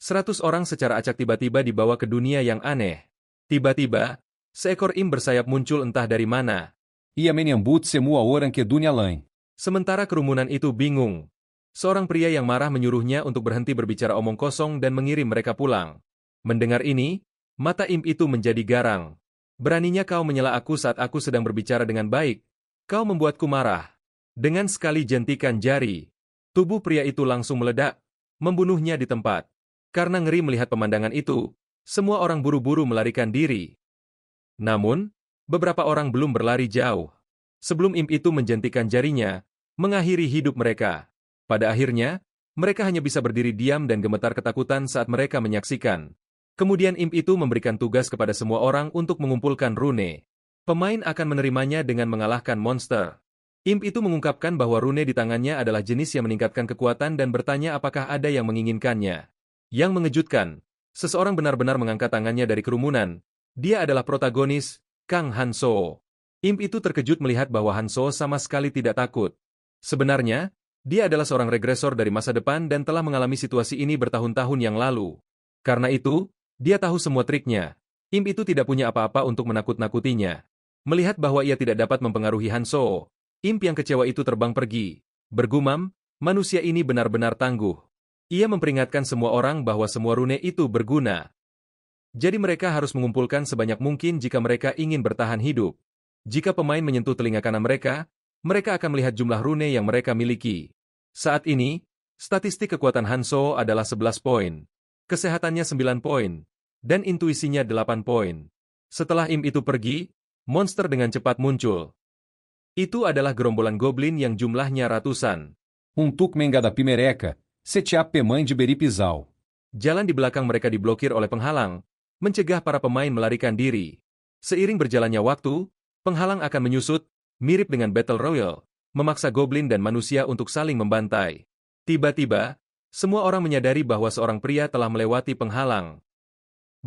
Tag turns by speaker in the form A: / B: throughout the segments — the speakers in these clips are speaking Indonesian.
A: 100 orang secara acak tiba-tiba dibawa ke dunia yang aneh. Tiba-tiba, seekor im bersayap muncul entah dari mana.
B: Ia menyambut semua orang ke dunia lain.
A: Sementara kerumunan itu bingung. Seorang pria yang marah menyuruhnya untuk berhenti berbicara omong kosong dan mengirim mereka pulang. Mendengar ini, mata imp itu menjadi garang. Beraninya kau menyela aku saat aku sedang berbicara dengan baik. Kau membuatku marah. Dengan sekali jentikan jari, tubuh pria itu langsung meledak, membunuhnya di tempat. Karena ngeri melihat pemandangan itu, semua orang buru-buru melarikan diri. Namun, beberapa orang belum berlari jauh. Sebelum imp itu menjentikan jarinya, mengakhiri hidup mereka. Pada akhirnya, mereka hanya bisa berdiri diam dan gemetar ketakutan saat mereka menyaksikan. Kemudian imp itu memberikan tugas kepada semua orang untuk mengumpulkan rune. Pemain akan menerimanya dengan mengalahkan monster. Imp itu mengungkapkan bahwa rune di tangannya adalah jenis yang meningkatkan kekuatan dan bertanya apakah ada yang menginginkannya. Yang mengejutkan, seseorang benar-benar mengangkat tangannya dari kerumunan. Dia adalah protagonis, Kang Hanso. Imp itu terkejut melihat bahwa Hanso sama sekali tidak takut. Sebenarnya, dia adalah seorang regresor dari masa depan dan telah mengalami situasi ini bertahun-tahun yang lalu. Karena itu, dia tahu semua triknya. Imp itu tidak punya apa-apa untuk menakut-nakutinya. Melihat bahwa ia tidak dapat mempengaruhi Hanso, imp yang kecewa itu terbang pergi. Bergumam, manusia ini benar-benar tangguh. Ia memperingatkan semua orang bahwa semua rune itu berguna. Jadi mereka harus mengumpulkan sebanyak mungkin jika mereka ingin bertahan hidup. Jika pemain menyentuh telinga kanan mereka, mereka akan melihat jumlah rune yang mereka miliki. Saat ini, statistik kekuatan Hanso adalah 11 poin. Kesehatannya 9 poin. Dan intuisinya 8 poin. Setelah imp itu pergi, monster dengan cepat muncul. Itu adalah gerombolan goblin yang jumlahnya ratusan.
B: Tuk menghadapi mereka, setiap pemain diberi pisau.
A: Jalan di belakang mereka diblokir oleh penghalang, mencegah para pemain melarikan diri. Seiring berjalannya waktu, penghalang akan menyusut, mirip dengan Battle Royale, memaksa goblin dan manusia untuk saling membantai. Tiba-tiba, semua orang menyadari bahwa seorang pria telah melewati penghalang.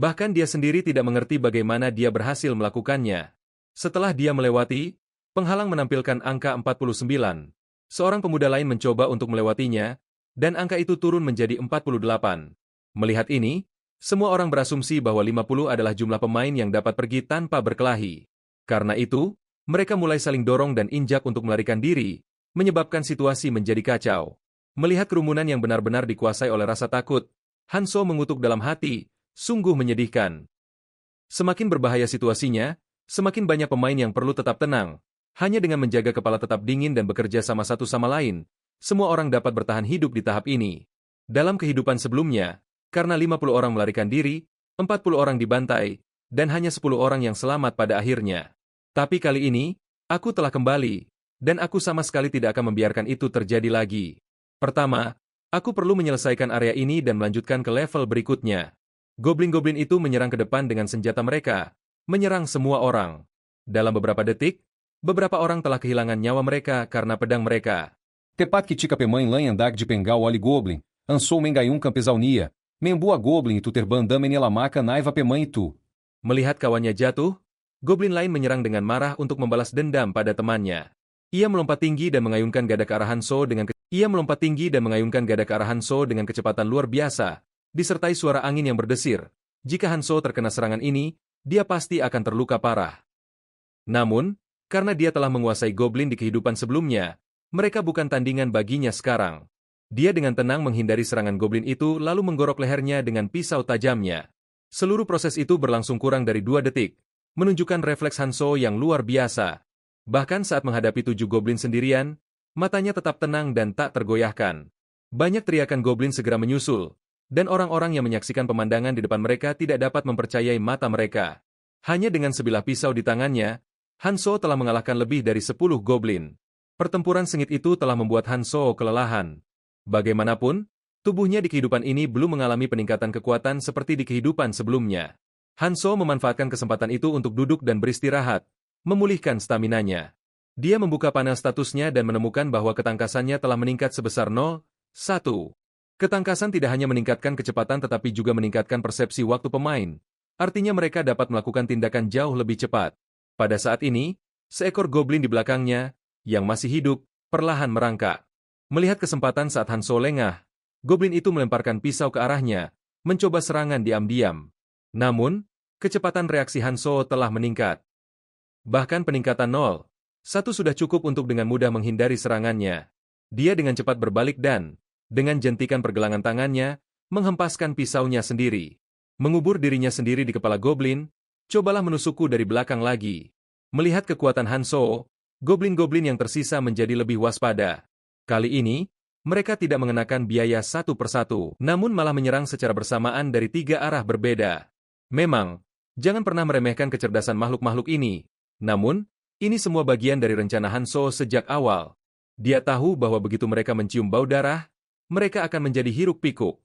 A: Bahkan dia sendiri tidak mengerti bagaimana dia berhasil melakukannya. Setelah dia melewati, penghalang menampilkan angka 49. Seorang pemuda lain mencoba untuk melewatinya, dan angka itu turun menjadi 48. Melihat ini, semua orang berasumsi bahwa 50 adalah jumlah pemain yang dapat pergi tanpa berkelahi. Karena itu, mereka mulai saling dorong dan injak untuk melarikan diri, menyebabkan situasi menjadi kacau. Melihat kerumunan yang benar-benar dikuasai oleh rasa takut, Hanso mengutuk dalam hati, sungguh menyedihkan. Semakin berbahaya situasinya, semakin banyak pemain yang perlu tetap tenang. Hanya dengan menjaga kepala tetap dingin dan bekerja sama satu sama lain, semua orang dapat bertahan hidup di tahap ini. Dalam kehidupan sebelumnya, karena 50 orang melarikan diri, 40 orang dibantai, dan hanya 10 orang yang selamat pada akhirnya. Tapi kali ini, aku telah kembali, dan aku sama sekali tidak akan membiarkan itu terjadi lagi. Pertama, aku perlu menyelesaikan area ini dan melanjutkan ke level berikutnya. Goblin-goblin itu menyerang ke depan dengan senjata mereka, menyerang semua orang. Dalam beberapa detik, beberapa orang telah kehilangan nyawa mereka karena pedang mereka.
B: Tepat que pemain lanhendag de pengal oli goblin, ansou mengayun campesaunia, membua goblin tu terbandam enelamaka naiva pemain tu.
A: Melihat kawannya jatuh, goblin lain menyerang dengan marah untuk membalas dendam pada temannya. Ia melompat tinggi dan mengayunkan gada ke arah Hanso dengan kecepatan luar biasa, disertai suara angin yang berdesir. Jika Hanso terkena serangan ini, dia pasti akan terluka parah. Namun, karena dia telah menguasai goblin di kehidupan sebelumnya, mereka bukan tandingan baginya sekarang. Dia dengan tenang menghindari serangan goblin itu lalu menggorok lehernya dengan pisau tajamnya. Seluruh proses itu berlangsung kurang dari 2 detik, menunjukkan refleks Hanso yang luar biasa. Bahkan saat menghadapi 7 goblin sendirian, matanya tetap tenang dan tak tergoyahkan. Banyak teriakan goblin segera menyusul, dan orang-orang yang menyaksikan pemandangan di depan mereka tidak dapat mempercayai mata mereka. Hanya dengan sebilah pisau di tangannya, Hanso telah mengalahkan lebih dari 10 goblin. Pertempuran sengit itu telah membuat Hanso kelelahan. Bagaimanapun, tubuhnya di kehidupan ini belum mengalami peningkatan kekuatan seperti di kehidupan sebelumnya. Hanso memanfaatkan kesempatan itu untuk duduk dan beristirahat, memulihkan staminanya. Dia membuka panel statusnya dan menemukan bahwa ketangkasannya telah meningkat sebesar 0,1. Ketangkasan tidak hanya meningkatkan kecepatan tetapi juga meningkatkan persepsi waktu pemain. Artinya mereka dapat melakukan tindakan jauh lebih cepat. Pada saat ini, seekor goblin di belakangnya, yang masih hidup, perlahan merangkak. Melihat kesempatan saat Hanso lengah, goblin itu melemparkan pisau ke arahnya, mencoba serangan diam-diam. Namun, kecepatan reaksi Hanso telah meningkat. Bahkan peningkatan 0,1 sudah cukup untuk dengan mudah menghindari serangannya. Dia dengan cepat berbalik dan, dengan jentikan pergelangan tangannya, menghempaskan pisaunya sendiri. Mengubur dirinya sendiri di kepala goblin, cobalah menusukku dari belakang lagi. Melihat kekuatan Hanso, goblin-goblin yang tersisa menjadi lebih waspada. Kali ini, mereka tidak mengenakan biaya satu persatu, namun malah menyerang secara bersamaan dari 3 arah berbeda. Memang, jangan pernah meremehkan kecerdasan makhluk-makhluk ini. Namun, ini semua bagian dari rencana Hanso sejak awal. Dia tahu bahwa begitu mereka mencium bau darah, mereka akan menjadi hiruk-pikuk.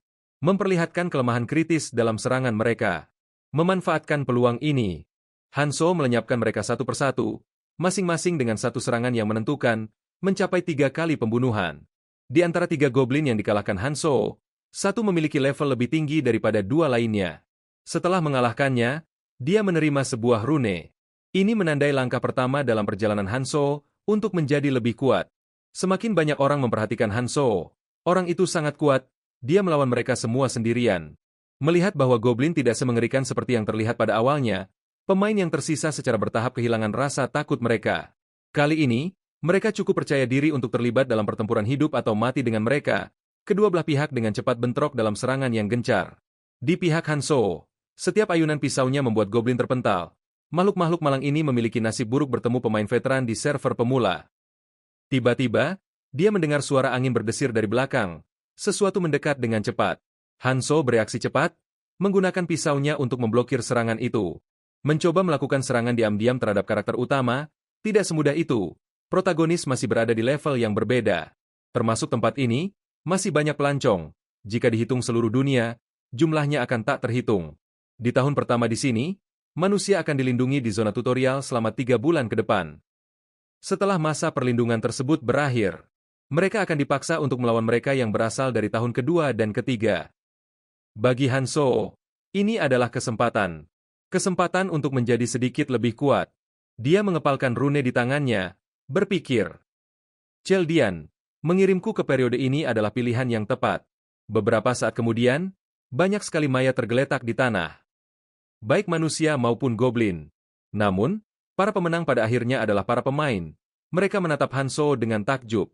A: Memperlihatkan kelemahan kritis dalam serangan mereka. Memanfaatkan peluang ini, Hanso melenyapkan mereka satu persatu, masing-masing dengan satu serangan yang menentukan, mencapai 3 kali pembunuhan. Di antara 3 goblin yang dikalahkan Hanso, satu memiliki level lebih tinggi daripada 2 lainnya. Setelah mengalahkannya, dia menerima sebuah rune. Ini menandai langkah pertama dalam perjalanan Hanso untuk menjadi lebih kuat. Semakin banyak orang memperhatikan Hanso, orang itu sangat kuat, dia melawan mereka semua sendirian. Melihat bahwa goblin tidak semengerikan seperti yang terlihat pada awalnya, pemain yang tersisa secara bertahap kehilangan rasa takut mereka. Kali ini, mereka cukup percaya diri untuk terlibat dalam pertempuran hidup atau mati dengan mereka. Kedua belah pihak dengan cepat bentrok dalam serangan yang gencar. Di pihak Hanso, setiap ayunan pisaunya membuat goblin terpental. Makhluk-makhluk malang ini memiliki nasib buruk bertemu pemain veteran di server pemula. Tiba-tiba, dia mendengar suara angin berdesir dari belakang. Sesuatu mendekat dengan cepat. Hanso bereaksi cepat, menggunakan pisaunya untuk memblokir serangan itu. Mencoba melakukan serangan diam-diam terhadap karakter utama, tidak semudah itu. Protagonis masih berada di level yang berbeda. Termasuk tempat ini, masih banyak pelancong. Jika dihitung seluruh dunia, jumlahnya akan tak terhitung. Di tahun pertama di sini, manusia akan dilindungi di zona tutorial selama 3 bulan ke depan. Setelah masa perlindungan tersebut berakhir, mereka akan dipaksa untuk melawan mereka yang berasal dari tahun kedua dan ketiga. Bagi Hanso, ini adalah kesempatan. Kesempatan untuk menjadi sedikit lebih kuat. Dia mengepalkan rune di tangannya, berpikir. Cheldian, mengirimku ke periode ini adalah pilihan yang tepat. Beberapa saat kemudian, banyak sekali mayat tergeletak di tanah. Baik manusia maupun goblin. Namun, para pemenang pada akhirnya adalah para pemain. Mereka menatap Hanso dengan takjub.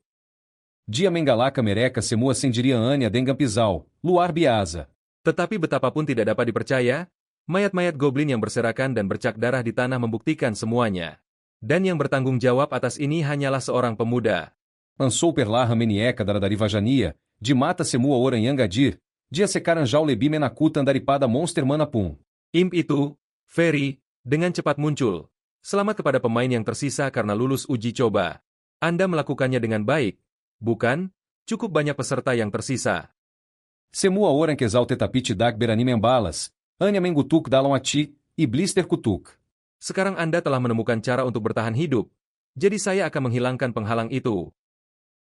B: Dia Mengalaca Mereca Semua Sendiria Anya Dengampizal, Luar Biasa.
A: Tetapi betapapun tidak dapat dipercaya, mayat-mayat goblin yang berserakan dan bercak darah di tanah membuktikan semuanya. Dan yang bertanggung jawab atas ini hanyalah seorang pemuda.
B: Ansou Perlarra Menieca Daradariva-Jania, de Mata Semua Oranhangadir, Dia Sekaranjau Lebi Menakuta Andaripada Monster Manapum.
A: Imp itu, Ferry, dengan cepat muncul. Selamat kepada pemain yang tersisa karena lulus uji coba. Anda melakukannya dengan baik. Bukan, cukup banyak peserta yang tersisa.
B: Semua Orang Kesal Tetapit Dag Berani Membalas, Anya Mengutuk Dalam Ati, e Blister Kutuk.
A: Sekarang Anda telah menemukan cara untuk bertahan hidup. Jadi saya akan menghilangkan penghalang itu.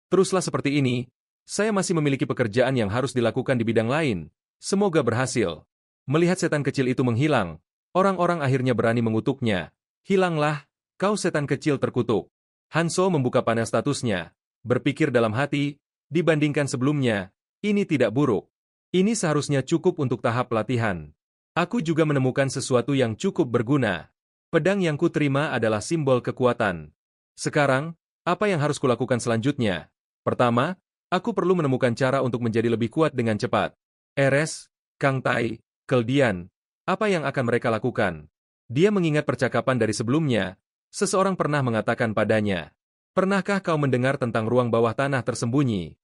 A: Teruslah seperti ini, saya masih memiliki pekerjaan yang harus dilakukan di bidang lain. Semoga berhasil. Melihat setan kecil itu menghilang, orang-orang akhirnya berani mengutuknya. Hilanglah, kau setan kecil terkutuk. Hanso membuka panel statusnya. Berpikir dalam hati, dibandingkan sebelumnya, ini tidak buruk. Ini seharusnya cukup untuk tahap pelatihan. Aku juga menemukan sesuatu yang cukup berguna. Pedang yang kuterima adalah simbol kekuatan. Sekarang, apa yang harus kulakukan selanjutnya? Pertama, aku perlu menemukan cara untuk menjadi lebih kuat dengan cepat. Eres, Kang Tai, Keldian, apa yang akan mereka lakukan? Dia mengingat percakapan dari sebelumnya. Seseorang pernah mengatakan padanya, "Pernahkah kau mendengar tentang ruang bawah tanah tersembunyi?"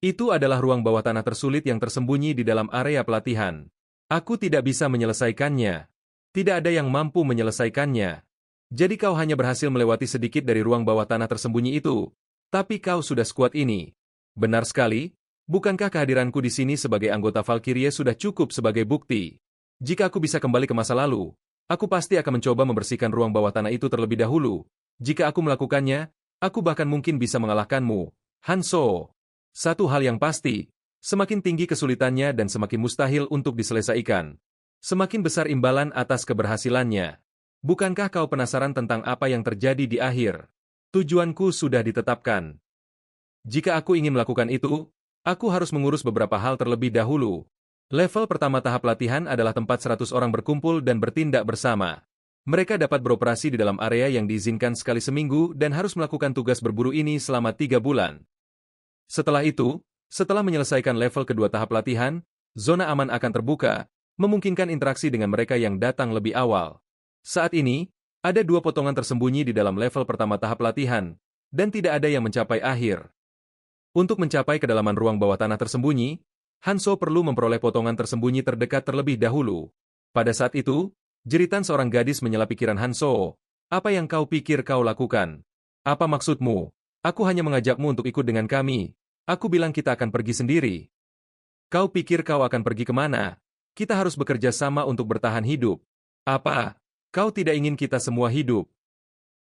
A: Itu adalah ruang bawah tanah tersulit yang tersembunyi di dalam area pelatihan. Aku tidak bisa menyelesaikannya. Tidak ada yang mampu menyelesaikannya. Jadi kau hanya berhasil melewati sedikit dari ruang bawah tanah tersembunyi itu. Tapi kau sudah sekuat ini. Benar sekali, bukankah kehadiranku di sini sebagai anggota Valkyrie sudah cukup sebagai bukti? Jika aku bisa kembali ke masa lalu, aku pasti akan mencoba membersihkan ruang bawah tanah itu terlebih dahulu. Jika aku melakukannya, aku bahkan mungkin bisa mengalahkanmu, Hanso. Satu hal yang pasti, semakin tinggi kesulitannya dan semakin mustahil untuk diselesaikan, semakin besar imbalan atas keberhasilannya. Bukankah kau penasaran tentang apa yang terjadi di akhir? Tujuanku sudah ditetapkan. Jika aku ingin melakukan itu, aku harus mengurus beberapa hal terlebih dahulu. Level pertama tahap latihan adalah tempat 100 orang berkumpul dan bertindak bersama. Mereka dapat beroperasi di dalam area yang diizinkan sekali seminggu dan harus melakukan tugas berburu ini selama 3 bulan. Setelah itu, setelah menyelesaikan level kedua tahap latihan, zona aman akan terbuka, memungkinkan interaksi dengan mereka yang datang lebih awal. Saat ini, ada 2 potongan tersembunyi di dalam level pertama tahap latihan, dan tidak ada yang mencapai akhir. Untuk mencapai kedalaman ruang bawah tanah tersembunyi, Hanso perlu memperoleh potongan tersembunyi terdekat terlebih dahulu. Pada saat itu, jeritan seorang gadis menyela pikiran Hanso. Apa yang kau pikir kau lakukan? Apa maksudmu? Aku hanya mengajakmu untuk ikut dengan kami. Aku bilang kita akan pergi sendiri. Kau pikir kau akan pergi kemana? Kita harus bekerja sama untuk bertahan hidup. Apa? Kau tidak ingin kita semua hidup?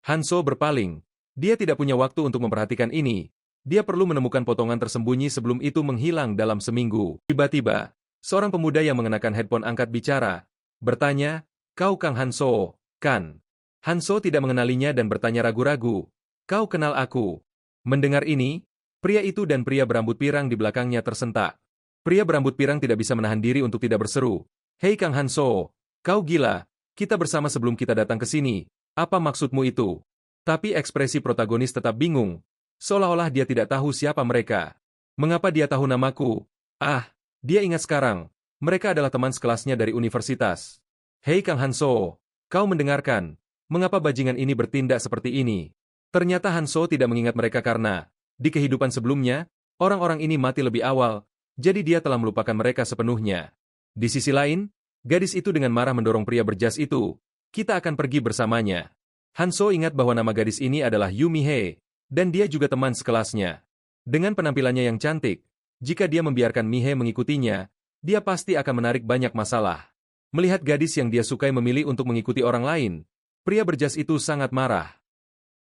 A: Hanso berpaling. Dia tidak punya waktu untuk memperhatikan ini. Dia perlu menemukan potongan tersembunyi sebelum itu menghilang dalam seminggu. Tiba-tiba, seorang pemuda yang mengenakan headphone angkat bicara. Bertanya, kau Kang Hanso, kan? Hanso tidak mengenalinya dan bertanya ragu-ragu. Kau kenal aku? Mendengar ini, pria itu dan pria berambut pirang di belakangnya tersentak. Pria berambut pirang tidak bisa menahan diri untuk tidak berseru. Hei Kang Hanso, kau gila, kita bersama sebelum kita datang ke sini. Apa maksudmu itu? Tapi ekspresi protagonis tetap bingung. Seolah-olah dia tidak tahu siapa mereka. Mengapa dia tahu namaku? Ah, dia ingat sekarang. Mereka adalah teman sekelasnya dari universitas. Hei Kang Hanso, kau mendengarkan. Mengapa bajingan ini bertindak seperti ini? Ternyata Hanso tidak mengingat mereka karena, di kehidupan sebelumnya, orang-orang ini mati lebih awal, jadi dia telah melupakan mereka sepenuhnya. Di sisi lain, gadis itu dengan marah mendorong pria berjas itu. Kita akan pergi bersamanya. Hanso ingat bahwa nama gadis ini adalah Yumi Hei. Dan dia juga teman sekelasnya. Dengan penampilannya yang cantik, jika dia membiarkan Mihe mengikutinya, dia pasti akan menarik banyak masalah. Melihat gadis yang dia sukai memilih untuk mengikuti orang lain, pria berjas itu sangat marah.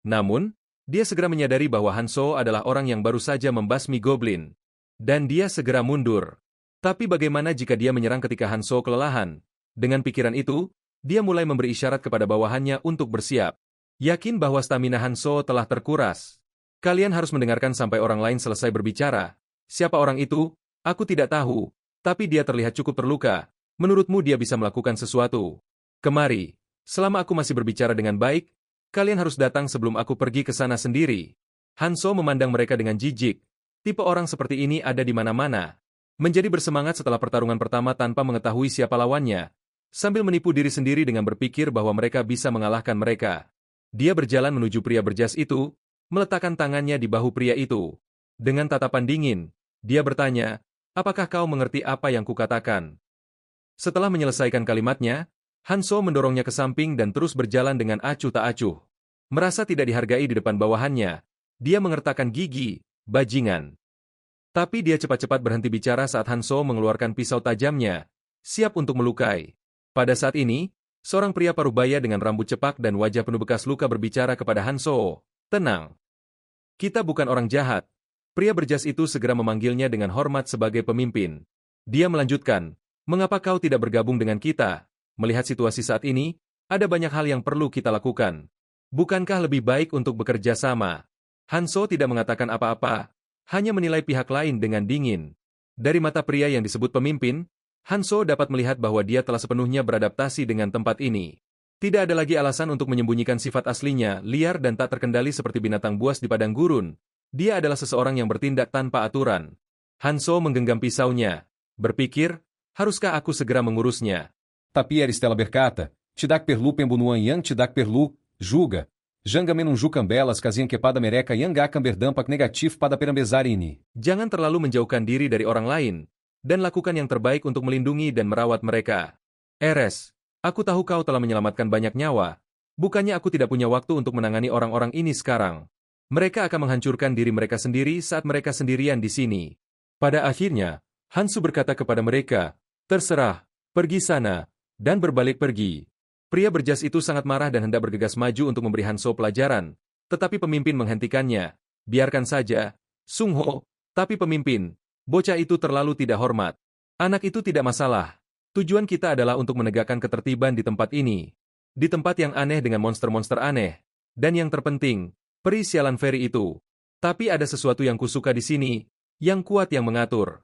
A: Namun, dia segera menyadari bahwa Hanso adalah orang yang baru saja membasmi goblin. Dan dia segera mundur. Tapi bagaimana jika dia menyerang ketika Hanso kelelahan? Dengan pikiran itu, dia mulai memberi isyarat kepada bawahannya untuk bersiap. Yakin bahwa stamina Hanso telah terkuras. Kalian harus mendengarkan sampai orang lain selesai berbicara. Siapa orang itu? Aku tidak tahu. Tapi dia terlihat cukup terluka. Menurutmu dia bisa melakukan sesuatu? Kemari. Selama aku masih berbicara dengan baik, kalian harus datang sebelum aku pergi ke sana sendiri. Hanso memandang mereka dengan jijik. Tipe orang seperti ini ada di mana-mana. Menjadi bersemangat setelah pertarungan pertama tanpa mengetahui siapa lawannya. Sambil menipu diri sendiri dengan berpikir bahwa mereka bisa mengalahkan mereka. Dia berjalan menuju pria berjas itu, meletakkan tangannya di bahu pria itu. Dengan tatapan dingin, dia bertanya, apakah kau mengerti apa yang kukatakan? Setelah menyelesaikan kalimatnya, Hanso mendorongnya ke samping dan terus berjalan dengan acuh tak acuh. Merasa tidak dihargai di depan bawahannya, dia mengertakkan gigi, bajingan. Tapi dia cepat-cepat berhenti bicara saat Hanso mengeluarkan pisau tajamnya, siap untuk melukai. Pada saat ini, seorang pria parubaya dengan rambut cepak dan wajah penuh bekas luka berbicara kepada Hanso. Tenang. Kita bukan orang jahat. Pria berjas itu segera memanggilnya dengan hormat sebagai pemimpin. Dia melanjutkan, mengapa kau tidak bergabung dengan kita? Melihat situasi saat ini, ada banyak hal yang perlu kita lakukan. Bukankah lebih baik untuk bekerja sama? Hanso tidak mengatakan apa-apa, hanya menilai pihak lain dengan dingin. Dari mata pria yang disebut pemimpin, Hanso dapat melihat bahwa dia telah sepenuhnya beradaptasi dengan tempat ini. Tidak ada lagi alasan untuk menyembunyikan sifat aslinya, liar dan tak terkendali seperti binatang buas di padang gurun. Dia adalah seseorang yang bertindak tanpa aturan. Hanso menggenggam pisaunya. Berpikir, haruskah aku segera mengurusnya?
B: Tapi Estela berkata, Tidak perlu pembunuan yang tidak perlu, juga. Janga menum jucambelas kasian kepada mereka yang akan berdampak negatif pada perambezar ini.
A: Jangan terlalu menjauhkan diri dari orang lain. Dan lakukan yang terbaik untuk melindungi dan merawat mereka. Eres, aku tahu kau telah menyelamatkan banyak nyawa. Bukannya aku tidak punya waktu untuk menangani orang-orang ini sekarang. Mereka akan menghancurkan diri mereka sendiri saat mereka sendirian di sini. Pada akhirnya, Hansu berkata kepada mereka, terserah, pergi sana, dan berbalik pergi. Pria berjas itu sangat marah dan hendak bergegas maju untuk memberi Hanso pelajaran, tetapi pemimpin menghentikannya. Biarkan saja, Sung Ho, tapi pemimpin. Bocah itu terlalu tidak hormat. Anak itu tidak masalah. Tujuan kita adalah untuk menegakkan ketertiban di tempat ini. Di tempat yang aneh dengan monster-monster aneh. Dan yang terpenting, peri sialan Fairy itu. Tapi ada sesuatu yang kusuka di sini, yang kuat yang mengatur.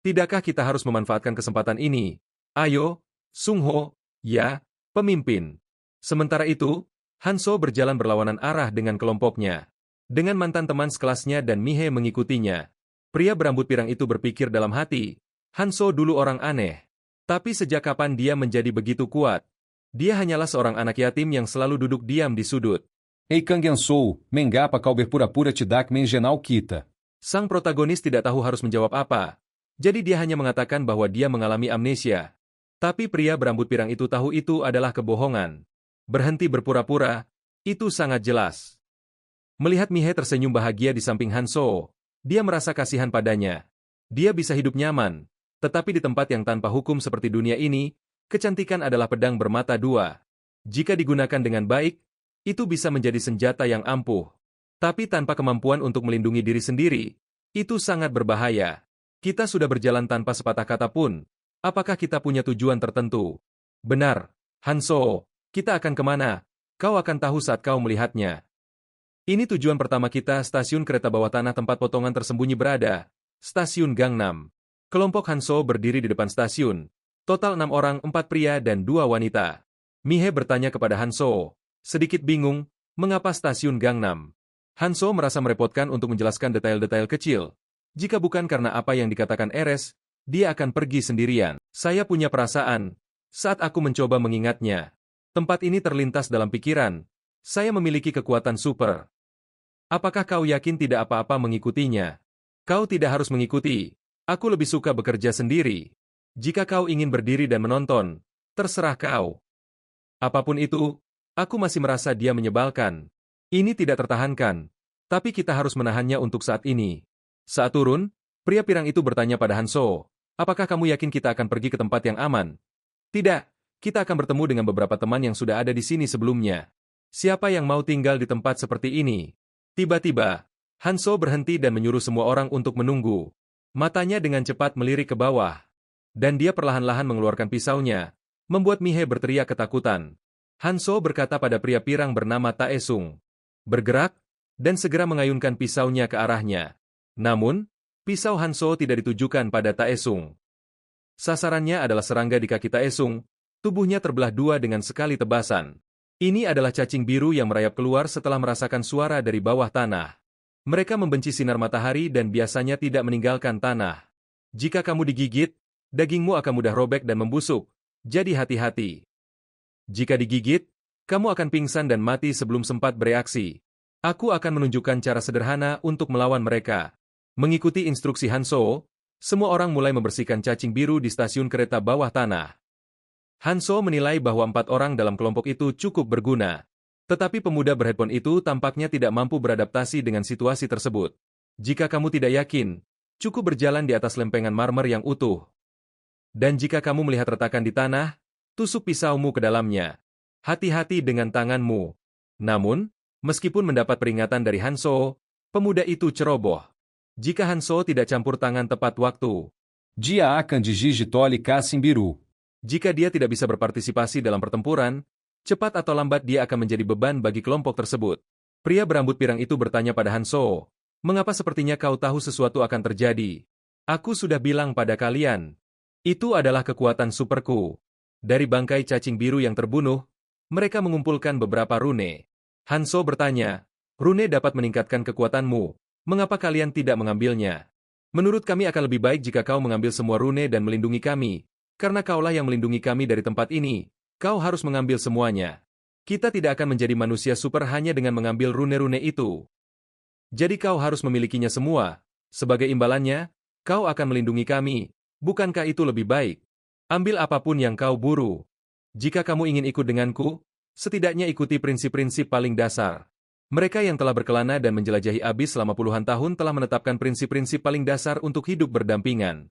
A: Tidakkah kita harus memanfaatkan kesempatan ini? Ayo, Sung Ho, ya, pemimpin. Sementara itu, Hanso berjalan berlawanan arah dengan kelompoknya. Dengan mantan teman sekelasnya dan Mihe mengikutinya. Pria berambut pirang itu berpikir dalam hati, Hanso dulu orang aneh. Tapi sejak kapan dia menjadi begitu kuat? Dia hanyalah seorang anak yatim yang selalu duduk diam di sudut.
B: Ei Kang Yansou, mengapa kau berpura-pura tidak mengenal kita?
A: Sang protagonis tidak tahu harus menjawab apa. Jadi dia hanya mengatakan bahwa dia mengalami amnesia. Tapi pria berambut pirang itu tahu itu adalah kebohongan. Berhenti berpura-pura, itu sangat jelas. Melihat Mihe tersenyum bahagia di samping Hanso, dia merasa kasihan padanya. Dia bisa hidup nyaman, tetapi di tempat yang tanpa hukum seperti dunia ini, kecantikan adalah pedang bermata dua. Jika digunakan dengan baik, itu bisa menjadi senjata yang ampuh. Tapi tanpa kemampuan untuk melindungi diri sendiri, itu sangat berbahaya. Kita sudah berjalan tanpa sepatah kata pun. Apakah kita punya tujuan tertentu? Benar, Hanso, kita akan kemana? Kau akan tahu saat kau melihatnya. Ini tujuan pertama kita, stasiun kereta bawah tanah tempat potongan tersembunyi berada. Stasiun Gangnam. Kelompok Hanso berdiri di depan stasiun. Total 6 orang, 4 pria dan 2 wanita. Mihe bertanya kepada Hanso, sedikit bingung, mengapa stasiun Gangnam? Hanso merasa merepotkan untuk menjelaskan detail-detail kecil. Jika bukan karena apa yang dikatakan Eres, dia akan pergi sendirian. Saya punya perasaan. Saat aku mencoba mengingatnya, tempat ini terlintas dalam pikiran. Saya memiliki kekuatan super. Apakah kau yakin tidak apa-apa mengikutinya? Kau tidak harus mengikuti. Aku lebih suka bekerja sendiri. Jika kau ingin berdiri dan menonton, terserah kau. Apapun itu, aku masih merasa dia menyebalkan. Ini tidak tertahankan. Tapi kita harus menahannya untuk saat ini. Saat turun, pria pirang itu bertanya pada Hanso, apakah kamu yakin kita akan pergi ke tempat yang aman? Tidak, kita akan bertemu dengan beberapa teman yang sudah ada di sini sebelumnya. Siapa yang mau tinggal di tempat seperti ini? Tiba-tiba, Hanso berhenti dan menyuruh semua orang untuk menunggu. Matanya dengan cepat melirik ke bawah. Dan dia perlahan-lahan mengeluarkan pisaunya, membuat Mihe berteriak ketakutan. Hanso berkata pada pria pirang bernama Taesung, bergerak, dan segera mengayunkan pisaunya ke arahnya. Namun, pisau Hanso tidak ditujukan pada Taesung. Sasarannya adalah serangga di kaki Taesung, tubuhnya terbelah dua dengan sekali tebasan. Ini adalah cacing biru yang merayap keluar setelah merasakan suara dari bawah tanah. Mereka membenci sinar matahari dan biasanya tidak meninggalkan tanah. Jika kamu digigit, dagingmu akan mudah robek dan membusuk, jadi hati-hati. Jika digigit, kamu akan pingsan dan mati sebelum sempat bereaksi. Aku akan menunjukkan cara sederhana untuk melawan mereka. Mengikuti instruksi Hanso, semua orang mulai membersihkan cacing biru di stasiun kereta bawah tanah. Hanso menilai bahwa 4 orang dalam kelompok itu cukup berguna. Tetapi pemuda berheadphone itu tampaknya tidak mampu beradaptasi dengan situasi tersebut. Jika kamu tidak yakin, cukup berjalan di atas lempengan marmer yang utuh. Dan jika kamu melihat retakan di tanah, tusuk pisaumu ke dalamnya. Hati-hati dengan tanganmu. Namun, meskipun mendapat peringatan dari Hanso, pemuda itu ceroboh. Jika Hanso tidak campur tangan tepat waktu,
B: Dia akan digitole Biru.
A: jika dia tidak bisa berpartisipasi dalam pertempuran, cepat atau lambat dia akan menjadi beban bagi kelompok tersebut. Pria berambut pirang itu bertanya pada Hanso, mengapa sepertinya kau tahu sesuatu akan terjadi? Aku sudah bilang pada kalian. Itu adalah kekuatan superku. Dari bangkai cacing biru yang terbunuh, mereka mengumpulkan beberapa rune. Hanso bertanya, rune dapat meningkatkan kekuatanmu. Mengapa kalian tidak mengambilnya? Menurut kami akan lebih baik jika kau mengambil semua rune dan melindungi kami. Karena kaulah yang melindungi kami dari tempat ini. Kau harus mengambil semuanya. Kita tidak akan menjadi manusia super hanya dengan mengambil rune-rune itu. Jadi kau harus memilikinya semua. Sebagai imbalannya, kau akan melindungi kami. Bukankah itu lebih baik? Ambil apapun yang kau buru. Jika kamu ingin ikut denganku, setidaknya ikuti prinsip-prinsip paling dasar. Mereka yang telah berkelana dan menjelajahi abis selama puluhan tahun telah menetapkan prinsip-prinsip paling dasar untuk hidup berdampingan.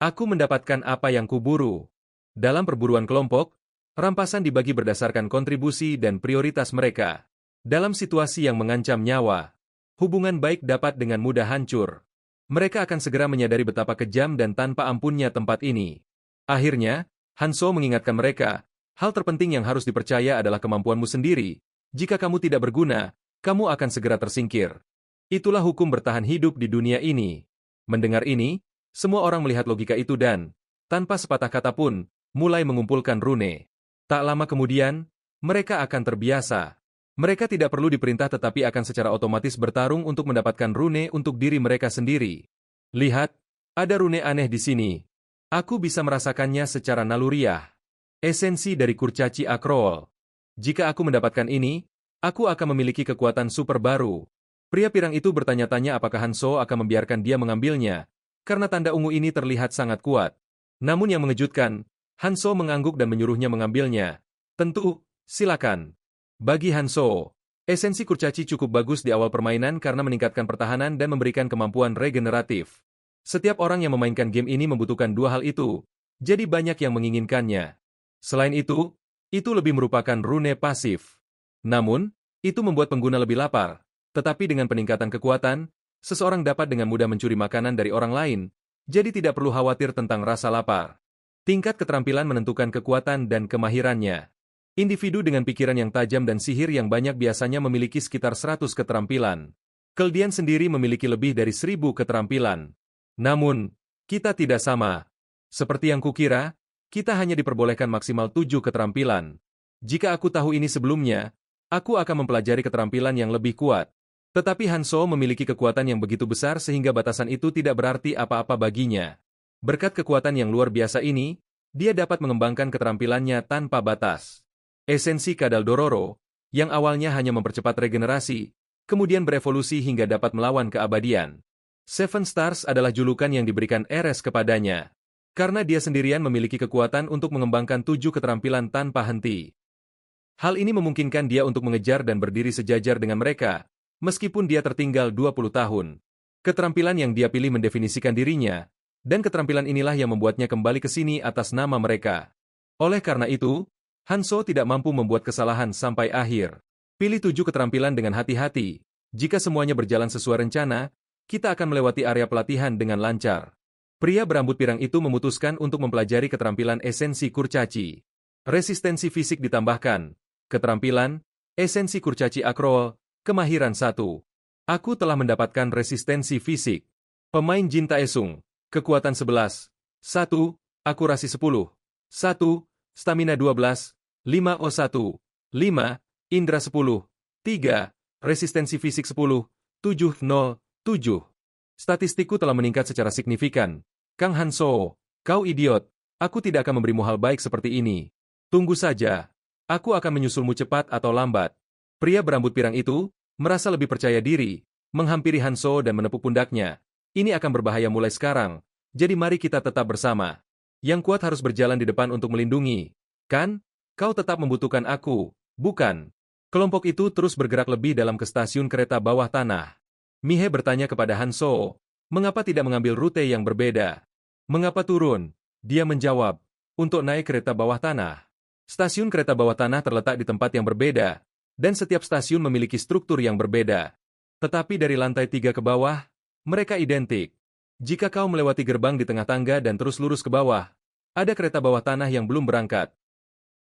A: Aku mendapatkan apa yang kuburu. Dalam perburuan kelompok, rampasan dibagi berdasarkan kontribusi dan prioritas mereka. Dalam situasi yang mengancam nyawa, hubungan baik dapat dengan mudah hancur. Mereka akan segera menyadari betapa kejam dan tanpa ampunnya tempat ini. Akhirnya, Hanso mengingatkan mereka, hal terpenting yang harus dipercaya adalah kemampuanmu sendiri. Jika kamu tidak berguna, kamu akan segera tersingkir. Itulah hukum bertahan hidup di dunia ini. Mendengar ini, Semua orang melihat logika itu dan, tanpa sepatah kata pun, mulai mengumpulkan rune. Tak lama kemudian, mereka akan terbiasa. Mereka tidak perlu diperintah tetapi akan secara otomatis bertarung untuk mendapatkan rune untuk diri mereka sendiri. Lihat, ada rune aneh di sini. Aku bisa merasakannya secara naluriah. Esensi dari kurcaci Akrol. Jika aku mendapatkan ini, aku akan memiliki kekuatan super baru. Pria pirang itu bertanya-tanya apakah Hanso akan membiarkan dia mengambilnya, karena tanda ungu ini terlihat sangat kuat. Namun yang mengejutkan, Hanso mengangguk dan menyuruhnya mengambilnya. Tentu, silakan. Bagi Hanso, esensi kurcaci cukup bagus di awal permainan karena meningkatkan pertahanan dan memberikan kemampuan regeneratif. Setiap orang yang memainkan game ini membutuhkan dua hal itu, jadi banyak yang menginginkannya. Selain itu lebih merupakan rune pasif. Namun, itu membuat pengguna lebih lapar. Tetapi dengan peningkatan kekuatan, seseorang dapat dengan mudah mencuri makanan dari orang lain, jadi tidak perlu khawatir tentang rasa lapar. Tingkat keterampilan menentukan kekuatan dan kemahirannya. Individu dengan pikiran yang tajam dan sihir yang banyak biasanya memiliki sekitar 100 keterampilan. Keldian sendiri memiliki lebih dari 1000 keterampilan. Namun, kita tidak sama. Seperti yang kukira, kita hanya diperbolehkan maksimal 7 keterampilan. Jika aku tahu ini sebelumnya, aku akan mempelajari keterampilan yang lebih kuat. Tetapi Hanso memiliki kekuatan yang begitu besar sehingga batasan itu tidak berarti apa-apa baginya. Berkat kekuatan yang luar biasa ini, dia dapat mengembangkan keterampilannya tanpa batas. Esensi Kadal Dororo, yang awalnya hanya mempercepat regenerasi, kemudian berevolusi hingga dapat melawan keabadian. Seven Stars adalah julukan yang diberikan Eres kepadanya. Karena dia sendirian memiliki kekuatan untuk mengembangkan 7 keterampilan tanpa henti. Hal ini memungkinkan dia untuk mengejar dan berdiri sejajar dengan mereka, meskipun dia tertinggal 20 tahun. Keterampilan yang dia pilih mendefinisikan dirinya, dan keterampilan inilah yang membuatnya kembali ke sini atas nama mereka. Oleh karena itu, Hanso tidak mampu membuat kesalahan sampai akhir. Pilih 7 keterampilan dengan hati-hati. Jika semuanya berjalan sesuai rencana, kita akan melewati area pelatihan dengan lancar. Pria berambut pirang itu memutuskan untuk mempelajari keterampilan esensi kurcaci. Resistensi fisik ditambahkan. Keterampilan, esensi kurcaci Akrol, kemahiran 1. Aku telah mendapatkan resistensi fisik. Pemain Jin Taesung, kekuatan 11. 1. Akurasi 10. 1. Stamina 12. 5 O1. 5. Indra 10. 3. Resistensi fisik 10. 707. Statistikku telah meningkat secara signifikan. Kang Hanso, kau idiot. Aku tidak akan memberimu hal baik seperti ini. Tunggu saja. Aku akan menyusulmu cepat atau lambat. Pria berambut pirang itu merasa lebih percaya diri, menghampiri Hanso dan menepuk pundaknya. Ini akan berbahaya mulai sekarang, jadi mari kita tetap bersama. Yang kuat harus berjalan di depan untuk melindungi. Kan? Kau tetap membutuhkan aku, bukan? Kelompok itu terus bergerak lebih dalam ke stasiun kereta bawah tanah. Mihe bertanya kepada Hanso, mengapa tidak mengambil rute yang berbeda? Mengapa turun? Dia menjawab, untuk naik kereta bawah tanah. Stasiun kereta bawah tanah terletak di tempat yang berbeda, dan setiap stasiun memiliki struktur yang berbeda. Tetapi dari lantai 3 ke bawah, mereka identik. Jika kau melewati gerbang di tengah tangga dan terus lurus ke bawah, ada kereta bawah tanah yang belum berangkat.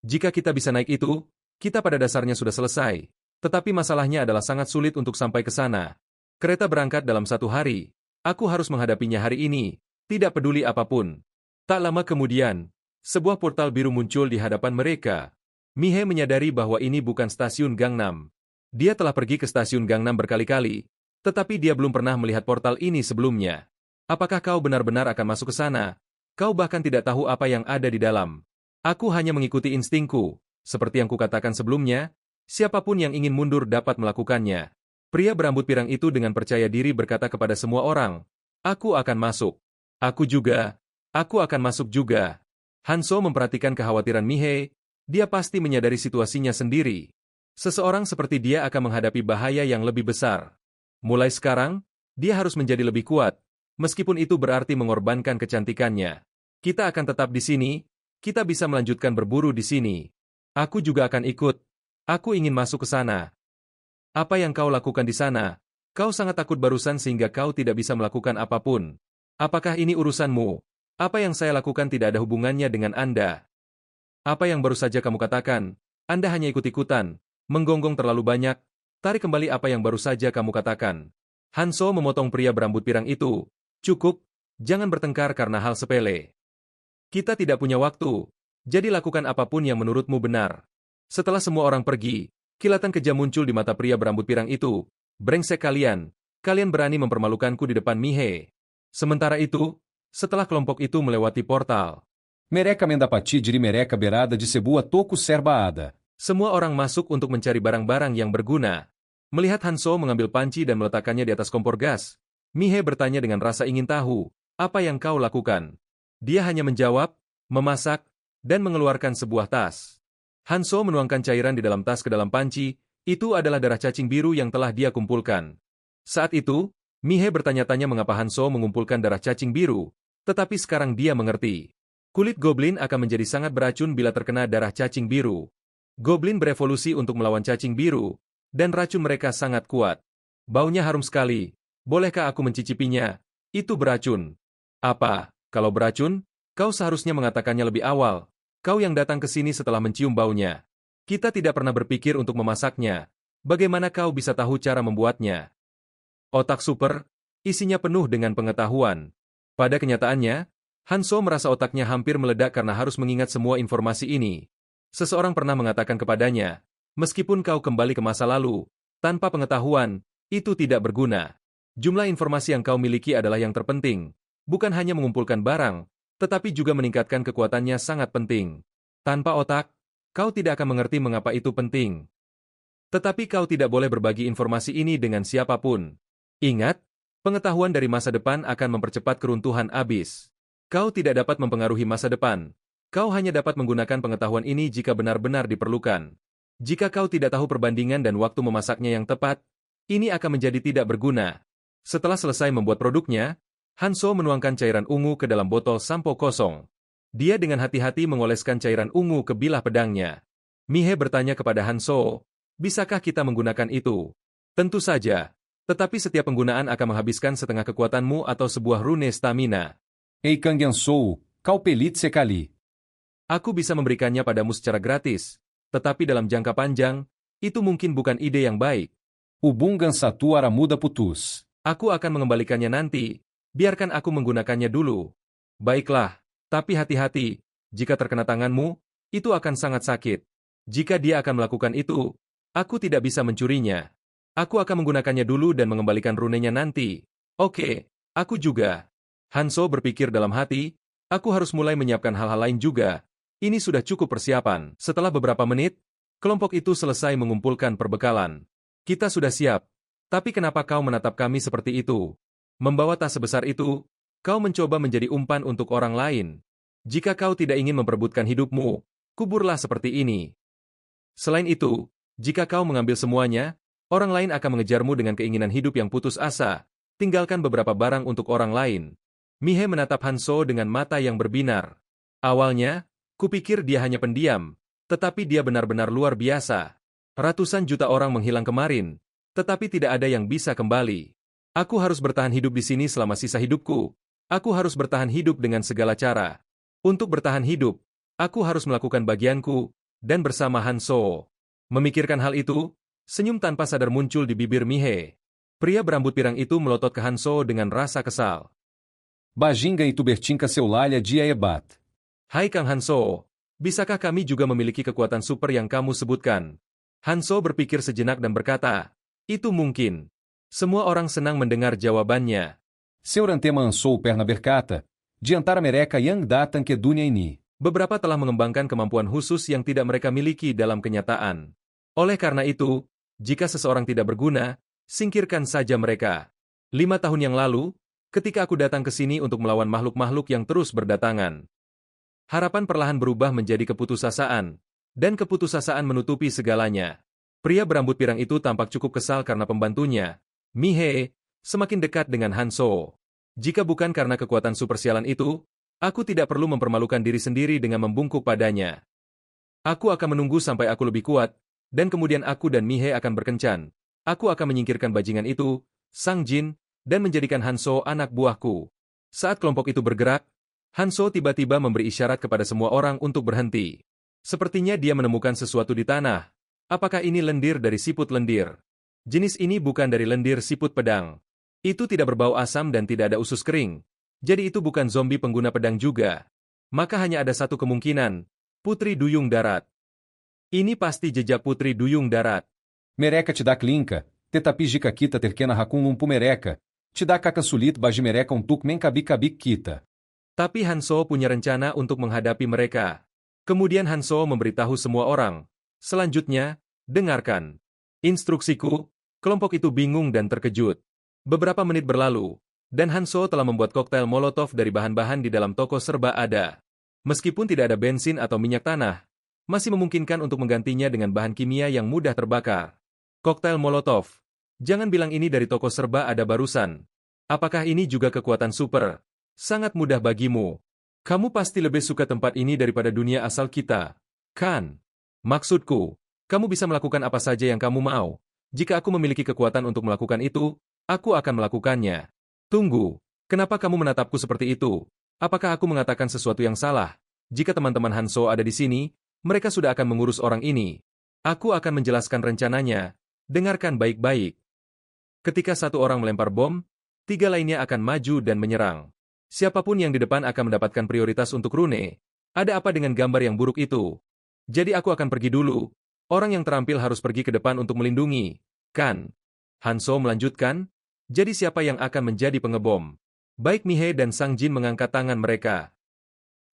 A: Jika kita bisa naik itu, kita pada dasarnya sudah selesai. Tetapi masalahnya adalah sangat sulit untuk sampai ke sana. Kereta berangkat dalam 1 hari. Aku harus menghadapinya hari ini, tidak peduli apapun. Tak lama kemudian, sebuah portal biru muncul di hadapan mereka. Mihe menyadari bahwa ini bukan stasiun Gangnam. Dia telah pergi ke stasiun Gangnam berkali-kali, tetapi dia belum pernah melihat portal ini sebelumnya. Apakah kau benar-benar akan masuk ke sana? Kau bahkan tidak tahu apa yang ada di dalam. Aku hanya mengikuti instingku. Seperti yang kukatakan sebelumnya, siapapun yang ingin mundur dapat melakukannya. Pria berambut pirang itu dengan percaya diri berkata kepada semua orang, aku akan masuk. Aku juga. Aku akan masuk juga. Hanso memperhatikan kekhawatiran Mihe, dia pasti menyadari situasinya sendiri. Seseorang seperti dia akan menghadapi bahaya yang lebih besar. Mulai sekarang, dia harus menjadi lebih kuat, meskipun itu berarti mengorbankan kecantikannya. Kita akan tetap di sini, kita bisa melanjutkan berburu di sini. Aku juga akan ikut. Aku ingin masuk ke sana. Apa yang kau lakukan di sana? Kau sangat takut barusan sehingga kau tidak bisa melakukan apapun. Apakah ini urusanmu? Apa yang saya lakukan tidak ada hubungannya dengan Anda. Apa yang baru saja kamu katakan? Anda hanya ikut-ikutan, menggonggong terlalu banyak. Tarik kembali apa yang baru saja kamu katakan. Hanso memotong pria berambut pirang itu. Cukup, Jangan bertengkar karena hal sepele. Kita tidak punya waktu, jadi lakukan apapun yang menurutmu benar. Setelah semua orang pergi, kilatan kejam muncul di mata pria berambut pirang itu. Brengsek kalian, kalian berani mempermalukanku di depan Mihe. Sementara itu, setelah kelompok itu melewati portal,
B: Mereka mendapati diri mereka beirada de sebuah toko serba ada.
A: semua orang masuk untuk mencari barang-barang yang berguna. Melihat Hanso mengambil panci dan meletakkannya di atas kompor gas, Mihe bertanya dengan rasa ingin tahu, apa yang kau lakukan? Dia hanya menjawab, memasak, dan mengeluarkan sebuah tas. Hanso menuangkan cairan di dalam tas ke dalam panci, itu adalah darah cacing biru yang telah dia kumpulkan. Saat itu, Mihe bertanya-tanya mengapa Hanso mengumpulkan darah cacing biru, tetapi sekarang dia mengerti. Kulit goblin akan menjadi sangat beracun bila terkena darah cacing biru. Goblin berevolusi untuk melawan cacing biru, dan racun mereka sangat kuat. Baunya harum sekali. Bolehkah aku mencicipinya? Itu beracun. Apa? Kalau beracun, kau seharusnya mengatakannya lebih awal. Kau yang datang ke sini setelah mencium baunya. Kita tidak pernah berpikir untuk memasaknya. Bagaimana kau bisa tahu cara membuatnya? Otak super, isinya penuh dengan pengetahuan. Pada kenyataannya, Hanso merasa otaknya hampir meledak karena harus mengingat semua informasi ini. Seseorang pernah mengatakan kepadanya, meskipun kau kembali ke masa lalu, tanpa pengetahuan, itu tidak berguna. Jumlah informasi yang kau miliki adalah yang terpenting. Bukan hanya mengumpulkan barang, tetapi juga meningkatkan kekuatannya sangat penting. Tanpa otak, kau tidak akan mengerti mengapa itu penting. Tetapi kau tidak boleh berbagi informasi ini dengan siapapun. Ingat, pengetahuan dari masa depan akan mempercepat keruntuhan abis. Kau tidak dapat mempengaruhi masa depan. Kau hanya dapat menggunakan pengetahuan ini jika benar-benar diperlukan. Jika kau tidak tahu perbandingan dan waktu memasaknya yang tepat, ini akan menjadi tidak berguna. Setelah selesai membuat produknya, Hanso menuangkan cairan ungu ke dalam botol sampo kosong. Dia dengan hati-hati mengoleskan cairan ungu ke bilah pedangnya. Mihe bertanya kepada Hanso, bisakah kita menggunakan itu? Tentu saja, tetapi setiap penggunaan akan menghabiskan setengah kekuatanmu atau sebuah rune stamina.
B: Ei Kang Yansou, kau pelit sekali.
A: Aku bisa memberikannya padamu secara gratis, tetapi dalam jangka panjang, itu mungkin bukan ide yang baik.
B: Ubungan satu aramuda putus.
A: Aku akan mengembalikannya nanti, biarkan aku menggunakannya dulu. Baiklah, tapi hati-hati, jika terkena tanganmu, itu akan sangat sakit. Jika dia akan melakukan itu, aku tidak bisa mencurinya. Aku akan menggunakannya dulu dan mengembalikan runenya nanti. Oke, aku juga. Hanso berpikir dalam hati, aku harus mulai menyiapkan hal-hal lain juga. Ini sudah cukup persiapan. Setelah beberapa menit, kelompok itu selesai mengumpulkan perbekalan. Kita sudah siap. Tapi kenapa kau menatap kami seperti itu? Membawa tas sebesar itu, kau mencoba menjadi umpan untuk orang lain. Jika kau tidak ingin memperebutkan hidupmu, kuburlah seperti ini. Selain itu, jika kau mengambil semuanya, orang lain akan mengejarmu dengan keinginan hidup yang putus asa. Tinggalkan beberapa barang untuk orang lain. Mihe menatap Hanso dengan mata yang berbinar. Awalnya, kupikir dia hanya pendiam, tetapi dia benar-benar luar biasa. Ratusan juta orang menghilang kemarin, tetapi tidak ada yang bisa kembali. Aku harus bertahan hidup di sini selama sisa hidupku. Aku harus bertahan hidup dengan segala cara. Untuk bertahan hidup, aku harus melakukan bagianku, dan bersama Hanso. Memikirkan hal itu, senyum tanpa sadar muncul di bibir Mihe. Pria berambut pirang itu melotot ke Hanso dengan rasa kesal.
B: Bajinga e Tubertinka Seulalia dia Ebat.
A: Hai Kang Hanso, bisakah kami juga memiliki kekuatan super yang kamu sebutkan? Hanso berpikir sejenak dan berkata, itu mungkin. Semua orang senang mendengar jawabannya.
B: Seurantema ansou perna berkata, diantara mereka yang datang ke dunia ini.
A: Beberapa telah mengembangkan kemampuan khusus yang tidak mereka miliki dalam kenyataan. Oleh karena itu, jika seseorang tidak berguna, singkirkan saja mereka. 5 tahun yang lalu, ketika aku datang ke sini untuk melawan makhluk-makhluk yang terus berdatangan. Harapan perlahan berubah menjadi keputusasaan, dan keputusasaan menutupi segalanya. Pria berambut pirang itu tampak cukup kesal karena pembantunya, Mihe, semakin dekat dengan Hanso. Jika bukan karena kekuatan supersialan itu, aku tidak perlu mempermalukan diri sendiri dengan membungkuk padanya. Aku akan menunggu sampai aku lebih kuat, dan kemudian aku dan Mihe akan berkencan. Aku akan menyingkirkan bajingan itu, Sang Jin, dan menjadikan Hanso anak buahku. Saat kelompok itu bergerak, Hanso tiba-tiba memberi isyarat kepada semua orang untuk berhenti. Sepertinya dia menemukan sesuatu di tanah. Apakah ini lendir dari siput lendir? Jenis ini bukan dari lendir siput pedang. Itu tidak berbau asam dan tidak ada usus kering. Jadi itu bukan zombie pengguna pedang juga. Maka hanya ada satu kemungkinan, Putri Duyung Darat. Ini pasti jejak Putri Duyung Darat.
B: Mereka te dá clinca, tetapi jika kita terkena hakun lumpu mereka. Te dá kaka sulit bagi mereka untuk mengkabik-kabik kita.
A: Tapi Hanso punya rencana untuk menghadapi mereka. Kemudian Hanso memberitahu semua orang. Selanjutnya, dengarkan. Instruksiku, kelompok itu bingung dan terkejut. Beberapa menit berlalu, dan Hanso telah membuat koktail Molotov dari bahan-bahan di dalam toko serba ada. Meskipun tidak ada bensin atau minyak tanah, masih memungkinkan untuk menggantinya dengan bahan kimia yang mudah terbakar. Koktail Molotov. Jangan bilang ini dari toko serba ada barusan. Apakah ini juga kekuatan super? Sangat mudah bagimu. Kamu pasti lebih suka tempat ini daripada dunia asal kita. Kan? Maksudku, kamu bisa melakukan apa saja yang kamu mau. Jika aku memiliki kekuatan untuk melakukan itu, aku akan melakukannya. Tunggu, kenapa kamu menatapku seperti itu? Apakah aku mengatakan sesuatu yang salah? Jika teman-teman Hanso ada di sini, mereka sudah akan mengurus orang ini. Aku akan menjelaskan rencananya. Dengarkan baik-baik. Ketika satu orang melempar bom, 3 lainnya akan maju dan menyerang. Siapapun yang di depan akan mendapatkan prioritas untuk rune. Ada apa dengan gambar yang buruk itu? Jadi aku akan pergi dulu. Orang yang terampil harus pergi ke depan untuk melindungi. Kan? Hanso melanjutkan. Jadi siapa yang akan menjadi pengebom? Baik Mihe dan Sang Jin mengangkat tangan mereka.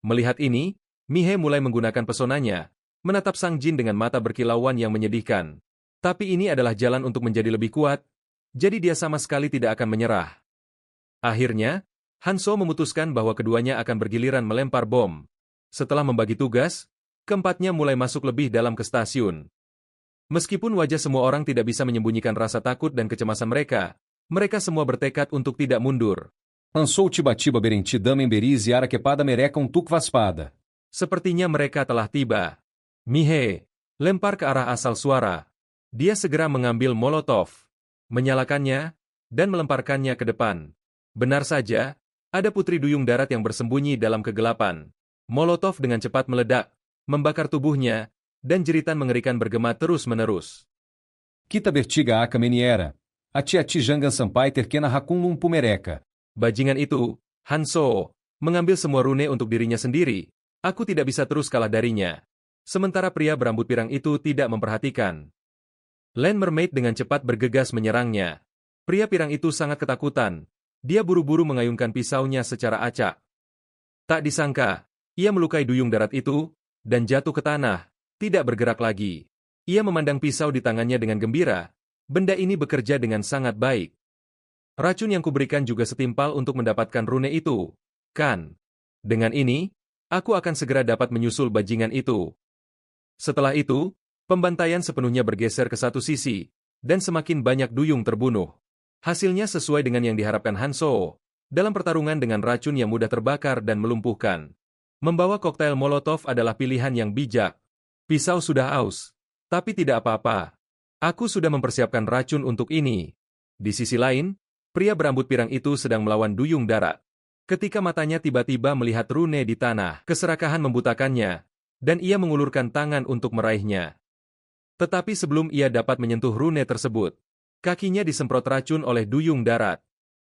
A: Melihat ini, Mihe mulai menggunakan pesonanya, menatap Sang Jin dengan mata berkilauan yang menyedihkan. Tapi ini adalah jalan untuk menjadi lebih kuat, jadi dia sama sekali tidak akan menyerah. Akhirnya, Hanso memutuskan bahwa keduanya akan bergiliran melempar bom. Setelah membagi tugas, keempatnya mulai masuk lebih dalam ke stasiun. Meskipun wajah semua orang tidak bisa menyembunyikan rasa takut dan kecemasan mereka semua bertekad untuk tidak mundur.
B: Ansou tiba-tiba berenti dama emberiz e ara kepada mereka tuk vaspada.
A: Sepertinya mereka telah tiba. Mihe, lempar ke arah asal suara. Dia segera mengambil molotov, menyalakannya, dan melemparkannya ke depan. Benar saja, ada Putri Duyung Darat yang bersembunyi dalam kegelapan. Molotov dengan cepat meledak, membakar tubuhnya, dan jeritan mengerikan bergema terus-menerus.
B: Kita bertiga aka meniera. Ati jangan sampai terkena hakun lumpu mereka.
A: Bajingan itu, Hanso, mengambil semua rune untuk dirinya sendiri. Aku tidak bisa terus kalah darinya. Sementara pria berambut pirang itu tidak memperhatikan. Land Mermaid dengan cepat bergegas menyerangnya. Pria pirang itu sangat ketakutan. Dia buru-buru mengayunkan pisaunya secara acak. Tak disangka, ia melukai Duyung Darat itu, dan jatuh ke tanah, tidak bergerak lagi. Ia memandang pisau di tangannya dengan gembira. Benda ini bekerja dengan sangat baik. Racun yang kuberikan juga setimpal untuk mendapatkan rune itu. Kan? Dengan ini, aku akan segera dapat menyusul bajingan itu. Setelah itu, pembantaian sepenuhnya bergeser ke satu sisi, dan semakin banyak duyung terbunuh. Hasilnya sesuai dengan yang diharapkan Hanso, dalam pertarungan dengan racun yang mudah terbakar dan melumpuhkan. Membawa koktail Molotov adalah pilihan yang bijak. Pisau sudah aus, tapi tidak apa-apa. Aku sudah mempersiapkan racun untuk ini. Di sisi lain, pria berambut pirang itu sedang melawan Duyung Darat. Ketika matanya tiba-tiba melihat rune di tanah, keserakahan membutakannya, dan ia mengulurkan tangan untuk meraihnya. Tetapi sebelum ia dapat menyentuh rune tersebut, kakinya disemprot racun oleh Duyung Darat.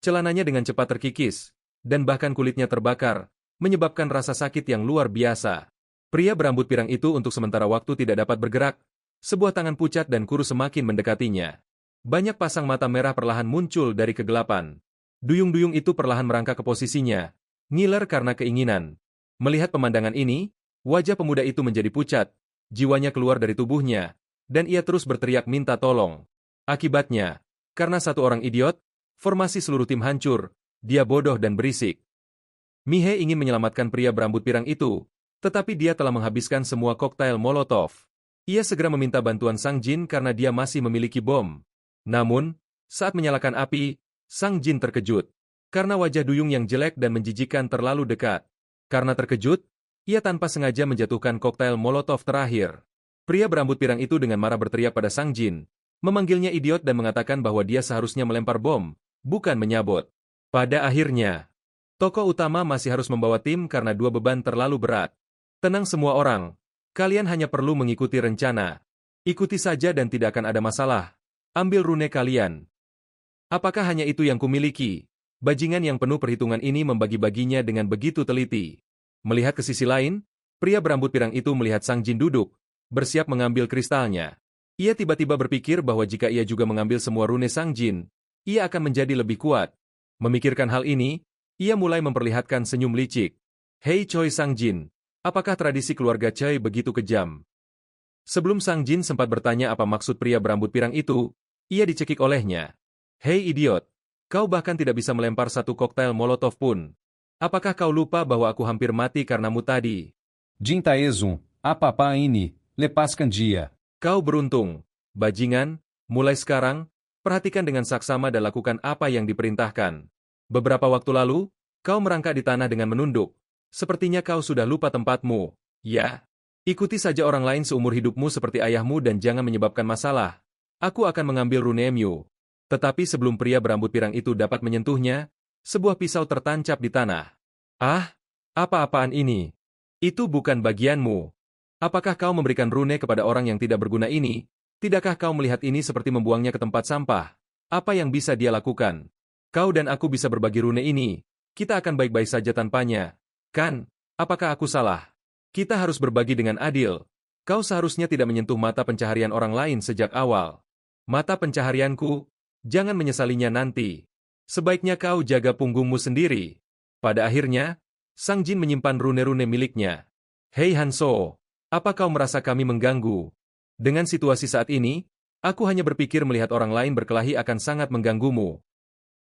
A: Celananya dengan cepat terkikis, dan bahkan kulitnya terbakar, menyebabkan rasa sakit yang luar biasa. Pria berambut pirang itu untuk sementara waktu tidak dapat bergerak. Sebuah tangan pucat dan kurus semakin mendekatinya. Banyak pasang mata merah perlahan muncul dari kegelapan. Duyung-duyung itu perlahan merangkak ke posisinya, ngiler karena keinginan. Melihat pemandangan ini, wajah pemuda itu menjadi pucat, jiwanya keluar dari tubuhnya, dan ia terus berteriak minta tolong. Akibatnya, karena satu orang idiot, formasi seluruh tim hancur, dia bodoh dan berisik. Mihe ingin menyelamatkan pria berambut pirang itu, tetapi dia telah menghabiskan semua koktail Molotov. Ia segera meminta bantuan Sang Jin karena dia masih memiliki bom. Namun, saat menyalakan api, Sang Jin terkejut. Karena wajah Duyung yang jelek dan menjijikan terlalu dekat. Karena terkejut, ia tanpa sengaja menjatuhkan koktail Molotov terakhir. Pria berambut pirang itu dengan marah berteriak pada Sang Jin, memanggilnya idiot dan mengatakan bahwa dia seharusnya melempar bom, bukan menyabot. Pada akhirnya, tokoh utama masih harus membawa tim karena 2 beban terlalu berat. Tenang semua orang. Kalian hanya perlu mengikuti rencana. Ikuti saja dan tidak akan ada masalah. Ambil rune kalian. Apakah hanya itu yang kumiliki? Bajingan yang penuh perhitungan ini membagi-baginya dengan begitu teliti. Melihat ke sisi lain, pria berambut pirang itu melihat Sang Jin duduk, bersiap mengambil kristalnya. Ia tiba-tiba berpikir bahwa jika ia juga mengambil semua rune Sang Jin, ia akan menjadi lebih kuat. Memikirkan hal ini, ia mulai memperlihatkan senyum licik. Hei Choi Sang Jin, apakah tradisi keluarga Choi begitu kejam? Sebelum Sang Jin sempat bertanya apa maksud pria berambut pirang itu, ia dicekik olehnya. Hei idiot, kau bahkan tidak bisa melempar satu koktail molotov pun. Apakah kau lupa bahwa aku hampir mati karenamu tadi?
B: Jin Taezun, apapa ini, lepaskan dia.
A: Kau beruntung, bajingan, mulai sekarang, perhatikan dengan saksama dan lakukan apa yang diperintahkan. Beberapa waktu lalu, kau merangkak di tanah dengan menunduk. Sepertinya kau sudah lupa tempatmu. Ya, ikuti saja orang lain seumur hidupmu seperti ayahmu dan jangan menyebabkan masalah. Aku akan mengambil rune Myu. Tetapi sebelum pria berambut pirang itu dapat menyentuhnya, sebuah pisau tertancap di tanah. Ah, apa-apaan ini? Itu bukan bagianmu. Apakah kau memberikan rune kepada orang yang tidak berguna ini? Tidakkah kau melihat ini seperti membuangnya ke tempat sampah? Apa yang bisa dia lakukan? Kau dan aku bisa berbagi rune ini. Kita akan baik-baik saja tanpanya. Kan? Apakah aku salah? Kita harus berbagi dengan adil. Kau seharusnya tidak menyentuh mata pencaharian orang lain sejak awal. Mata pencaharianku, jangan menyesalinya nanti. Sebaiknya kau jaga punggungmu sendiri. Pada akhirnya, Sang Jin menyimpan rune-rune miliknya. Hei Hanso, apa kau merasa kami mengganggu? Dengan situasi saat ini, aku hanya berpikir melihat orang lain berkelahi akan sangat mengganggumu.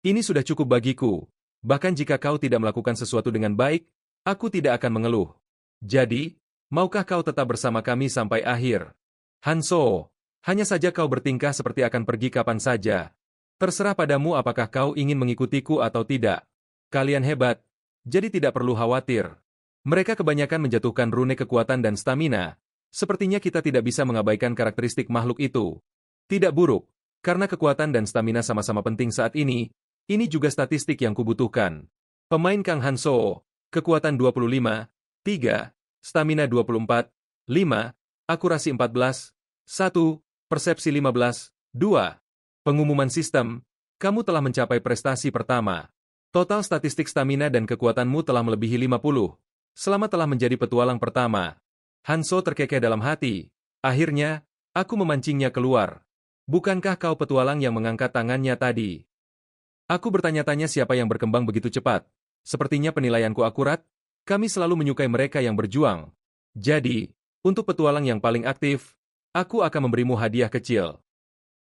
A: Ini sudah cukup bagiku. Bahkan jika kau tidak melakukan sesuatu dengan baik, aku tidak akan mengeluh. Jadi, maukah kau tetap bersama kami sampai akhir? Hanso, hanya saja kau bertingkah seperti akan pergi kapan saja. Terserah padamu apakah kau ingin mengikutiku atau tidak. Kalian hebat, jadi tidak perlu khawatir. Mereka kebanyakan menjatuhkan rune kekuatan dan stamina. Sepertinya kita tidak bisa mengabaikan karakteristik makhluk itu. Tidak buruk, karena kekuatan dan stamina sama-sama penting saat ini. Ini juga statistik yang kubutuhkan. Pemain Kang Hanso, kekuatan 25, 3, stamina 24, 5, akurasi 14, 1, persepsi 15, 2. Pengumuman sistem, kamu telah mencapai prestasi pertama. Total statistik stamina dan kekuatanmu telah melebihi 50. Selamat telah menjadi petualang pertama. Hanso terkekeh dalam hati. Akhirnya, aku memancingnya keluar. Bukankah kau petualang yang mengangkat tangannya tadi? Aku bertanya-tanya siapa yang berkembang begitu cepat. Sepertinya penilaianku akurat, kami selalu menyukai mereka yang berjuang. Jadi, untuk petualang yang paling aktif, aku akan memberimu hadiah kecil.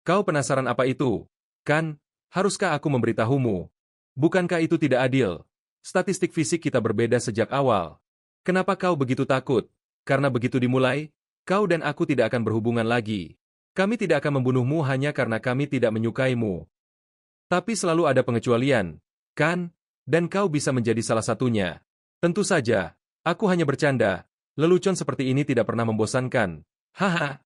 A: Kau penasaran apa itu? Kan, haruskah aku memberitahumu? Bukankah itu tidak adil? Statistik fisik kita berbeda sejak awal. Kenapa kau begitu takut? Karena begitu dimulai, kau dan aku tidak akan berhubungan lagi. Kami tidak akan membunuhmu hanya karena kami tidak menyukaimu. Tapi selalu ada pengecualian, kan? Dan kau bisa menjadi salah satunya. Tentu saja, aku hanya bercanda. Lelucon seperti ini tidak pernah membosankan. Haha.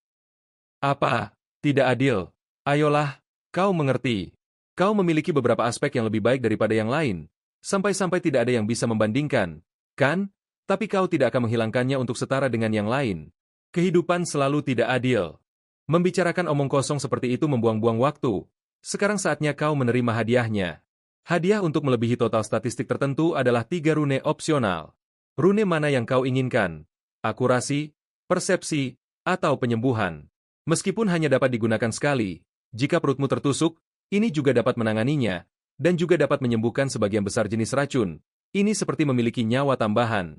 A: Apa? Tidak adil. Ayolah, kau mengerti. Kau memiliki beberapa aspek yang lebih baik daripada yang lain. Sampai-sampai tidak ada yang bisa membandingkan, kan? Tapi kau tidak akan menghilangkannya untuk setara dengan yang lain. Kehidupan selalu tidak adil. Membicarakan omong kosong seperti itu membuang-buang waktu. Sekarang saatnya kau menerima hadiahnya. Hadiah untuk melebihi total statistik tertentu adalah 3 rune opsional. Rune mana yang kau inginkan? Akurasi, persepsi, atau penyembuhan. Meskipun hanya dapat digunakan sekali, jika perutmu tertusuk, ini juga dapat menanganinya, dan juga dapat menyembuhkan sebagian besar jenis racun. Ini seperti memiliki nyawa tambahan.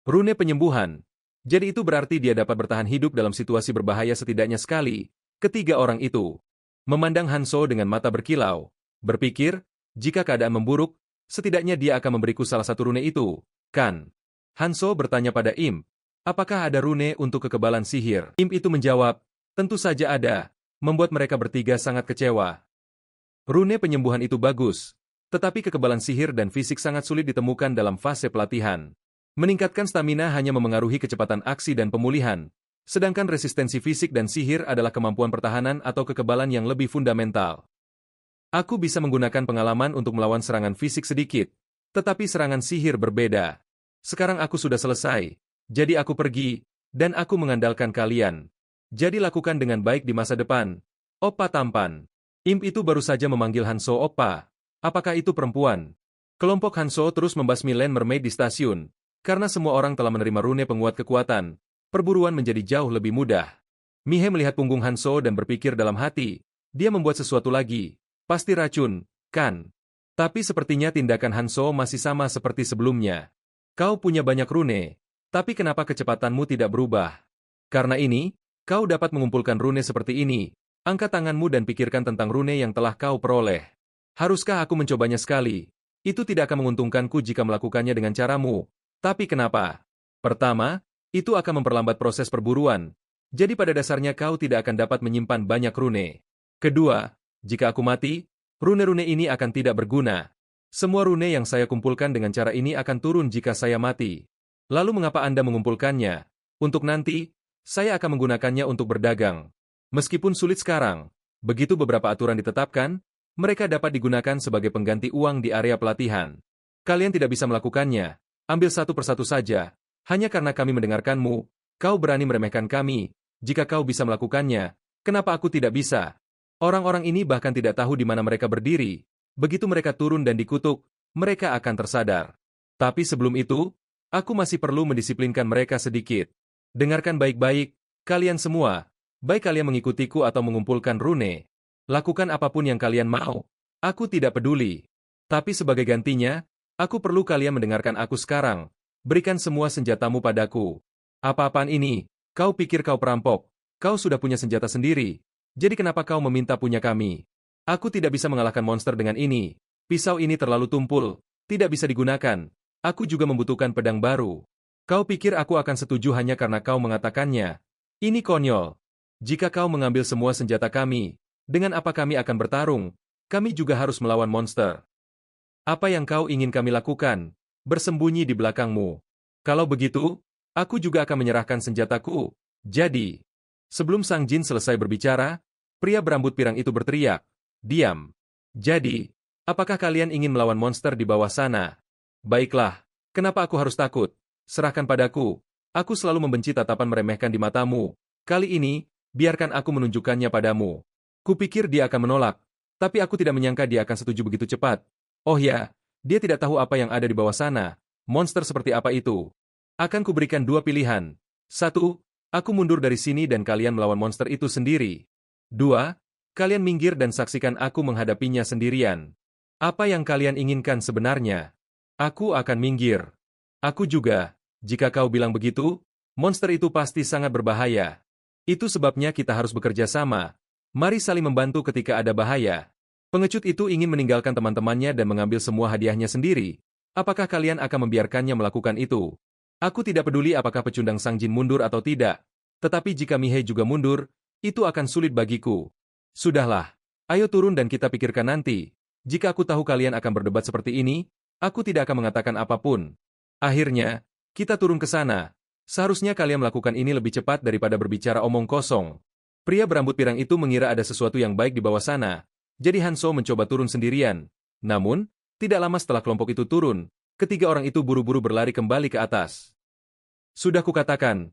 A: Rune penyembuhan. Jadi itu berarti dia dapat bertahan hidup dalam situasi berbahaya setidaknya sekali. Ketiga orang itu memandang Hanso dengan mata berkilau. Berpikir, jika keadaan memburuk, setidaknya dia akan memberiku salah satu rune itu, kan? Hanso bertanya pada Imp, apakah ada rune untuk kekebalan sihir? Imp itu menjawab, tentu saja ada, membuat mereka bertiga sangat kecewa. Rune penyembuhan itu bagus, tetapi kekebalan sihir dan fisik sangat sulit ditemukan dalam fase pelatihan. Meningkatkan stamina hanya memengaruhi kecepatan aksi dan pemulihan, sedangkan resistensi fisik dan sihir adalah kemampuan pertahanan atau kekebalan yang lebih fundamental. Aku bisa menggunakan pengalaman untuk melawan serangan fisik sedikit, tetapi serangan sihir berbeda. Sekarang aku sudah selesai, jadi aku pergi, dan aku mengandalkan kalian. Jadi lakukan dengan baik di masa depan. Oppa tampan. Imp itu baru saja memanggil Hanso Oppa. Apakah itu perempuan? Kelompok Hanso terus membasmi Land Mermaid di stasiun. Karena semua orang telah menerima rune penguat kekuatan, perburuan menjadi jauh lebih mudah. Mihei melihat punggung Hanso dan berpikir dalam hati, dia membuat sesuatu lagi. Pasti racun, kan? Tapi sepertinya tindakan Hanso masih sama seperti sebelumnya. Kau punya banyak rune, tapi kenapa kecepatanmu tidak berubah? Karena ini, kau dapat mengumpulkan rune seperti ini. Angkat tanganmu dan pikirkan tentang rune yang telah kau peroleh. Haruskah aku mencobanya sekali? Itu tidak akan menguntungkanku jika melakukannya dengan caramu. Tapi kenapa? Pertama, itu akan memperlambat proses perburuan. Jadi pada dasarnya kau tidak akan dapat menyimpan banyak rune. Kedua, jika aku mati, rune-rune ini akan tidak berguna. Semua rune yang saya kumpulkan dengan cara ini akan turun jika saya mati. Lalu mengapa Anda mengumpulkannya? Untuk nanti, saya akan menggunakannya untuk berdagang. Meskipun sulit sekarang, begitu beberapa aturan ditetapkan, mereka dapat digunakan sebagai pengganti uang di area pelatihan. Kalian tidak bisa melakukannya. Ambil satu persatu saja. Hanya karena kami mendengarkanmu, kau berani meremehkan kami. Jika kau bisa melakukannya, kenapa aku tidak bisa? Orang-orang ini bahkan tidak tahu di mana mereka berdiri. Begitu mereka turun dan dikutuk, mereka akan tersadar. Tapi sebelum itu, aku masih perlu mendisiplinkan mereka sedikit. Dengarkan baik-baik, kalian semua. Baik kalian mengikutiku atau mengumpulkan rune. Lakukan apapun yang kalian mau. Aku tidak peduli. Tapi sebagai gantinya, aku perlu kalian mendengarkan aku sekarang. Berikan semua senjatamu padaku. Apa-apaan ini? Kau pikir kau perampok? Kau sudah punya senjata sendiri. Jadi kenapa kau meminta punya kami? Aku tidak bisa mengalahkan monster dengan ini. Pisau ini terlalu tumpul. Tidak bisa digunakan. Aku juga membutuhkan pedang baru. Kau pikir aku akan setuju hanya karena kau mengatakannya? Ini konyol. Jika kau mengambil semua senjata kami, dengan apa kami akan bertarung? Kami juga harus melawan monster. Apa yang kau ingin kami lakukan? Bersembunyi di belakangmu. Kalau begitu, aku juga akan menyerahkan senjataku. Jadi, sebelum Sang Jin selesai berbicara, pria berambut pirang itu berteriak, "Diam." Jadi, apakah kalian ingin melawan monster di bawah sana? Baiklah, kenapa aku harus takut? Serahkan padaku. Aku selalu membenci tatapan meremehkan di matamu. Kali ini, biarkan aku menunjukkannya padamu. Kupikir dia akan menolak, tapi aku tidak menyangka dia akan setuju begitu cepat. Oh ya, dia tidak tahu apa yang ada di bawah sana. Monster seperti apa itu? Akan kuberikan dua pilihan. Satu, aku mundur dari sini dan kalian melawan monster itu sendiri. Dua, kalian minggir dan saksikan aku menghadapinya sendirian. Apa yang kalian inginkan sebenarnya? Aku akan minggir. Aku juga. Jika kau bilang begitu, monster itu pasti sangat berbahaya. Itu sebabnya kita harus bekerja sama. Mari saling membantu ketika ada bahaya. Pengecut itu ingin meninggalkan teman-temannya dan mengambil semua hadiahnya sendiri. Apakah kalian akan membiarkannya melakukan itu? Aku tidak peduli apakah pecundang Sang Jin mundur atau tidak. Tetapi jika Mihei juga mundur, itu akan sulit bagiku. Sudahlah, ayo turun dan kita pikirkan nanti. Jika aku tahu kalian akan berdebat seperti ini, aku tidak akan mengatakan apapun. Akhirnya, kita turun ke sana. Seharusnya kalian melakukan ini lebih cepat daripada berbicara omong kosong. Pria berambut pirang itu mengira ada sesuatu yang baik di bawah sana. Jadi Hanso mencoba turun sendirian. Namun, tidak lama setelah kelompok itu turun, ketiga orang itu buru-buru berlari kembali ke atas. Sudah kukatakan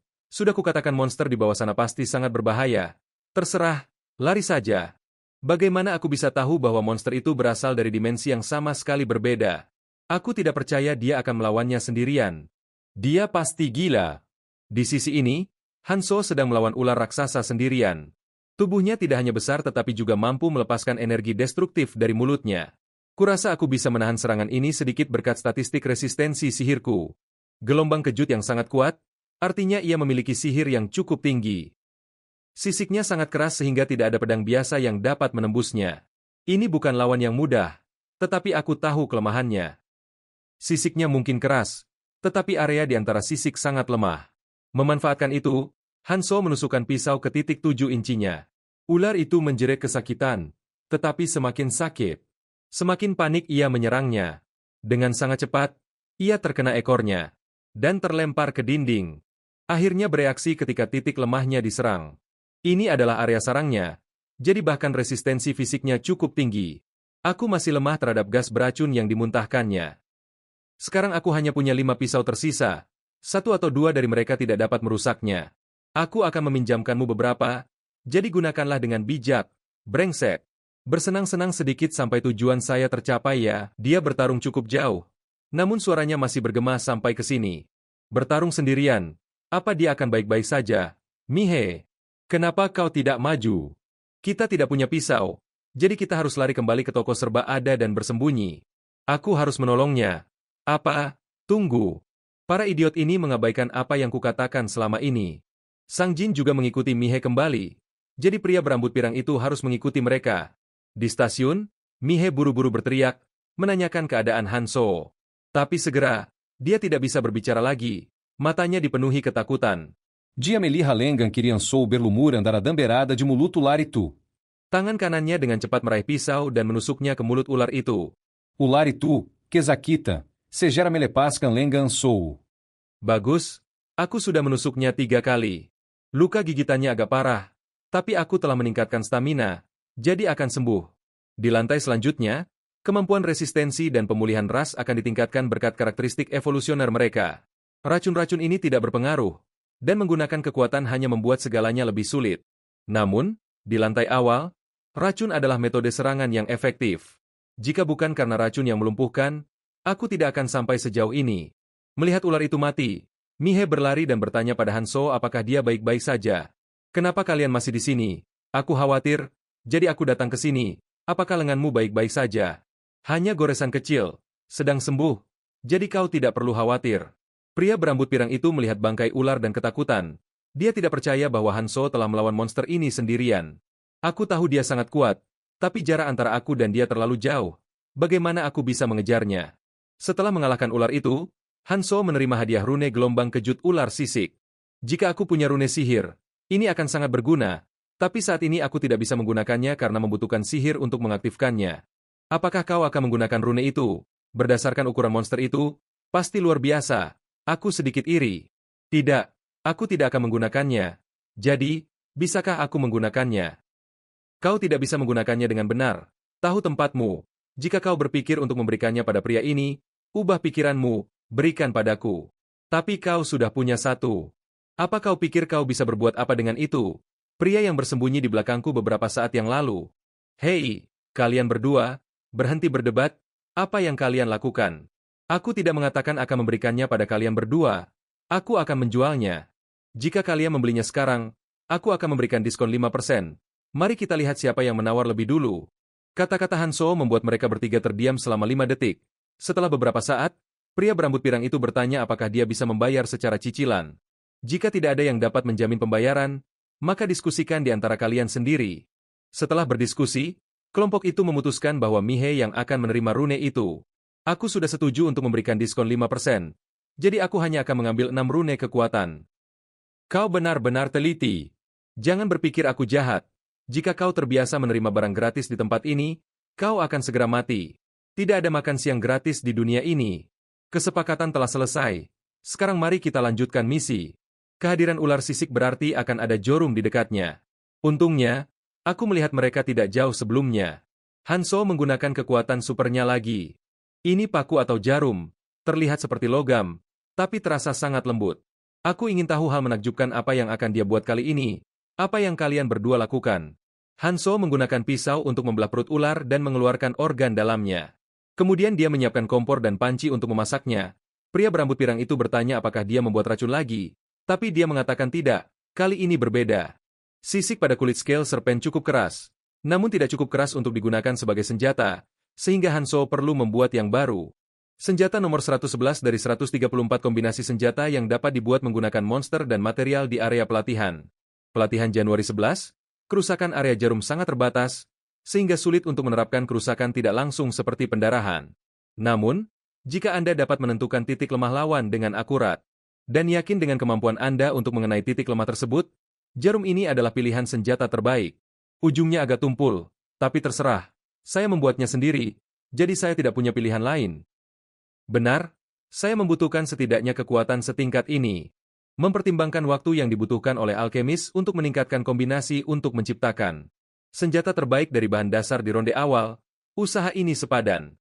A: monster di bawah sana pasti sangat berbahaya. Terserah, lari saja. Bagaimana aku bisa tahu bahwa monster itu berasal dari dimensi yang sama sekali berbeda? Aku tidak percaya dia akan melawannya sendirian. Dia pasti gila. Di sisi ini, Hanso sedang melawan ular raksasa sendirian. Tubuhnya tidak hanya besar tetapi juga mampu melepaskan energi destruktif dari mulutnya. Kurasa aku bisa menahan serangan ini sedikit berkat statistik resistensi sihirku. Gelombang kejut yang sangat kuat, artinya ia memiliki sihir yang cukup tinggi. Sisiknya sangat keras sehingga tidak ada pedang biasa yang dapat menembusnya. Ini bukan lawan yang mudah, tetapi aku tahu kelemahannya. Sisiknya mungkin keras, tetapi area di antara sisik sangat lemah. Memanfaatkan itu, Hanso menusukkan pisau ke titik 7 incinya. Ular itu menjerit kesakitan, tetapi semakin sakit. Semakin panik ia menyerangnya. Dengan sangat cepat, ia terkena ekornya, dan terlempar ke dinding. Akhirnya bereaksi ketika titik lemahnya diserang. Ini adalah area sarangnya, jadi bahkan resistensi fisiknya cukup tinggi. Aku masih lemah terhadap gas beracun yang dimuntahkannya. Sekarang aku hanya punya 5 pisau tersisa. 1 atau 2 dari mereka tidak dapat merusaknya. Aku akan meminjamkanmu beberapa, jadi gunakanlah dengan bijak, brengsek. Bersenang-senang sedikit sampai tujuan saya tercapai ya, dia bertarung cukup jauh. Namun suaranya masih bergema sampai ke sini. Bertarung sendirian, apa dia akan baik-baik saja? Mihe, kenapa kau tidak maju? Kita tidak punya pisau, jadi kita harus lari kembali ke toko serba ada dan bersembunyi. Aku harus menolongnya. Apa? Tunggu. Para idiot ini mengabaikan apa yang kukatakan selama ini. Sang Jin juga mengikuti Mihe kembali. Jadi pria berambut pirang itu harus mengikuti mereka. Di stasiun, Mihe buru-buru berteriak, menanyakan keadaan Hanso. Tapi segera, dia tidak bisa berbicara lagi. Matanya dipenuhi ketakutan.
B: Dia Meliha Lengan queriam sou berlumur andar a damberada de muluto laritu.
A: Tangan kanannya dengan cepat meraih pisau dan menusuknya ke mulut ular itu.
B: O laritu, Kezakita, sejera melepaskan Lengan sou.
A: Bagus, aku sudah menusuknya 3 kali. Luka gigitannya agak parah, tapi aku telah meningkatkan stamina, jadi akan sembuh. Di lantai selanjutnya, kemampuan resistensi dan pemulihan ras akan ditingkatkan berkat karakteristik evolusioner mereka. Racun-racun ini tidak berpengaruh, dan menggunakan kekuatan hanya membuat segalanya lebih sulit. Namun, di lantai awal, racun adalah metode serangan yang efektif. Jika bukan karena racun yang melumpuhkan, aku tidak akan sampai sejauh ini. Melihat ular itu mati, Mihe berlari dan bertanya pada Hanso apakah dia baik-baik saja. Kenapa kalian masih di sini? Aku khawatir, jadi aku datang ke sini. Apakah lenganmu baik-baik saja? Hanya goresan kecil, sedang sembuh, jadi kau tidak perlu khawatir. Pria berambut pirang itu melihat bangkai ular dan ketakutan. Dia tidak percaya bahwa Hanso telah melawan monster ini sendirian. Aku tahu dia sangat kuat, tapi jarak antara aku dan dia terlalu jauh. Bagaimana aku bisa mengejarnya? Setelah mengalahkan ular itu, Hanso menerima hadiah rune gelombang kejut ular sisik. Jika aku punya rune sihir, ini akan sangat berguna, tapi saat ini aku tidak bisa menggunakannya karena membutuhkan sihir untuk mengaktifkannya. Apakah kau akan menggunakan rune itu? Berdasarkan ukuran monster itu, pasti luar biasa. Aku sedikit iri. Tidak, aku tidak akan menggunakannya. Jadi, bisakah aku menggunakannya? Kau tidak bisa menggunakannya dengan benar. Tahu tempatmu. Jika kau berpikir untuk memberikannya pada pria ini, ubah pikiranmu, berikan padaku. Tapi kau sudah punya satu. Apa kau pikir kau bisa berbuat apa dengan itu? Pria yang bersembunyi di belakangku beberapa saat yang lalu. Hei, kalian berdua, berhenti berdebat, apa yang kalian lakukan? Aku tidak mengatakan akan memberikannya pada kalian berdua. Aku akan menjualnya. Jika kalian membelinya sekarang, aku akan memberikan diskon 5%. Mari kita lihat siapa yang menawar lebih dulu. Kata-kata Hanso membuat mereka bertiga terdiam selama 5 detik. Setelah beberapa saat, pria berambut pirang itu bertanya apakah dia bisa membayar secara cicilan. Jika tidak ada yang dapat menjamin pembayaran, maka diskusikan di antara kalian sendiri. Setelah berdiskusi, kelompok itu memutuskan bahwa Mihe yang akan menerima rune itu. Aku sudah setuju untuk memberikan diskon 5%. Jadi aku hanya akan mengambil 6 rune kekuatan. Kau benar-benar teliti. Jangan berpikir aku jahat. Jika kau terbiasa menerima barang gratis di tempat ini, kau akan segera mati. Tidak ada makan siang gratis di dunia ini. Kesepakatan telah selesai. Sekarang mari kita lanjutkan misi. Kehadiran ular sisik berarti akan ada jorum di dekatnya. Untungnya, aku melihat mereka tidak jauh sebelumnya. Hanso menggunakan kekuatan supernya lagi. Ini paku atau jarum, terlihat seperti logam, tapi terasa sangat lembut. Aku ingin tahu hal menakjubkan apa yang akan dia buat kali ini. Apa yang kalian berdua lakukan? Hanso menggunakan pisau untuk membelah perut ular dan mengeluarkan organ dalamnya. Kemudian dia menyiapkan kompor dan panci untuk memasaknya. Pria berambut pirang itu bertanya apakah dia membuat racun lagi. Tapi dia mengatakan tidak, kali ini berbeda. Sisik pada kulit scale serpen cukup keras, namun tidak cukup keras untuk digunakan sebagai senjata, sehingga Hanso perlu membuat yang baru. Senjata nomor 111 dari 134 kombinasi senjata yang dapat dibuat menggunakan monster dan material di area pelatihan. Pelatihan Januari 11, kerusakan area jarum sangat terbatas, sehingga sulit untuk menerapkan kerusakan tidak langsung seperti pendarahan. Namun, jika Anda dapat menentukan titik lemah lawan dengan akurat, dan yakin dengan kemampuan Anda untuk mengenai titik lemah tersebut, jarum ini adalah pilihan senjata terbaik. Ujungnya agak tumpul, tapi terserah. Saya membuatnya sendiri, jadi saya tidak punya pilihan lain. Benar, saya membutuhkan setidaknya kekuatan setingkat ini. Mempertimbangkan waktu yang dibutuhkan oleh alkemis untuk meningkatkan kombinasi untuk menciptakan senjata terbaik dari bahan dasar di ronde awal, usaha ini sepadan.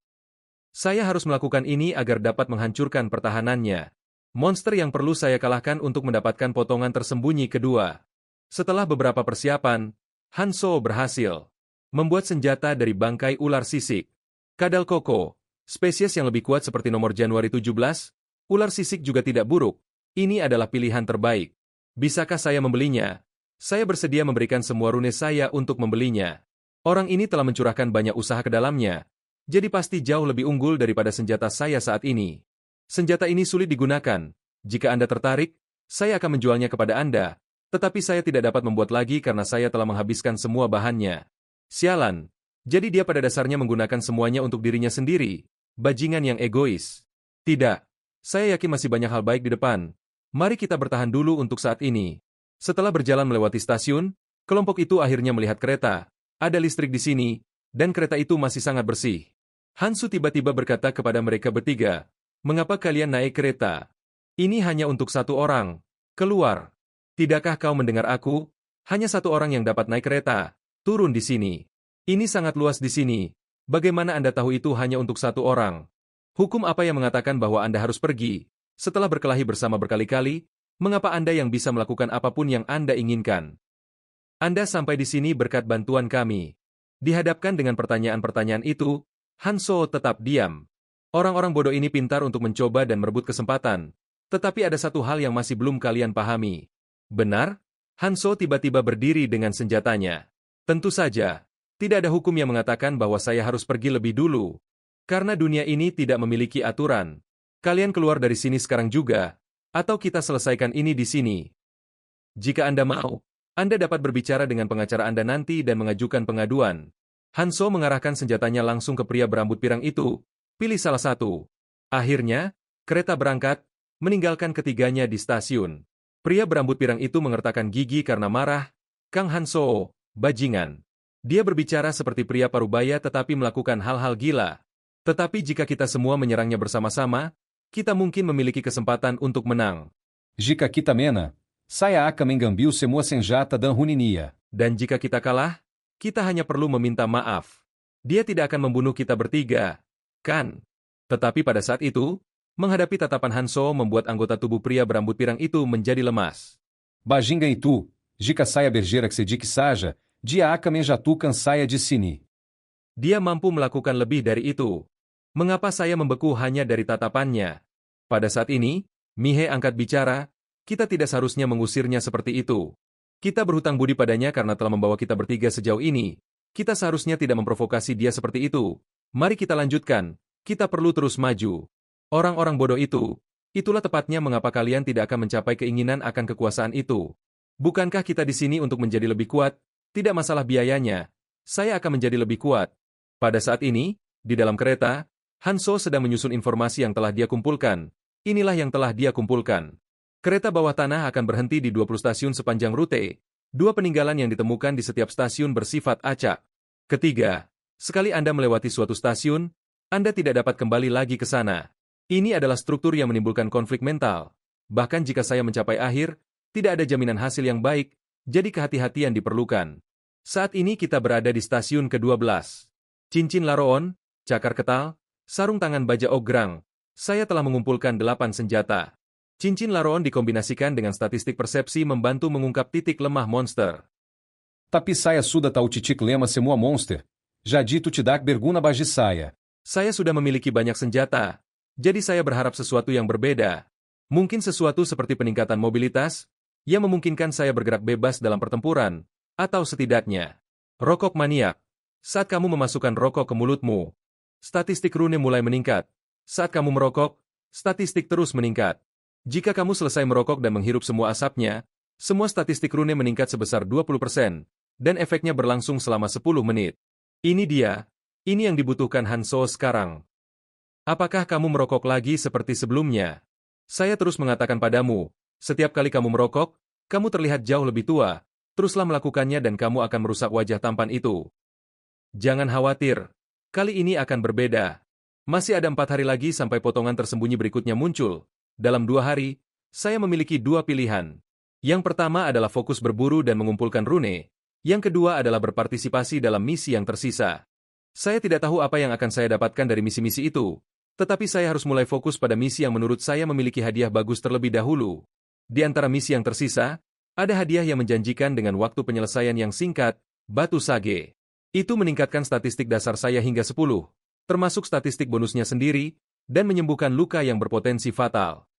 A: Saya harus melakukan ini agar dapat menghancurkan pertahanannya. Monster yang perlu saya kalahkan untuk mendapatkan potongan tersembunyi kedua. Setelah beberapa persiapan, Hanso berhasil. Membuat senjata dari bangkai ular sisik. Kadal koko. Spesies yang lebih kuat seperti nomor Januari 17, ular sisik juga tidak buruk. Ini adalah pilihan terbaik. Bisakah saya membelinya? Saya bersedia memberikan semua rune saya untuk membelinya. Orang ini telah mencurahkan banyak usaha ke dalamnya. Jadi pasti jauh lebih unggul daripada senjata saya saat ini. Senjata ini sulit digunakan. Jika Anda tertarik, saya akan menjualnya kepada Anda. Tetapi saya tidak dapat membuat lagi karena saya telah menghabiskan semua bahannya. Sialan. Jadi dia pada dasarnya menggunakan semuanya untuk dirinya sendiri. Bajingan yang egois. Tidak. Saya yakin masih banyak hal baik di depan. Mari kita bertahan dulu untuk saat ini. Setelah berjalan melewati stasiun, kelompok itu akhirnya melihat kereta. Ada listrik di sini, dan kereta itu masih sangat bersih. Hansu tiba-tiba berkata kepada mereka bertiga, "Mengapa kalian naik kereta? Ini hanya untuk satu orang. Keluar. Tidakkah kau mendengar aku? Hanya satu orang yang dapat naik kereta. Turun di sini. Ini sangat luas di sini. Bagaimana Anda tahu itu hanya untuk satu orang? Hukum apa yang mengatakan bahwa Anda harus pergi? Setelah berkelahi bersama berkali-kali, mengapa Anda yang bisa melakukan apapun yang Anda inginkan? Anda sampai di sini berkat bantuan kami." Dihadapkan dengan pertanyaan-pertanyaan itu, Hanso tetap diam. Orang-orang bodoh ini pintar untuk mencoba dan merebut kesempatan. Tetapi ada satu hal yang masih belum kalian pahami. Benar? Hanso tiba-tiba berdiri dengan senjatanya. Tentu saja. Tidak ada hukum yang mengatakan bahwa saya harus pergi lebih dulu. Karena dunia ini tidak memiliki aturan. Kalian keluar dari sini sekarang juga, atau kita selesaikan ini di sini. Jika Anda mau, Anda dapat berbicara dengan pengacara Anda nanti dan mengajukan pengaduan. Hanso mengarahkan senjatanya langsung ke pria berambut pirang itu. Pilih salah satu. Akhirnya, kereta berangkat, meninggalkan ketiganya di stasiun. Pria berambut pirang itu mengertakkan gigi karena marah. Kang Hanso, bajingan. Dia berbicara seperti pria parubaya tetapi melakukan hal-hal gila. Tetapi jika kita semua menyerangnya bersama-sama, kita mungkin memiliki kesempatan untuk menang.
B: Jika kita mena, saya akan mengambil semua senjata dan Runinia.
A: Dan jika kita kalah, kita hanya perlu meminta maaf. Dia tidak akan membunuh kita bertiga, kan? Tetapi pada saat itu, menghadapi tatapan Hanso membuat anggota tubuh pria berambut pirang itu menjadi lemas.
B: Bajinga itu, jika saya bergerak sedikit saja, dia akan menjatuhkan saya di sini.
A: Dia mampu melakukan lebih dari itu. Mengapa saya membeku hanya dari tatapannya? Pada saat ini, Mihe angkat bicara, kita tidak seharusnya mengusirnya seperti itu. Kita berhutang budi padanya karena telah membawa kita bertiga sejauh ini. Kita seharusnya tidak memprovokasi dia seperti itu. Mari kita lanjutkan, kita perlu terus maju. Orang-orang bodoh itu, itulah tepatnya mengapa kalian tidak akan mencapai keinginan akan kekuasaan itu. Bukankah kita di sini untuk menjadi lebih kuat? Tidak masalah biayanya. Saya akan menjadi lebih kuat. Pada saat ini, di dalam kereta, Hanso sedang menyusun informasi yang telah dia kumpulkan. Inilah yang telah dia kumpulkan. Kereta bawah tanah akan berhenti di 20 stasiun sepanjang rute. 2 peninggalan yang ditemukan di setiap stasiun bersifat acak. Ketiga, sekali Anda melewati suatu stasiun, Anda tidak dapat kembali lagi ke sana. Ini adalah struktur yang menimbulkan konflik mental. Bahkan jika saya mencapai akhir, tidak ada jaminan hasil yang baik, jadi kehati-hatian diperlukan. Saat ini kita berada di stasiun ke-12. Cincin Laroon, cakar ketal, sarung tangan baja ograng. Saya telah mengumpulkan 8 senjata. Cincin Laroon dikombinasikan dengan statistik persepsi membantu mengungkap titik lemah monster.
B: Tapi saya sudah tahu titik lemah semua monster. Jadi tidak berguna bagi saya.
A: Saya sudah memiliki banyak senjata, jadi saya berharap sesuatu yang berbeda. Mungkin sesuatu seperti peningkatan mobilitas, yang memungkinkan saya bergerak bebas dalam pertempuran, atau setidaknya, rokok maniak. Saat kamu memasukkan rokok ke mulutmu, statistik rune mulai meningkat. Saat kamu merokok, statistik terus meningkat. Jika kamu selesai merokok dan menghirup semua asapnya, semua statistik rune meningkat sebesar 20%, dan efeknya berlangsung selama 10 menit. Ini dia, ini yang dibutuhkan Hanso sekarang. Apakah kamu merokok lagi seperti sebelumnya? Saya terus mengatakan padamu, setiap kali kamu merokok, kamu terlihat jauh lebih tua. Teruslah melakukannya dan kamu akan merusak wajah tampan itu. Jangan khawatir, kali ini akan berbeda. Masih ada 4 hari lagi sampai potongan tersembunyi berikutnya muncul. Dalam 2 hari, saya memiliki 2 pilihan. Yang pertama adalah fokus berburu dan mengumpulkan rune. Yang kedua adalah berpartisipasi dalam misi yang tersisa. Saya tidak tahu apa yang akan saya dapatkan dari misi-misi itu, tetapi saya harus mulai fokus pada misi yang menurut saya memiliki hadiah bagus terlebih dahulu. Di antara misi yang tersisa, ada hadiah yang menjanjikan dengan waktu penyelesaian yang singkat, batu sage. Itu meningkatkan statistik dasar saya hingga 10, termasuk statistik bonusnya sendiri, dan menyembuhkan luka yang berpotensi fatal.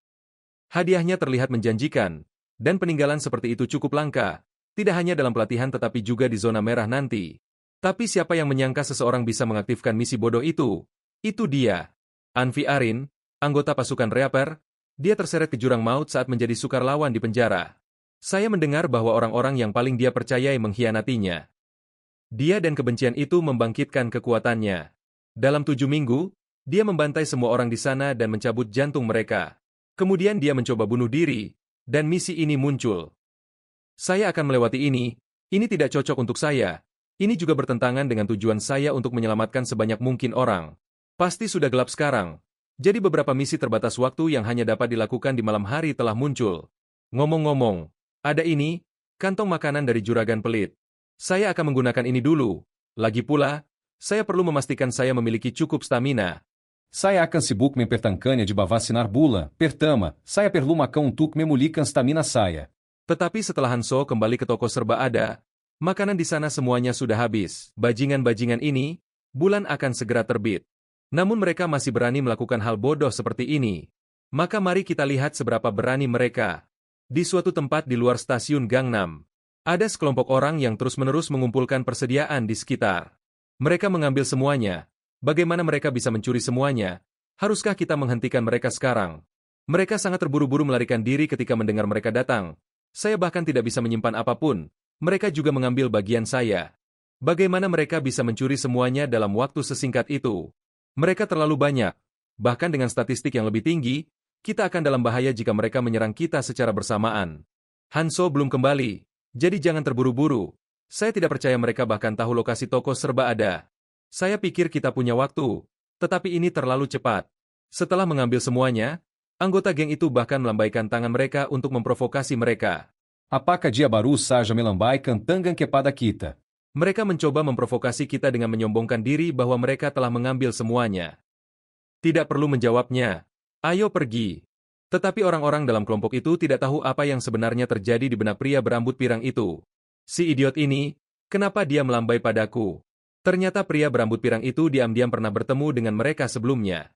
A: Hadiahnya terlihat menjanjikan, dan peninggalan seperti itu cukup langka, tidak hanya dalam pelatihan tetapi juga di zona merah nanti. Tapi siapa yang menyangka seseorang bisa mengaktifkan misi bodoh itu? Itu dia. Anvi Arin, anggota pasukan Reaper, dia terseret ke jurang maut saat menjadi sukarlawan di penjara. Saya mendengar bahwa orang-orang yang paling dia percayai mengkhianatinya. Dia dan kebencian itu membangkitkan kekuatannya. Dalam 7 minggu, dia membantai semua orang di sana dan mencabut jantung mereka. Kemudian dia mencoba bunuh diri, dan misi ini muncul. Saya akan melewati ini tidak cocok untuk saya. Ini juga bertentangan dengan tujuan saya untuk menyelamatkan sebanyak mungkin orang. Pasti sudah gelap sekarang. Jadi beberapa misi terbatas waktu yang hanya dapat dilakukan di malam hari telah muncul. Ngomong-ngomong, ada ini, kantong makanan dari juragan pelit. Saya akan menggunakan ini dulu. Lagi pula, saya perlu memastikan saya memiliki cukup stamina.
B: Saya akan sibuk mempertancanya de bavacinar bula, pertama, saya perlu makan untuk memulihkan stamina saya.
A: Tetapi setelah Hanso kembali ke toko serba ada, makanan di sana semuanya sudah habis. Bajingan-bajingan ini, bulan akan segera terbit. Namun mereka masih berani melakukan hal bodoh seperti ini. Maka mari kita lihat seberapa berani mereka. Di suatu tempat di luar stasiun Gangnam, ada sekelompok orang yang terus-menerus mengumpulkan persediaan di sekitar. Mereka mengambil semuanya. Bagaimana mereka bisa mencuri semuanya? Haruskah kita menghentikan mereka sekarang? Mereka sangat terburu-buru melarikan diri ketika mendengar mereka datang. Saya bahkan tidak bisa menyimpan apapun. Mereka juga mengambil bagian saya. Bagaimana mereka bisa mencuri semuanya dalam waktu sesingkat itu? Mereka terlalu banyak. Bahkan dengan statistik yang lebih tinggi, kita akan dalam bahaya jika mereka menyerang kita secara bersamaan. Hanso belum kembali. Jadi jangan terburu-buru. Saya tidak percaya mereka bahkan tahu lokasi toko serba ada. Saya pikir kita punya waktu, tetapi ini terlalu cepat. Setelah mengambil semuanya, anggota geng itu bahkan melambaikan tangan mereka untuk memprovokasi mereka.
B: Apakah dia baru saja melambaikan tangan kepada kita?
A: Mereka mencoba memprovokasi kita dengan menyombongkan diri bahwa mereka telah mengambil semuanya. Tidak perlu menjawabnya. Ayo pergi. Tetapi orang-orang dalam kelompok itu tidak tahu apa yang sebenarnya terjadi di benak pria berambut pirang itu. Si idiot ini, kenapa dia melambai padaku? Ternyata pria berambut pirang itu diam-diam pernah bertemu dengan mereka sebelumnya.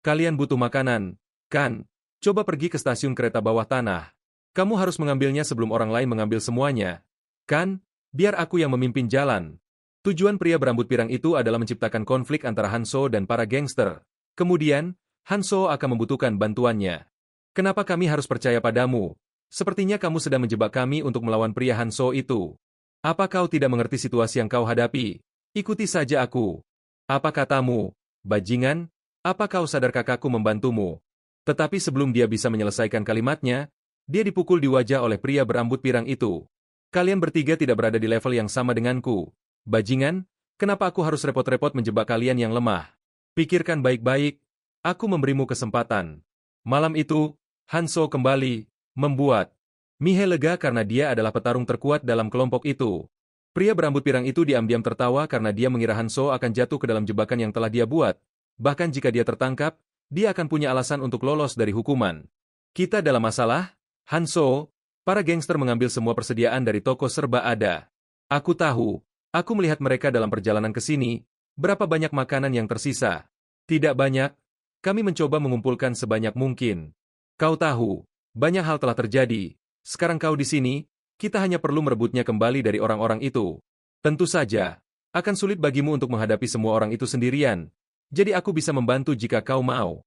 A: Kalian butuh makanan, kan? Coba pergi ke stasiun kereta bawah tanah. Kamu harus mengambilnya sebelum orang lain mengambil semuanya. Kan? Biar aku yang memimpin jalan. Tujuan pria berambut pirang itu adalah menciptakan konflik antara Hanso dan para gangster. Kemudian, Hanso akan membutuhkan bantuannya. Kenapa kami harus percaya padamu? Sepertinya kamu sedang menjebak kami untuk melawan pria Hanso itu. Apa kau tidak mengerti situasi yang kau hadapi? Ikuti saja aku. Apa katamu, bajingan? Apa kau sadar kakakku membantumu? Tetapi sebelum dia bisa menyelesaikan kalimatnya, dia dipukul di wajah oleh pria berambut pirang itu. Kalian bertiga tidak berada di level yang sama denganku. Bajingan, kenapa aku harus repot-repot menjebak kalian yang lemah? Pikirkan baik-baik, aku memberimu kesempatan. Malam itu, Hanso kembali, membuat Mihe lega karena dia adalah petarung terkuat dalam kelompok itu. Pria berambut pirang itu diam-diam tertawa karena dia mengira Hanso akan jatuh ke dalam jebakan yang telah dia buat. Bahkan jika dia tertangkap, dia akan punya alasan untuk lolos dari hukuman. Kita dalam masalah? Hanso, para gangster mengambil semua persediaan dari toko serba ada. Aku tahu, aku melihat mereka dalam perjalanan ke sini. Berapa banyak makanan yang tersisa? Tidak banyak. Kami mencoba mengumpulkan sebanyak mungkin. Kau tahu, banyak hal telah terjadi. Sekarang kau di sini, kita hanya perlu merebutnya kembali dari orang-orang itu. Tentu saja, akan sulit bagimu untuk menghadapi semua orang itu sendirian. Jadi aku bisa membantu jika kau mau.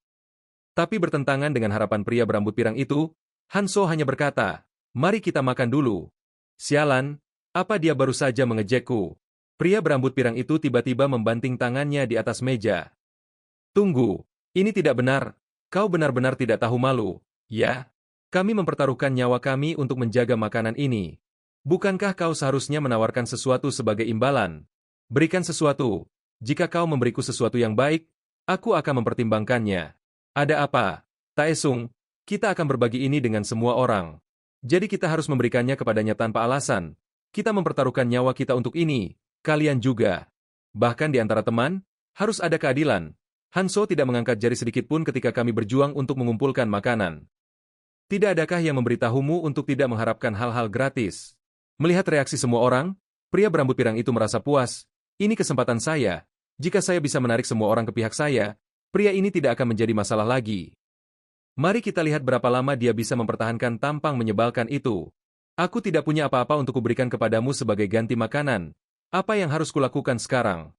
A: Tapi bertentangan dengan harapan pria berambut pirang itu, Hanso hanya berkata, mari kita makan dulu. Sialan, apa dia baru saja mengejekku? Pria berambut pirang itu tiba-tiba membanting tangannya di atas meja. Tunggu, ini tidak benar. Kau benar-benar tidak tahu malu, ya? Kami mempertaruhkan nyawa kami untuk menjaga makanan ini. Bukankah kau seharusnya menawarkan sesuatu sebagai imbalan? Berikan sesuatu. Jika kau memberiku sesuatu yang baik, aku akan mempertimbangkannya. Ada apa? Taesung, kita akan berbagi ini dengan semua orang. Jadi kita harus memberikannya kepadanya tanpa alasan. Kita mempertaruhkan nyawa kita untuk ini, kalian juga. Bahkan di antara teman, harus ada keadilan. Hanso tidak mengangkat jari sedikit pun ketika kami berjuang untuk mengumpulkan makanan. Tidak adakah yang memberitahumu untuk tidak mengharapkan hal-hal gratis? Melihat reaksi semua orang, pria berambut pirang itu merasa puas. Ini kesempatan saya. Jika saya bisa menarik semua orang ke pihak saya, pria ini tidak akan menjadi masalah lagi. Mari kita lihat berapa lama dia bisa mempertahankan tampang menyebalkan itu. Aku tidak punya apa-apa untuk kuberikan kepadamu sebagai ganti makanan. Apa yang harus kulakukan sekarang?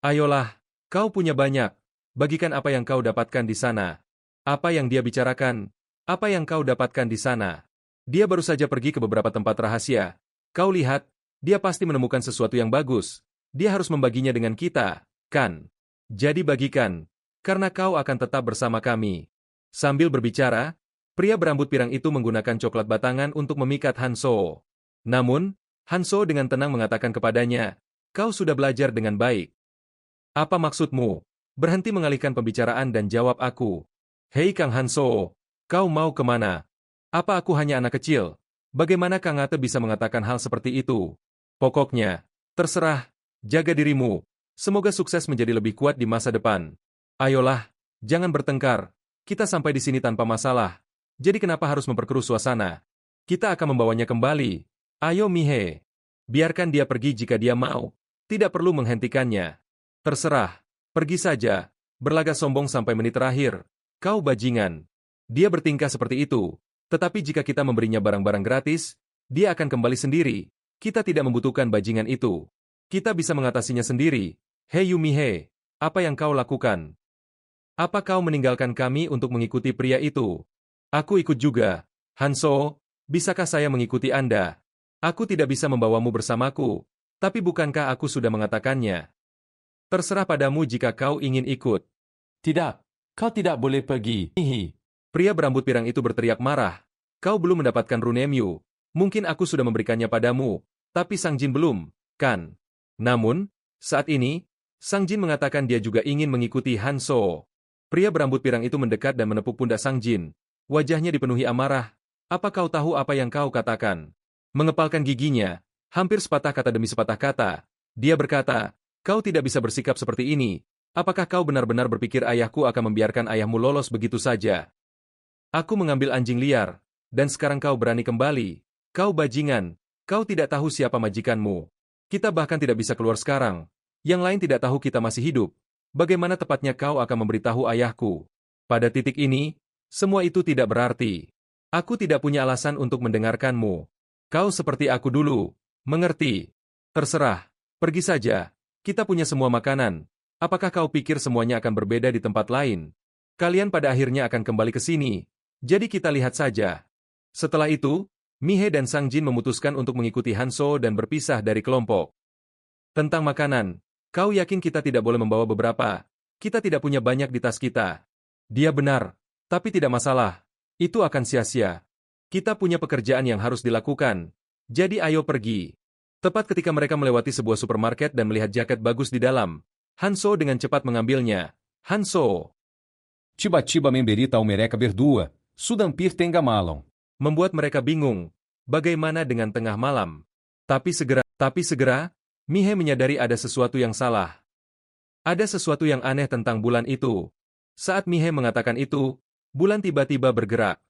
A: Ayolah, kau punya banyak. Bagikan apa yang kau dapatkan di sana. Apa yang dia bicarakan? Apa yang kau dapatkan di sana? Dia baru saja pergi ke beberapa tempat rahasia. Kau lihat, dia pasti menemukan sesuatu yang bagus. Dia harus membaginya dengan kita, kan? Jadi bagikan, karena kau akan tetap bersama kami. Sambil berbicara, pria berambut pirang itu menggunakan coklat batangan untuk memikat Hanso. Namun, Hanso dengan tenang mengatakan kepadanya, kau sudah belajar dengan baik. Apa maksudmu? Berhenti mengalihkan pembicaraan dan jawab aku. Hei Kang Hanso, kau mau kemana? Apa aku hanya anak kecil? Bagaimana Kang Ate bisa mengatakan hal seperti itu? Pokoknya, terserah, jaga dirimu. Semoga sukses menjadi lebih kuat di masa depan. Ayolah, jangan bertengkar. Kita sampai di sini tanpa masalah. Jadi kenapa harus memperkeruh suasana? Kita akan membawanya kembali. Ayo Mihe. Biarkan dia pergi jika dia mau. Tidak perlu menghentikannya. Terserah. Pergi saja. Berlagak sombong sampai menit terakhir. Kau bajingan. Dia bertingkah seperti itu. Tetapi jika kita memberinya barang-barang gratis, dia akan kembali sendiri. Kita tidak membutuhkan bajingan itu. Kita bisa mengatasinya sendiri. Hei Yumihe, apa yang kau lakukan? Apa kau meninggalkan kami untuk mengikuti pria itu? Aku ikut juga. Hanso, bisakah saya mengikuti Anda? Aku tidak bisa membawamu bersamaku, tapi bukankah aku sudah mengatakannya? Terserah padamu jika kau ingin ikut.
C: Tidak, kau tidak boleh pergi. Hihi.
A: Pria berambut pirang itu berteriak marah. Kau belum mendapatkan Runemyu. Mungkin aku sudah memberikannya padamu, tapi Sang Jin belum, kan? Namun, saat ini, Sang Jin mengatakan dia juga ingin mengikuti Hanso. Pria berambut pirang itu mendekat dan menepuk pundak Sang Jin. Wajahnya dipenuhi amarah. Apa kau tahu apa yang kau katakan? Mengepalkan giginya, hampir sepatah kata demi sepatah kata. Dia berkata, kau tidak bisa bersikap seperti ini. Apakah kau benar-benar berpikir ayahku akan membiarkan ayahmu lolos begitu saja? Aku mengambil anjing liar, dan sekarang kau berani kembali. Kau bajingan, kau tidak tahu siapa majikanmu. Kita bahkan tidak bisa keluar sekarang. Yang lain tidak tahu kita masih hidup. Bagaimana tepatnya kau akan memberitahu ayahku? Pada titik ini, semua itu tidak berarti. Aku tidak punya alasan untuk mendengarkanmu. Kau seperti aku dulu. Mengerti? Terserah. Pergi saja. Kita punya semua makanan. Apakah kau pikir semuanya akan berbeda di tempat lain? Kalian pada akhirnya akan kembali ke sini. Jadi kita lihat saja. Setelah itu, Mihe dan Sang Jin memutuskan untuk mengikuti Hanso dan berpisah dari kelompok. Tentang makanan, kau yakin kita tidak boleh membawa beberapa? Kita tidak punya banyak di tas kita. Dia benar, tapi tidak masalah. Itu akan sia-sia. Kita punya pekerjaan yang harus dilakukan. Jadi ayo pergi. Tepat ketika mereka melewati sebuah supermarket dan melihat jaket bagus di dalam, Hanso dengan cepat mengambilnya. Hanso.
B: Tiba-tiba memberita ao mereca berdua, sudampir tenga malam.
A: Membuat mereka bingung. Bagaimana dengan tengah malam? Tapi segera, Mihe menyadari ada sesuatu yang salah. Ada sesuatu yang aneh tentang bulan itu. Saat Mihe mengatakan itu, bulan tiba-tiba bergerak.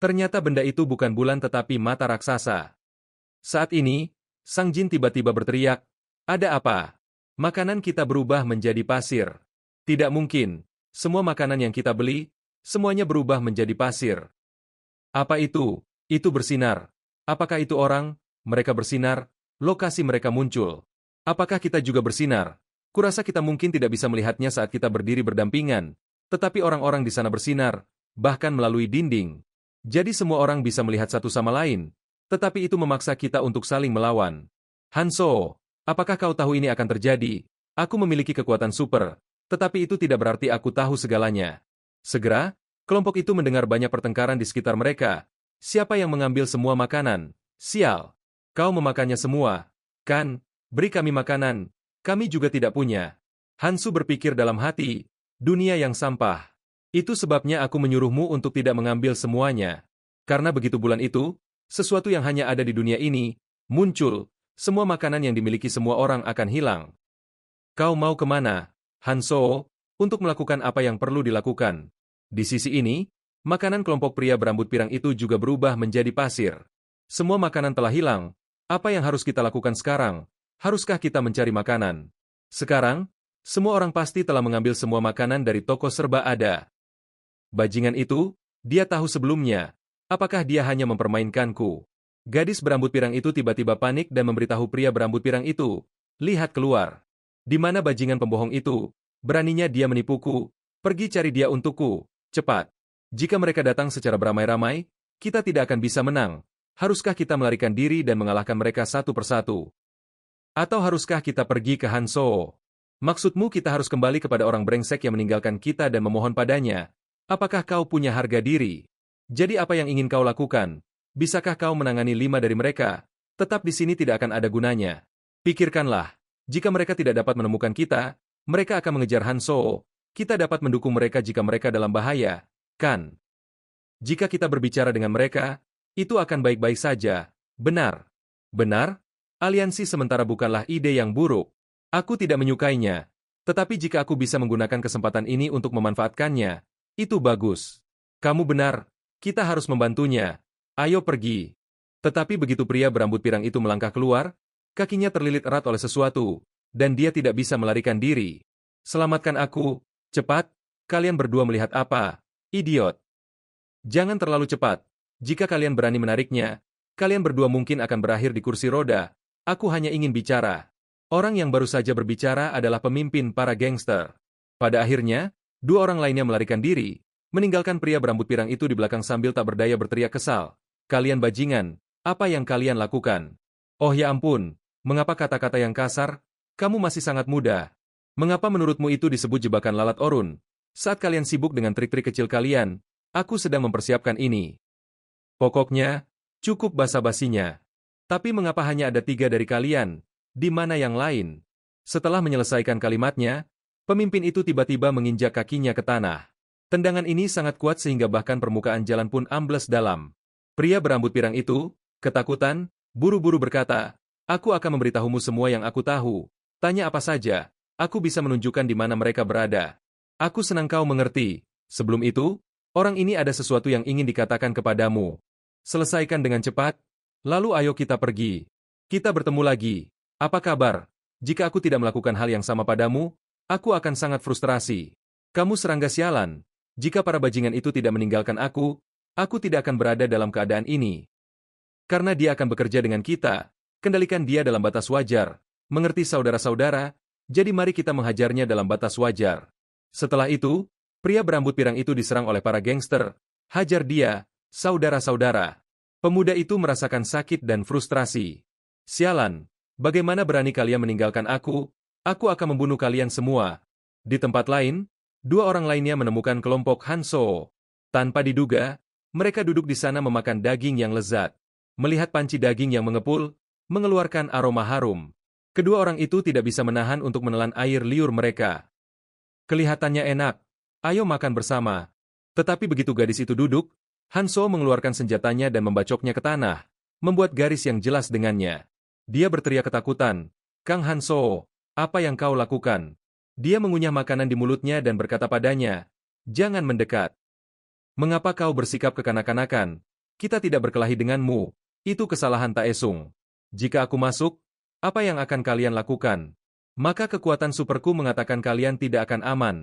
A: Ternyata benda itu bukan bulan tetapi mata raksasa. Saat ini, Sang Jin tiba-tiba berteriak, ada apa? Makanan kita berubah menjadi pasir. Tidak mungkin, semua makanan yang kita beli, semuanya berubah menjadi pasir. Apa itu? Itu bersinar. Apakah itu orang? Mereka bersinar, lokasi mereka muncul. Apakah kita juga bersinar? Kurasa kita mungkin tidak bisa melihatnya saat kita berdiri berdampingan, tetapi orang-orang di sana bersinar, bahkan melalui dinding. Jadi semua orang bisa melihat satu sama lain, tetapi itu memaksa kita untuk saling melawan. Hanso, apakah kau tahu ini akan terjadi? Aku memiliki kekuatan super, tetapi itu tidak berarti aku tahu segalanya. Segera, kelompok itu mendengar banyak pertengkaran di sekitar mereka. Siapa yang mengambil semua makanan? Sial! Kau memakannya semua, kan? Beri kami makanan. Kami juga tidak punya. Hansu berpikir dalam hati, dunia yang sampah. Itu sebabnya aku menyuruhmu untuk tidak mengambil semuanya. Karena begitu bulan itu, sesuatu yang hanya ada di dunia ini, muncul, semua makanan yang dimiliki semua orang akan hilang. Kau mau kemana, Hanso, untuk melakukan apa yang perlu dilakukan? Di sisi ini, makanan kelompok pria berambut pirang itu juga berubah menjadi pasir. Semua makanan telah hilang. Apa yang harus kita lakukan sekarang? Haruskah kita mencari makanan? Sekarang, semua orang pasti telah mengambil semua makanan dari toko serba ada. Bajingan itu, dia tahu sebelumnya. Apakah dia hanya mempermainkanku? Gadis berambut pirang itu tiba-tiba panik dan memberitahu pria berambut pirang itu, lihat keluar. Di mana bajingan pembohong itu? Beraninya dia menipuku. Pergi cari dia untukku, cepat. Jika mereka datang secara beramai-ramai, kita tidak akan bisa menang. Haruskah kita melarikan diri dan mengalahkan mereka satu persatu? Atau haruskah kita pergi ke Hanzhou? Maksudmu kita harus kembali kepada orang brengsek yang meninggalkan kita dan memohon padanya? Apakah kau punya harga diri? Jadi apa yang ingin kau lakukan? Bisakah kau menangani 5 dari mereka? Tetap di sini tidak akan ada gunanya. Pikirkanlah, jika mereka tidak dapat menemukan kita, mereka akan mengejar Hanzhou. Kita dapat mendukung mereka jika mereka dalam bahaya, kan? Jika kita berbicara dengan mereka, itu akan baik-baik saja. Benar. Benar? Aliansi sementara bukanlah ide yang buruk. Aku tidak menyukainya. Tetapi jika aku bisa menggunakan kesempatan ini untuk memanfaatkannya, itu bagus. Kamu benar, kita harus membantunya. Ayo pergi. Tetapi begitu pria berambut pirang itu melangkah keluar, kakinya terlilit erat oleh sesuatu, dan dia tidak bisa melarikan diri. Selamatkan aku, cepat, kalian berdua melihat apa? Idiot. Jangan terlalu cepat. Jika kalian berani menariknya, kalian berdua mungkin akan berakhir di kursi roda. Aku hanya ingin bicara. Orang yang baru saja berbicara adalah pemimpin para gangster. Pada akhirnya, 2 orang lainnya melarikan diri, meninggalkan pria berambut pirang itu di belakang sambil tak berdaya berteriak kesal. Kalian bajingan, apa yang kalian lakukan? Oh ya ampun, mengapa kata-kata yang kasar? Kamu masih sangat muda. Mengapa menurutmu itu disebut jebakan lalat orun? Saat kalian sibuk dengan trik-trik kecil kalian, aku sedang mempersiapkan ini. Pokoknya, cukup basa-basinya. Tapi mengapa hanya ada 3 dari kalian? Di mana yang lain? Setelah menyelesaikan kalimatnya, pemimpin itu tiba-tiba menginjak kakinya ke tanah. Tendangan ini sangat kuat sehingga bahkan permukaan jalan pun ambles dalam. Pria berambut pirang itu, ketakutan, buru-buru berkata, aku akan memberitahumu semua yang aku tahu. Tanya apa saja, aku bisa menunjukkan di mana mereka berada. Aku senang kau mengerti. Sebelum itu, orang ini ada sesuatu yang ingin dikatakan kepadamu. Selesaikan dengan cepat, lalu ayo kita pergi. Kita bertemu lagi. Apa kabar? Jika aku tidak melakukan hal yang sama padamu, aku akan sangat frustrasi. Kamu serangga sialan. Jika para bajingan itu tidak meninggalkan aku tidak akan berada dalam keadaan ini. Karena dia akan bekerja dengan kita, kendalikan dia dalam batas wajar. Mengerti saudara-saudara? Jadi mari kita menghajarnya dalam batas wajar. Setelah itu, pria berambut pirang itu diserang oleh para gangster. Hajar dia, saudara-saudara. Pemuda itu merasakan sakit dan frustrasi. Sialan, bagaimana berani kalian meninggalkan aku? Aku akan membunuh kalian semua. Di tempat lain, 2 orang lainnya menemukan kelompok Hanzhou. Tanpa diduga, mereka duduk di sana memakan daging yang lezat. Melihat panci daging yang mengepul, mengeluarkan aroma harum. Kedua orang itu tidak bisa menahan untuk menelan air liur mereka. Kelihatannya enak. Ayo makan bersama. Tetapi begitu gadis itu duduk, Hanzhou mengeluarkan senjatanya dan membacoknya ke tanah, membuat garis yang jelas dengannya. Dia berteriak ketakutan. Kang Hanzhou, apa yang kau lakukan? Dia mengunyah makanan di mulutnya dan berkata padanya, jangan mendekat. Mengapa kau bersikap kekanak-kanakan? Kita tidak berkelahi denganmu. Itu kesalahan Taesung. Jika aku masuk, apa yang akan kalian lakukan? Maka kekuatan superku mengatakan kalian tidak akan aman.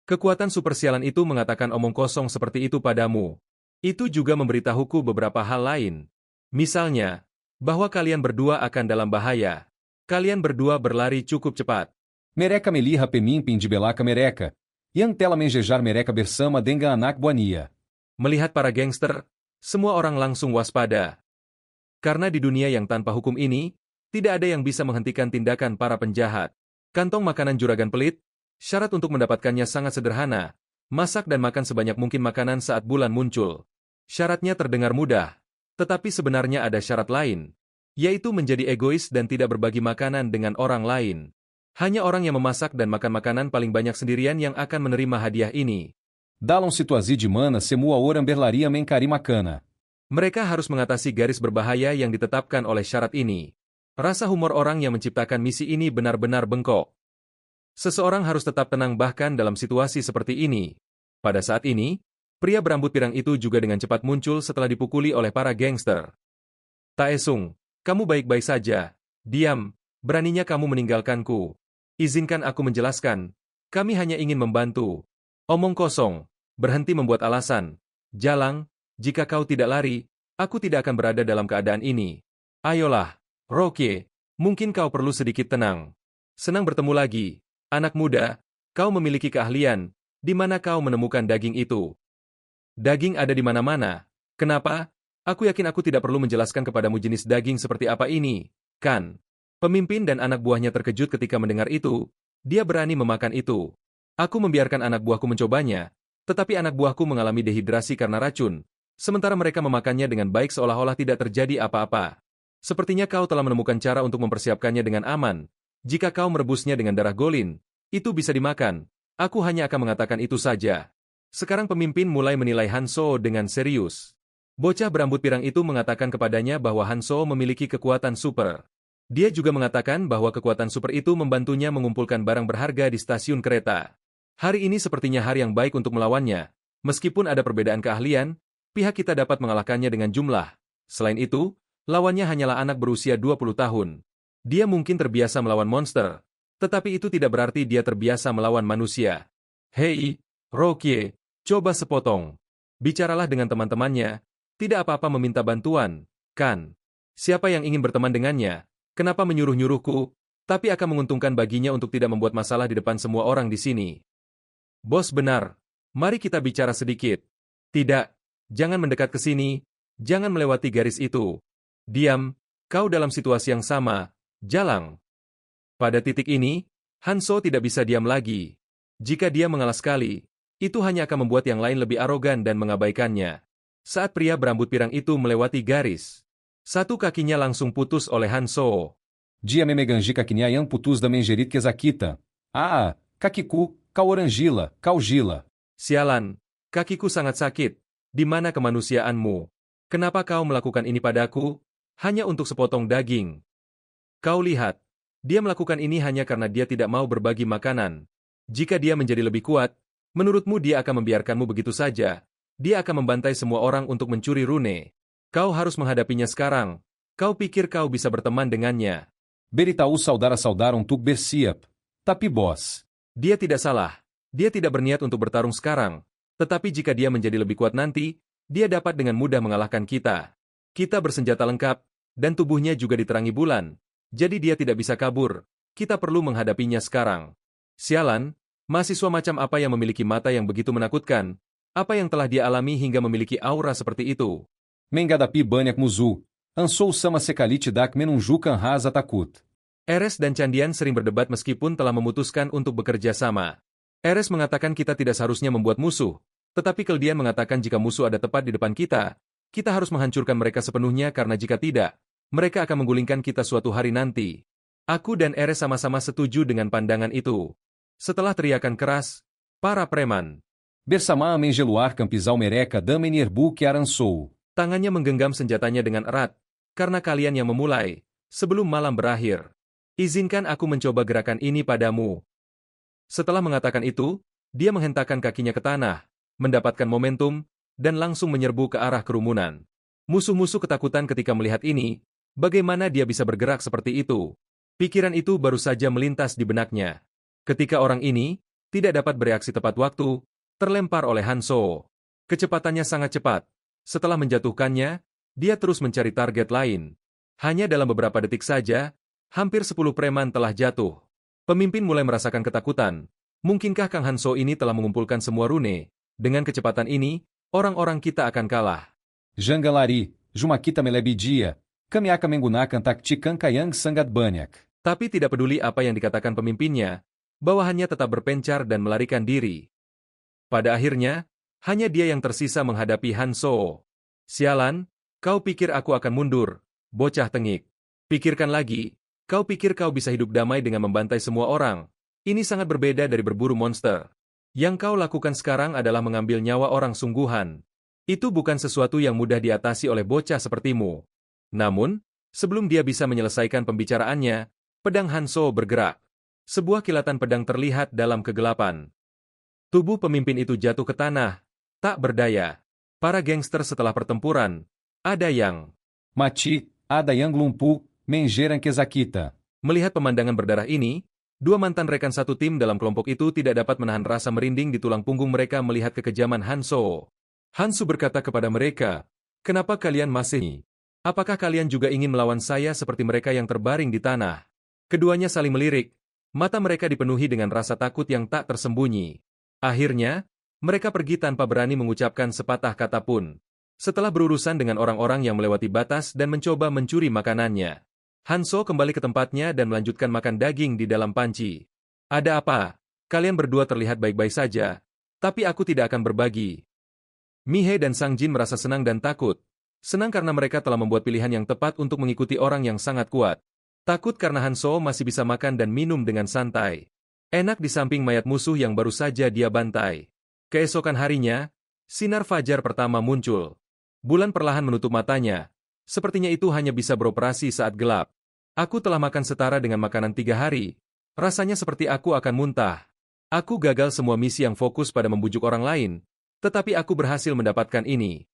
A: Kekuatan super sialan itu mengatakan omong kosong seperti itu padamu. Itu juga memberitahuku beberapa hal lain. Misalnya, bahwa kalian berdua akan dalam bahaya. Kalian berdua berlari cukup cepat.
B: Mereka meliha pemimpin de belaka mereka. Yang telah menjejar mereka bersama dengan anak buania.
A: Melihat para gangster, semua orang langsung waspada. Karena di dunia yang tanpa hukum ini, tidak ada yang bisa menghentikan tindakan para penjahat. Kantong makanan juragan pelit, syarat untuk mendapatkannya sangat sederhana. Masak dan makan sebanyak mungkin makanan saat bulan muncul. Syaratnya terdengar mudah, tetapi sebenarnya ada syarat lain, yaitu menjadi egois dan tidak berbagi makanan dengan orang lain. Hanya orang yang memasak dan makan makanan paling banyak sendirian yang akan menerima hadiah ini.
B: Dalam situasi di mana semua orang berlari mencari makanan.
A: Mereka harus mengatasi garis berbahaya yang ditetapkan oleh syarat ini. Rasa humor orang yang menciptakan misi ini benar-benar bengkok. Seseorang harus tetap tenang bahkan dalam situasi seperti ini. Pada saat ini, pria berambut pirang itu juga dengan cepat muncul setelah dipukuli oleh para gangster. Taesung, kamu baik-baik saja. Diam, Beraninya kamu meninggalkanku. Izinkan aku menjelaskan. Kami hanya ingin membantu. Omong kosong. Berhenti membuat alasan. Jalang, jika kau tidak lari, aku tidak akan berada dalam keadaan ini. Ayolah, Rocky. Mungkin kau perlu sedikit tenang. Senang bertemu lagi. Anak muda, kau memiliki keahlian. Di mana kau menemukan daging itu? Daging ada di mana-mana. Kenapa? Aku yakin aku tidak perlu menjelaskan kepadamu jenis daging seperti apa ini, kan? Pemimpin dan anak buahnya terkejut ketika mendengar itu. Dia berani memakan itu. Aku membiarkan anak buahku mencobanya, tetapi anak buahku mengalami dehidrasi karena racun, sementara mereka memakannya dengan baik seolah-olah tidak terjadi apa-apa. Sepertinya kau telah menemukan cara untuk mempersiapkannya dengan aman. Jika kau merebusnya dengan darah golin, itu bisa dimakan. Aku hanya akan mengatakan itu saja. Sekarang pemimpin mulai menilai Hanso dengan serius. Bocah berambut pirang itu mengatakan kepadanya bahwa Hanso memiliki kekuatan super. Dia juga mengatakan bahwa kekuatan super itu membantunya mengumpulkan barang berharga di stasiun kereta. Hari ini sepertinya hari yang baik untuk melawannya. Meskipun ada perbedaan keahlian, pihak kita dapat mengalahkannya dengan jumlah. Selain itu, lawannya hanyalah anak berusia 20 tahun. Dia mungkin terbiasa melawan monster, tetapi itu tidak berarti dia terbiasa melawan manusia. Hei, Rocky, coba sepotong. Bicaralah dengan teman-temannya. Tidak apa-apa meminta bantuan, kan? Siapa yang ingin berteman dengannya? Kenapa menyuruh-nyuruhku? Tapi akan menguntungkan baginya untuk tidak membuat masalah di depan semua orang di sini. Bos benar. Mari kita bicara sedikit. Tidak. Jangan mendekat ke sini. Jangan melewati garis itu. Diam. Kau dalam situasi yang sama. Jalang. Pada titik ini, Hanso tidak bisa diam lagi. Jika dia mengalah sekali, itu hanya akan membuat yang lain lebih arogan dan mengabaikannya. Saat pria berambut pirang itu melewati garis, satu kakinya langsung putus oleh Hanso.
B: Dia memeganji kakiniayan putus da menjerit kezakita. Ah, kakiku, kau orangila, kau gila.
A: Sialan, kakiku sangat sakit. Di mana kemanusiaanmu? Kenapa kau melakukan ini padaku? Hanya untuk sepotong daging. Kau lihat, dia melakukan ini hanya karena dia tidak mau berbagi makanan. Jika dia menjadi lebih kuat, menurutmu dia akan membiarkanmu begitu saja? Dia akan membantai semua orang untuk mencuri rune. Kau harus menghadapinya sekarang. Kau pikir kau bisa berteman dengannya.
B: Beritahu saudara-saudara untuk bersiap. Tapi bos.
A: Dia tidak salah. Dia tidak berniat untuk bertarung sekarang. Tetapi jika dia menjadi lebih kuat nanti, dia dapat dengan mudah mengalahkan kita. Kita bersenjata lengkap, dan tubuhnya juga diterangi bulan. Jadi dia tidak bisa kabur. Kita perlu menghadapinya sekarang. Sialan, mahasiswa macam apa yang memiliki mata yang begitu menakutkan? Apa yang telah dia alami hingga memiliki aura seperti itu?
B: Mengadapi banyak muzu. Ansou sama sekali tidak menunjukkan rasa takut.
A: Eres dan Candian sering berdebat meskipun telah memutuskan untuk bekerja sama. Eres mengatakan kita tidak seharusnya membuat musuh, tetapi Keldian mengatakan jika musuh ada tepat di depan kita harus menghancurkan mereka sepenuhnya karena jika tidak, mereka akan menggulingkan kita suatu hari nanti. Aku dan Eres sama-sama setuju dengan pandangan itu. Setelah teriakan keras, para preman
B: Bersama mengeluar campisal mereka da menierbu que aransou.
A: tangannya menggenggam senjatanya dengan erat, karena kalian yang memulai, sebelum malam berakhir. Izinkan aku mencoba gerakan ini padamu. Setelah mengatakan itu, dia menghentakkan kakinya ke tanah, mendapatkan momentum, dan langsung menyerbu ke arah kerumunan. Musuh-musuh ketakutan ketika melihat ini, bagaimana dia bisa bergerak seperti itu? Pikiran itu baru saja melintas di benaknya. Ketika orang ini tidak dapat bereaksi tepat waktu, terlempar oleh Hanso. Kecepatannya sangat cepat. Setelah menjatuhkannya, dia terus mencari target lain. Hanya dalam beberapa detik saja, hampir 10 preman telah jatuh. Pemimpin mulai merasakan ketakutan. Mungkinkah Kang Hanso ini telah mengumpulkan semua rune? Dengan kecepatan ini, orang-orang kita akan kalah.
B: Jangalari, Jumakita melebidia. Kami akan menggunakan taktikan kayang sangat banyak.
A: Tapi tidak peduli apa yang dikatakan pemimpinnya, bawahannya tetap berpencar dan melarikan diri. Pada akhirnya, hanya dia yang tersisa menghadapi Hanso. Sialan, kau pikir aku akan mundur, bocah tengik. Pikirkan lagi, kau pikir kau bisa hidup damai dengan membantai semua orang. Ini sangat berbeda dari berburu monster. Yang kau lakukan sekarang adalah mengambil nyawa orang sungguhan. Itu bukan sesuatu yang mudah diatasi oleh bocah sepertimu. Namun, sebelum dia bisa menyelesaikan pembicaraannya, pedang Hanso bergerak. Sebuah kilatan pedang terlihat dalam kegelapan. Tubuh pemimpin itu jatuh ke tanah. Tak berdaya. Para gangster setelah pertempuran, ada yang
B: Mati, ada yang lumpu, mengeram kezakita.
A: Melihat pemandangan berdarah ini, dua mantan rekan satu tim dalam kelompok itu tidak dapat menahan rasa merinding di tulang punggung mereka melihat kekejaman Hanso. Hansu berkata kepada mereka, "Kenapa kalian masih? Apakah kalian juga ingin melawan saya seperti mereka yang terbaring di tanah?" Keduanya saling melirik, mata mereka dipenuhi dengan rasa takut yang tak tersembunyi. Akhirnya, mereka pergi tanpa berani mengucapkan sepatah kata pun. Setelah berurusan dengan orang-orang yang melewati batas dan mencoba mencuri makanannya, Hanso kembali ke tempatnya dan melanjutkan makan daging di dalam panci. "Ada apa? Kalian berdua terlihat baik-baik saja, tapi aku tidak akan berbagi." Mihei dan Sang Jin merasa senang dan takut. Senang karena mereka telah membuat pilihan yang tepat untuk mengikuti orang yang sangat kuat. Takut karena Hanso masih bisa makan dan minum dengan santai. Enak di samping mayat musuh yang baru saja dia bantai. Keesokan harinya, sinar fajar pertama muncul. Bulan perlahan menutup matanya. Sepertinya itu hanya bisa beroperasi saat gelap. "Aku telah makan setara dengan makanan 3 hari. Rasanya seperti aku akan muntah. Aku gagal semua misi yang fokus pada membujuk orang lain, tetapi aku berhasil mendapatkan ini."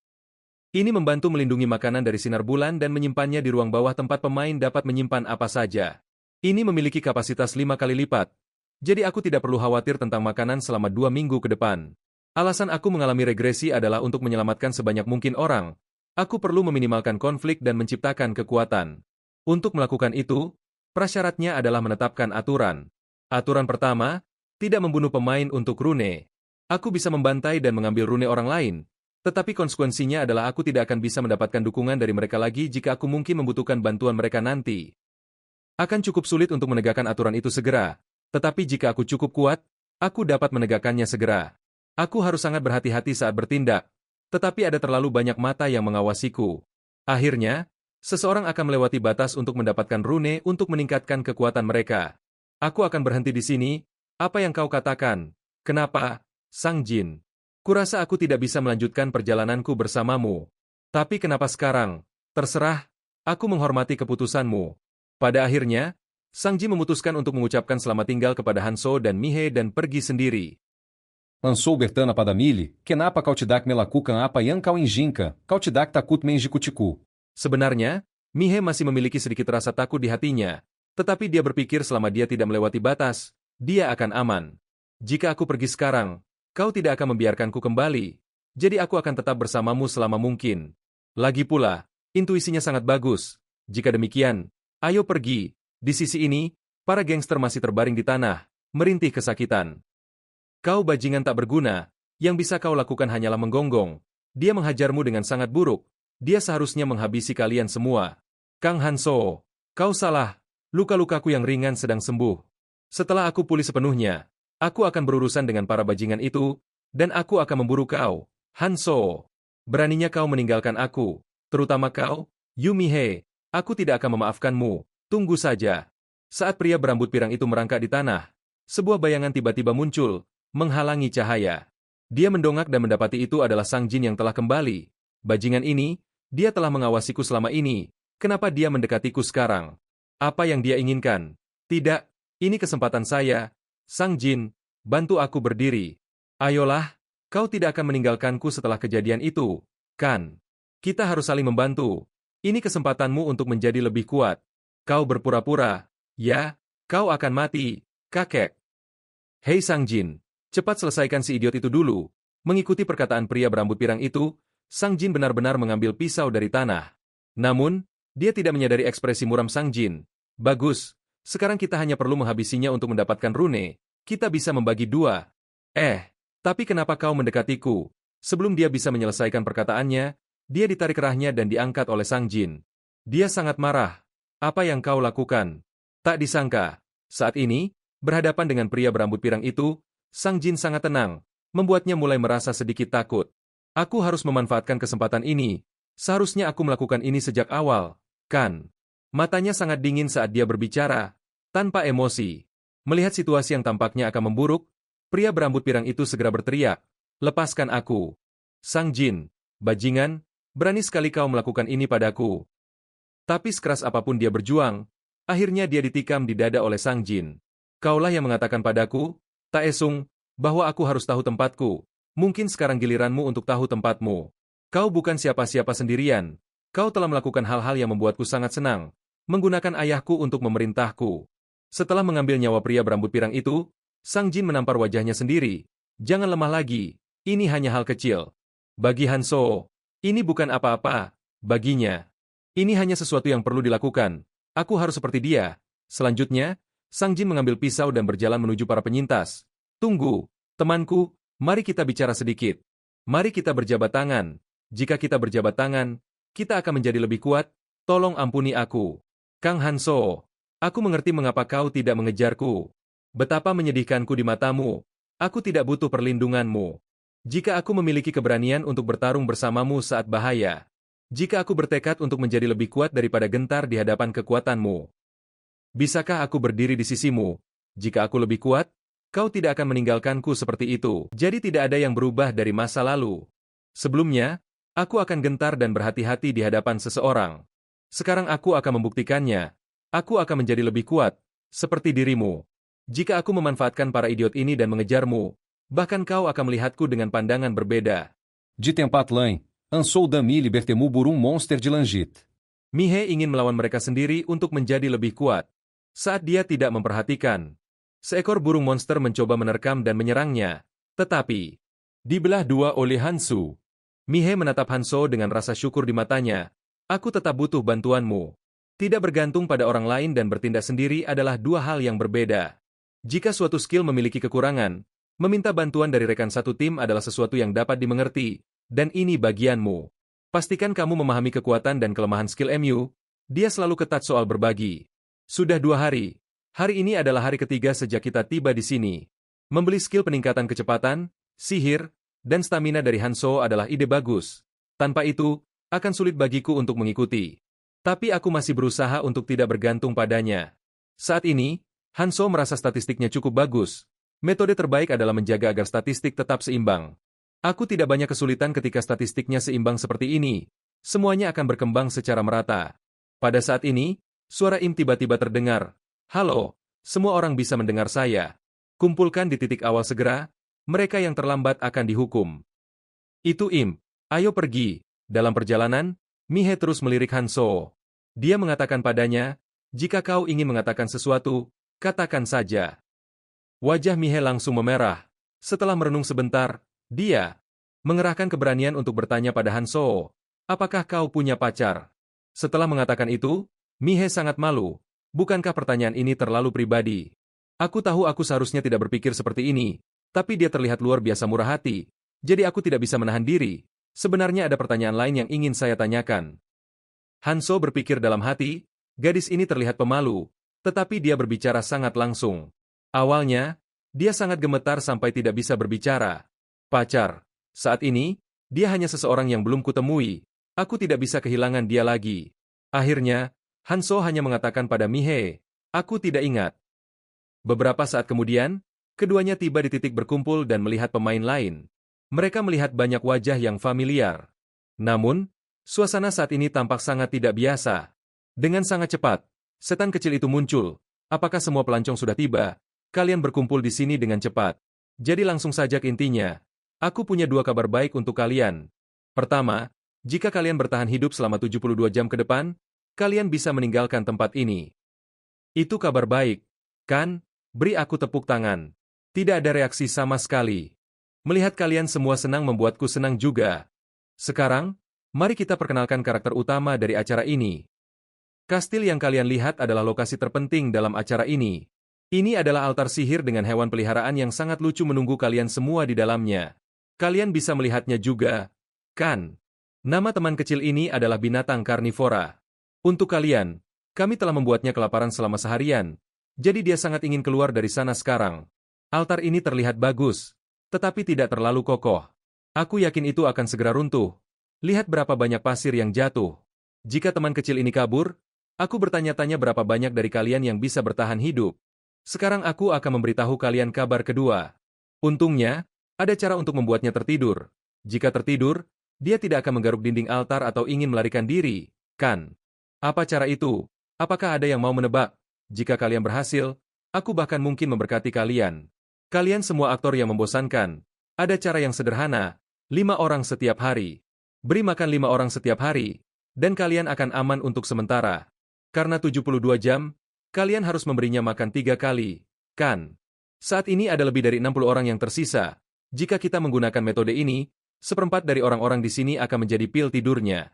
A: Ini membantu melindungi makanan dari sinar bulan dan menyimpannya di ruang bawah tempat pemain dapat menyimpan apa saja. Ini memiliki kapasitas 5 kali lipat. Jadi aku tidak perlu khawatir tentang makanan selama 2 minggu ke depan. Alasan aku mengalami regresi adalah untuk menyelamatkan sebanyak mungkin orang. Aku perlu meminimalkan konflik dan menciptakan kekuatan. Untuk melakukan itu, prasyaratnya adalah menetapkan aturan. Aturan pertama, tidak membunuh pemain untuk rune. Aku bisa membantai dan mengambil rune orang lain, tetapi konsekuensinya adalah aku tidak akan bisa mendapatkan dukungan dari mereka lagi jika aku mungkin membutuhkan bantuan mereka nanti. Akan cukup sulit untuk menegakkan aturan itu segera, tetapi jika aku cukup kuat, aku dapat menegakkannya segera. Aku harus sangat berhati-hati saat bertindak, tetapi ada terlalu banyak mata yang mengawasiku. Akhirnya, seseorang akan melewati batas untuk mendapatkan rune untuk meningkatkan kekuatan mereka. Aku akan berhenti di sini. Apa yang kau katakan? Kenapa, Sang Jin? Kurasa aku tidak bisa melanjutkan perjalananku bersamamu. Tapi kenapa sekarang? Terserah, aku menghormati keputusanmu. Pada akhirnya, Sang Jin memutuskan untuk mengucapkan selamat tinggal kepada Hanso dan Mihei dan pergi sendiri.
B: Ansou Bertana Padamili, Kenapa Kautidak Melakukan Apa Yang Kau Injinka, Kautidak Takut Menjikutiku.
A: Sebenarnya, Mihei masih memiliki sedikit rasa takut di hatinya, tetapi dia berpikir selama dia tidak melewati batas, dia akan aman. Jika aku pergi sekarang, kau tidak akan membiarkanku kembali, jadi aku akan tetap bersamamu selama mungkin. Lagi pula, intuisinya sangat bagus. Jika demikian, ayo pergi. Di sisi ini, para gangster masih terbaring di tanah, merintih kesakitan. Kau bajingan tak berguna, yang bisa kau lakukan hanyalah menggonggong. Dia menghajarmu dengan sangat buruk, dia seharusnya menghabisi kalian semua. Kang Hanso, kau salah, luka-lukaku yang ringan sedang sembuh. Setelah aku pulih sepenuhnya, aku akan berurusan dengan para bajingan itu, dan aku akan memburu kau, Hanso. Beraninya kau meninggalkan aku, terutama kau, Yumihei, aku tidak akan memaafkanmu, tunggu saja. Saat pria berambut pirang itu merangkak di tanah, sebuah bayangan tiba-tiba muncul, menghalangi cahaya. Dia mendongak dan mendapati itu adalah Sang Jin yang telah kembali. Bajingan ini, dia telah mengawasiku selama ini, kenapa dia mendekatiku sekarang? Apa yang dia inginkan? Tidak, ini kesempatan saya. Sang Jin, bantu aku berdiri. Ayolah, kau tidak akan meninggalkanku setelah kejadian itu, kan? Kita harus saling membantu. Ini kesempatanmu untuk menjadi lebih kuat. Kau berpura-pura, ya, kau akan mati, kakek. Hei Sang Jin, cepat selesaikan si idiot itu dulu. Mengikuti perkataan pria berambut pirang itu, Sang Jin benar-benar mengambil pisau dari tanah. Namun, dia tidak menyadari ekspresi muram Sang Jin. Bagus, sekarang kita hanya perlu menghabisinya untuk mendapatkan rune. Kita bisa membagi 2. Tapi kenapa kau mendekatiku? Sebelum dia bisa menyelesaikan perkataannya, dia ditarik kerahnya dan diangkat oleh Sang Jin. Dia sangat marah. Apa yang kau lakukan? Tak disangka. Saat ini, berhadapan dengan pria berambut pirang itu, Sang Jin sangat tenang, membuatnya mulai merasa sedikit takut. Aku harus memanfaatkan kesempatan ini. Seharusnya aku melakukan ini sejak awal, kan? Matanya sangat dingin saat dia berbicara, tanpa emosi. Melihat situasi yang tampaknya akan memburuk, pria berambut pirang itu segera berteriak, "Lepaskan aku. Sang Jin, bajingan, berani sekali kau melakukan ini padaku." Tapi sekeras apapun dia berjuang, akhirnya dia ditikam di dada oleh Sang Jin. "Kaulah yang mengatakan padaku, Taesung, bahwa aku harus tahu tempatku. Mungkin sekarang giliranmu untuk tahu tempatmu. Kau bukan siapa-siapa sendirian. Kau telah melakukan hal-hal yang membuatku sangat senang. menggunakan ayahku untuk memerintahku. Setelah mengambil nyawa pria berambut pirang itu, Sang Jin menampar wajahnya sendiri. Jangan lemah lagi, ini hanya hal kecil. Bagi Hanso, ini bukan apa-apa. Baginya, ini hanya sesuatu yang perlu dilakukan. Aku harus seperti dia. Selanjutnya, Sang Jin mengambil pisau dan berjalan menuju para penyintas. Tunggu, temanku, mari kita bicara sedikit. Mari kita berjabat tangan. Jika kita berjabat tangan, kita akan menjadi lebih kuat. Tolong ampuni aku. Kang Hanso, aku mengerti mengapa kau tidak mengejarku. Betapa menyedihkanku di matamu. Aku tidak butuh perlindunganmu. Jika aku memiliki keberanian untuk bertarung bersamamu saat bahaya. Jika aku bertekad untuk menjadi lebih kuat daripada gentar di hadapan kekuatanmu. Bisakah aku berdiri di sisimu? Jika aku lebih kuat, kau tidak akan meninggalkanku seperti itu. Jadi tidak ada yang berubah dari masa lalu. Sebelumnya, aku akan gentar dan berhati-hati di hadapan seseorang. Sekarang aku akan membuktikannya. Aku akan menjadi lebih kuat, seperti dirimu. Jika aku memanfaatkan para idiot ini dan mengejarmu, bahkan kau akan melihatku dengan pandangan berbeda.
B: De Tempatlan, ansou Dami libertemu por monster de Langit.
A: Mihe ingin melawan mereka sendiri untuk menjadi lebih kuat. Saat dia tidak memperhatikan, seekor burung monster mencoba menerkam dan menyerangnya. Tetapi, dibelah dua oleh Hansu. Mihe menatap Hanso dengan rasa syukur di matanya. Aku tetap butuh bantuanmu. Tidak bergantung pada orang lain dan bertindak sendiri adalah dua hal yang berbeda. Jika suatu skill memiliki kekurangan, meminta bantuan dari rekan satu tim adalah sesuatu yang dapat dimengerti, dan ini bagianmu. Pastikan kamu memahami kekuatan dan kelemahan skill MU, dia selalu ketat soal berbagi. Sudah 2 hari. Hari ini adalah hari ketiga sejak kita tiba di sini. Membeli skill peningkatan kecepatan, sihir, dan stamina dari Hanso adalah ide bagus. Tanpa itu, akan sulit bagiku untuk mengikuti. Tapi aku masih berusaha untuk tidak bergantung padanya. Saat ini, Hanso merasa statistiknya cukup bagus. Metode terbaik adalah menjaga agar statistik tetap seimbang. Aku tidak banyak kesulitan ketika statistiknya seimbang seperti ini. Semuanya akan berkembang secara merata. Pada saat ini, suara Im tiba-tiba terdengar. Halo, semua orang bisa mendengar saya. Kumpulkan di titik awal segera, mereka yang terlambat akan dihukum. Itu Im, ayo pergi. Dalam perjalanan, Mihe terus melirik Hanso. Dia mengatakan padanya, jika kau ingin mengatakan sesuatu, katakan saja. Wajah Mihe langsung memerah. Setelah merenung sebentar, dia mengerahkan keberanian untuk bertanya pada Hanso, apakah kau punya pacar? Setelah mengatakan itu, Mihe sangat malu. Bukankah pertanyaan ini terlalu pribadi? Aku tahu aku seharusnya tidak berpikir seperti ini, tapi dia terlihat luar biasa murah hati, jadi aku tidak bisa menahan diri. Sebenarnya ada pertanyaan lain yang ingin saya tanyakan. Hanso berpikir dalam hati, gadis ini terlihat pemalu, tetapi dia berbicara sangat langsung. Awalnya, dia sangat gemetar sampai tidak bisa berbicara. Pacar. Saat ini, dia hanya seseorang yang belum kutemui. Aku tidak bisa kehilangan dia lagi. Akhirnya, Hanso hanya mengatakan pada Mihe, aku tidak ingat. Beberapa saat kemudian, keduanya tiba di titik berkumpul dan melihat pemain lain. Mereka melihat banyak wajah yang familiar. Namun, suasana saat ini tampak sangat tidak biasa. Dengan sangat cepat, setan kecil itu muncul. Apakah semua pelancong sudah tiba? Kalian berkumpul di sini dengan cepat. Jadi langsung saja ke intinya. Aku punya 2 kabar baik untuk kalian. Pertama, jika kalian bertahan hidup selama 72 jam ke depan, kalian bisa meninggalkan tempat ini. Itu kabar baik, kan? Beri aku tepuk tangan. Tidak ada reaksi sama sekali. Melihat kalian semua senang membuatku senang juga. Sekarang, mari kita perkenalkan karakter utama dari acara ini. Kastil yang kalian lihat adalah lokasi terpenting dalam acara ini. Ini adalah altar sihir dengan hewan peliharaan yang sangat lucu menunggu kalian semua di dalamnya. Kalian bisa melihatnya juga, kan? Nama teman kecil ini adalah binatang karnivora. Untuk kalian, kami telah membuatnya kelaparan selama seharian. Jadi dia sangat ingin keluar dari sana sekarang. Altar ini terlihat bagus, tetapi tidak terlalu kokoh. Aku yakin itu akan segera runtuh. Lihat berapa banyak pasir yang jatuh. Jika teman kecil ini kabur, aku bertanya-tanya berapa banyak dari kalian yang bisa bertahan hidup. Sekarang aku akan memberitahu kalian kabar kedua. Untungnya, ada cara untuk membuatnya tertidur. Jika tertidur, dia tidak akan menggaruk dinding altar atau ingin melarikan diri, kan? Apa cara itu? Apakah ada yang mau menebak? Jika kalian berhasil, aku bahkan mungkin memberkati kalian. Kalian semua aktor yang membosankan. Ada cara yang sederhana, 5 orang setiap hari. Beri makan 5 orang setiap hari, dan kalian akan aman untuk sementara. Karena 72 jam, kalian harus memberinya makan 3 kali, kan? Saat ini ada lebih dari 60 orang yang tersisa. Jika kita menggunakan metode ini, seperempat dari orang-orang di sini akan menjadi pil tidurnya.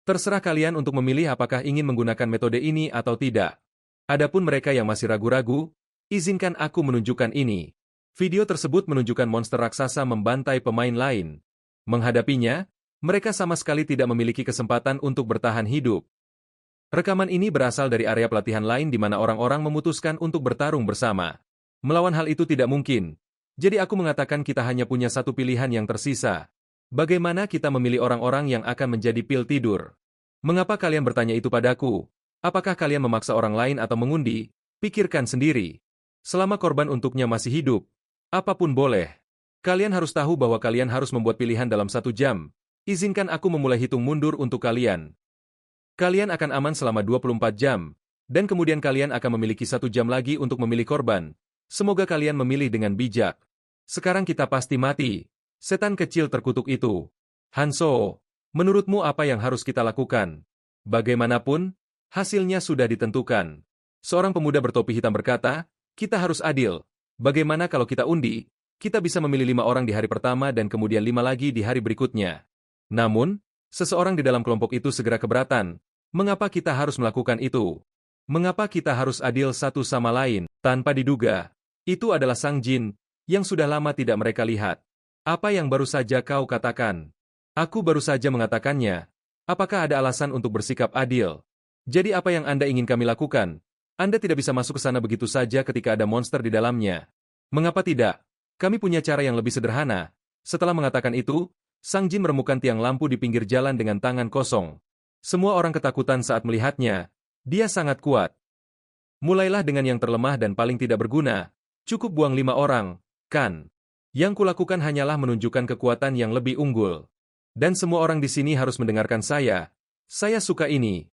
A: Terserah kalian untuk memilih apakah ingin menggunakan metode ini atau tidak. Adapun mereka yang masih ragu-ragu, izinkan aku menunjukkan ini. Video tersebut menunjukkan monster raksasa membantai pemain lain. Menghadapinya, mereka sama sekali tidak memiliki kesempatan untuk bertahan hidup. Rekaman ini berasal dari area pelatihan lain di mana orang-orang memutuskan untuk bertarung bersama. Melawan hal itu tidak mungkin. Jadi aku mengatakan kita hanya punya satu pilihan yang tersisa. Bagaimana kita memilih orang-orang yang akan menjadi pil tidur? Mengapa kalian bertanya itu padaku? Apakah kalian memaksa orang lain atau mengundi? Pikirkan sendiri. Selama korban untuknya masih hidup, apapun boleh. Kalian harus tahu bahwa kalian harus membuat pilihan dalam 1 jam. Izinkan aku memulai hitung mundur untuk kalian. Kalian akan aman selama 24 jam, dan kemudian kalian akan memiliki 1 jam lagi untuk memilih korban. Semoga kalian memilih dengan bijak. Sekarang kita pasti mati. Setan kecil terkutuk itu. Hanso, menurutmu apa yang harus kita lakukan? Bagaimanapun, hasilnya sudah ditentukan. Seorang pemuda bertopi hitam berkata, kita harus adil. Bagaimana kalau kita undi? Kita bisa memilih 5 orang di hari pertama dan kemudian 5 lagi di hari berikutnya. Namun, seseorang di dalam kelompok itu segera keberatan. Mengapa kita harus melakukan itu? Mengapa kita harus adil satu sama lain? Tanpa diduga, itu adalah Sang Jin, yang sudah lama tidak mereka lihat. Apa yang baru saja kau katakan? Aku baru saja mengatakannya. Apakah ada alasan untuk bersikap adil? Jadi apa yang Anda ingin kami lakukan? Anda tidak bisa masuk ke sana begitu saja ketika ada monster di dalamnya. Mengapa tidak? Kami punya cara yang lebih sederhana. Setelah mengatakan itu, Sang Jin meremukan tiang lampu di pinggir jalan dengan tangan kosong. Semua orang ketakutan saat melihatnya. Dia sangat kuat. Mulailah dengan yang terlemah dan paling tidak berguna. Cukup buang 5 orang, kan? Yang kulakukan hanyalah menunjukkan kekuatan yang lebih unggul. Dan semua orang di sini harus mendengarkan saya. Saya suka ini.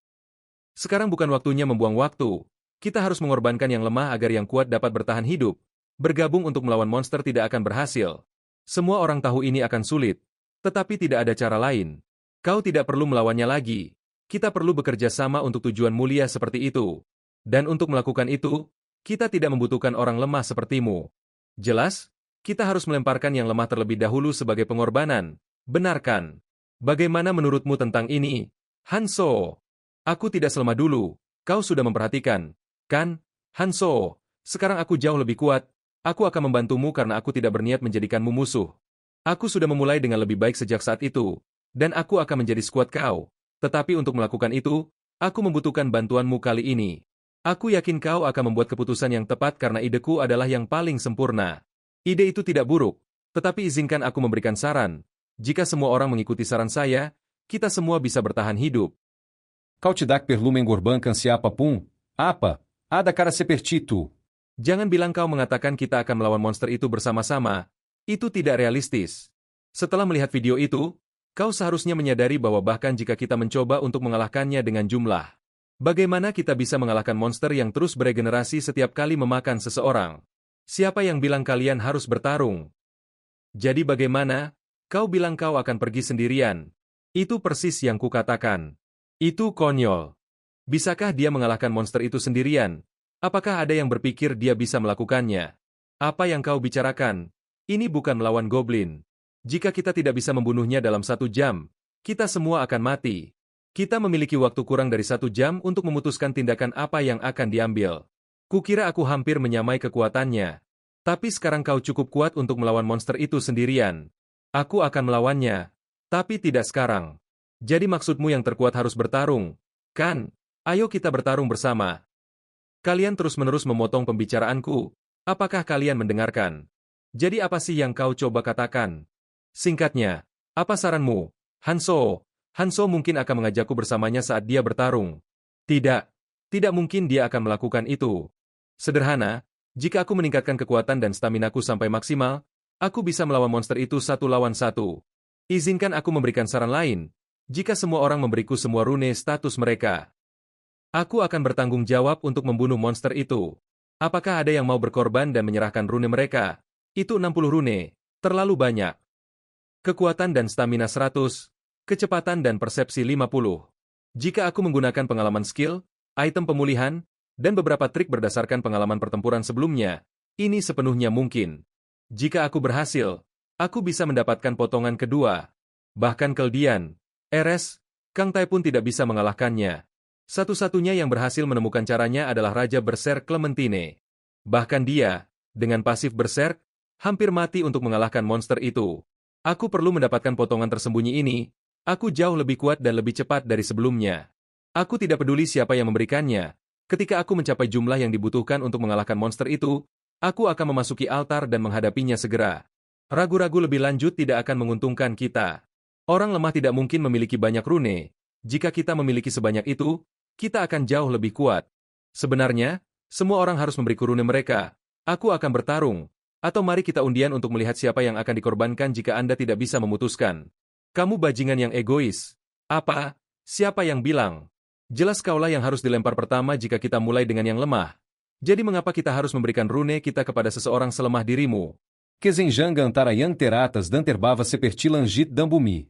A: Sekarang bukan waktunya membuang waktu. Kita harus mengorbankan yang lemah agar yang kuat dapat bertahan hidup. Bergabung untuk melawan monster tidak akan berhasil. Semua orang tahu ini akan sulit. Tetapi tidak ada cara lain. Kau tidak perlu melawannya lagi. Kita perlu bekerja sama untuk tujuan mulia seperti itu. Dan untuk melakukan itu, kita tidak membutuhkan orang lemah sepertimu. Jelas? Kita harus melemparkan yang lemah terlebih dahulu sebagai pengorbanan. Benarkan? Bagaimana menurutmu tentang ini? Hanso, aku tidak selemah dulu. Kau sudah memperhatikan, kan? Hanso, sekarang aku jauh lebih kuat. Aku akan membantumu karena aku tidak berniat menjadikanmu musuh. Aku sudah memulai dengan lebih baik sejak saat itu. Dan aku akan menjadi skuad kau. Tetapi untuk melakukan itu, aku membutuhkan bantuanmu kali ini. Aku yakin kau akan membuat keputusan yang tepat karena ideku adalah yang paling sempurna. Ide itu tidak buruk, tetapi izinkan aku memberikan saran. Jika semua orang mengikuti saran saya, kita semua bisa bertahan hidup.
B: Kau tidak perlu mengorbankan siapapun. Apa? Ada cara seperti itu.
A: Jangan bilang kau mengatakan kita akan melawan monster itu bersama-sama. Itu tidak realistis. Setelah melihat video itu, kau seharusnya menyadari bahwa bahkan jika kita mencoba untuk mengalahkannya dengan jumlah, bagaimana kita bisa mengalahkan monster yang terus beregenerasi setiap kali memakan seseorang? Siapa yang bilang kalian harus bertarung? Jadi bagaimana? Kau bilang kau akan pergi sendirian. Itu persis yang kukatakan. Itu konyol. Bisakah dia mengalahkan monster itu sendirian? Apakah ada yang berpikir dia bisa melakukannya? Apa yang kau bicarakan? Ini bukan melawan goblin. Jika kita tidak bisa membunuhnya dalam 1 jam, kita semua akan mati. Kita memiliki waktu kurang dari 1 jam untuk memutuskan tindakan apa yang akan diambil. Kukira aku hampir menyamai kekuatannya. Tapi sekarang kau cukup kuat untuk melawan monster itu sendirian. Aku akan melawannya. Tapi tidak sekarang. Jadi maksudmu yang terkuat harus bertarung, kan? Ayo kita bertarung bersama. Kalian terus-menerus memotong pembicaraanku. Apakah kalian mendengarkan? Jadi apa sih yang kau coba katakan? Singkatnya, apa saranmu? Hanso. Hanso mungkin akan mengajakku bersamanya saat dia bertarung. Tidak. Tidak mungkin dia akan melakukan itu. Sederhana, jika aku meningkatkan kekuatan dan staminaku sampai maksimal, aku bisa melawan monster itu 1 lawan 1. Izinkan aku memberikan saran lain. Jika semua orang memberiku semua rune status mereka, aku akan bertanggung jawab untuk membunuh monster itu. Apakah ada yang mau berkorban dan menyerahkan rune mereka? Itu 60 rune. Terlalu banyak. Kekuatan dan stamina 100. Kecepatan dan persepsi 50. Jika aku menggunakan pengalaman skill, item pemulihan, dan beberapa trik berdasarkan pengalaman pertempuran sebelumnya. Ini sepenuhnya mungkin. Jika aku berhasil, aku bisa mendapatkan potongan kedua. Bahkan Keldian, Eres, Kang Tai pun tidak bisa mengalahkannya. Satu-satunya yang berhasil menemukan caranya adalah Raja Berserk Clementine. Bahkan dia, dengan pasif Berserk, hampir mati untuk mengalahkan monster itu. Aku perlu mendapatkan potongan tersembunyi ini. Aku jauh lebih kuat dan lebih cepat dari sebelumnya. Aku tidak peduli siapa yang memberikannya. Ketika aku mencapai jumlah yang dibutuhkan untuk mengalahkan monster itu, aku akan memasuki altar dan menghadapinya segera. Ragu-ragu lebih lanjut tidak akan menguntungkan kita. Orang lemah tidak mungkin memiliki banyak rune. Jika kita memiliki sebanyak itu, kita akan jauh lebih kuat. Sebenarnya, semua orang harus memberiku rune mereka. Aku akan bertarung. Atau mari kita undian untuk melihat siapa yang akan dikorbankan jika Anda tidak bisa memutuskan. Kamu bajingan yang egois. Apa? Siapa yang bilang? Jelas kaulah yang harus dilempar pertama jika kita mulai dengan yang lemah. Jadi mengapa kita harus memberikan rune kita kepada seseorang selemah dirimu?
B: Kezenjanga antara yang teratas dan terbava sepertilangit dambumi.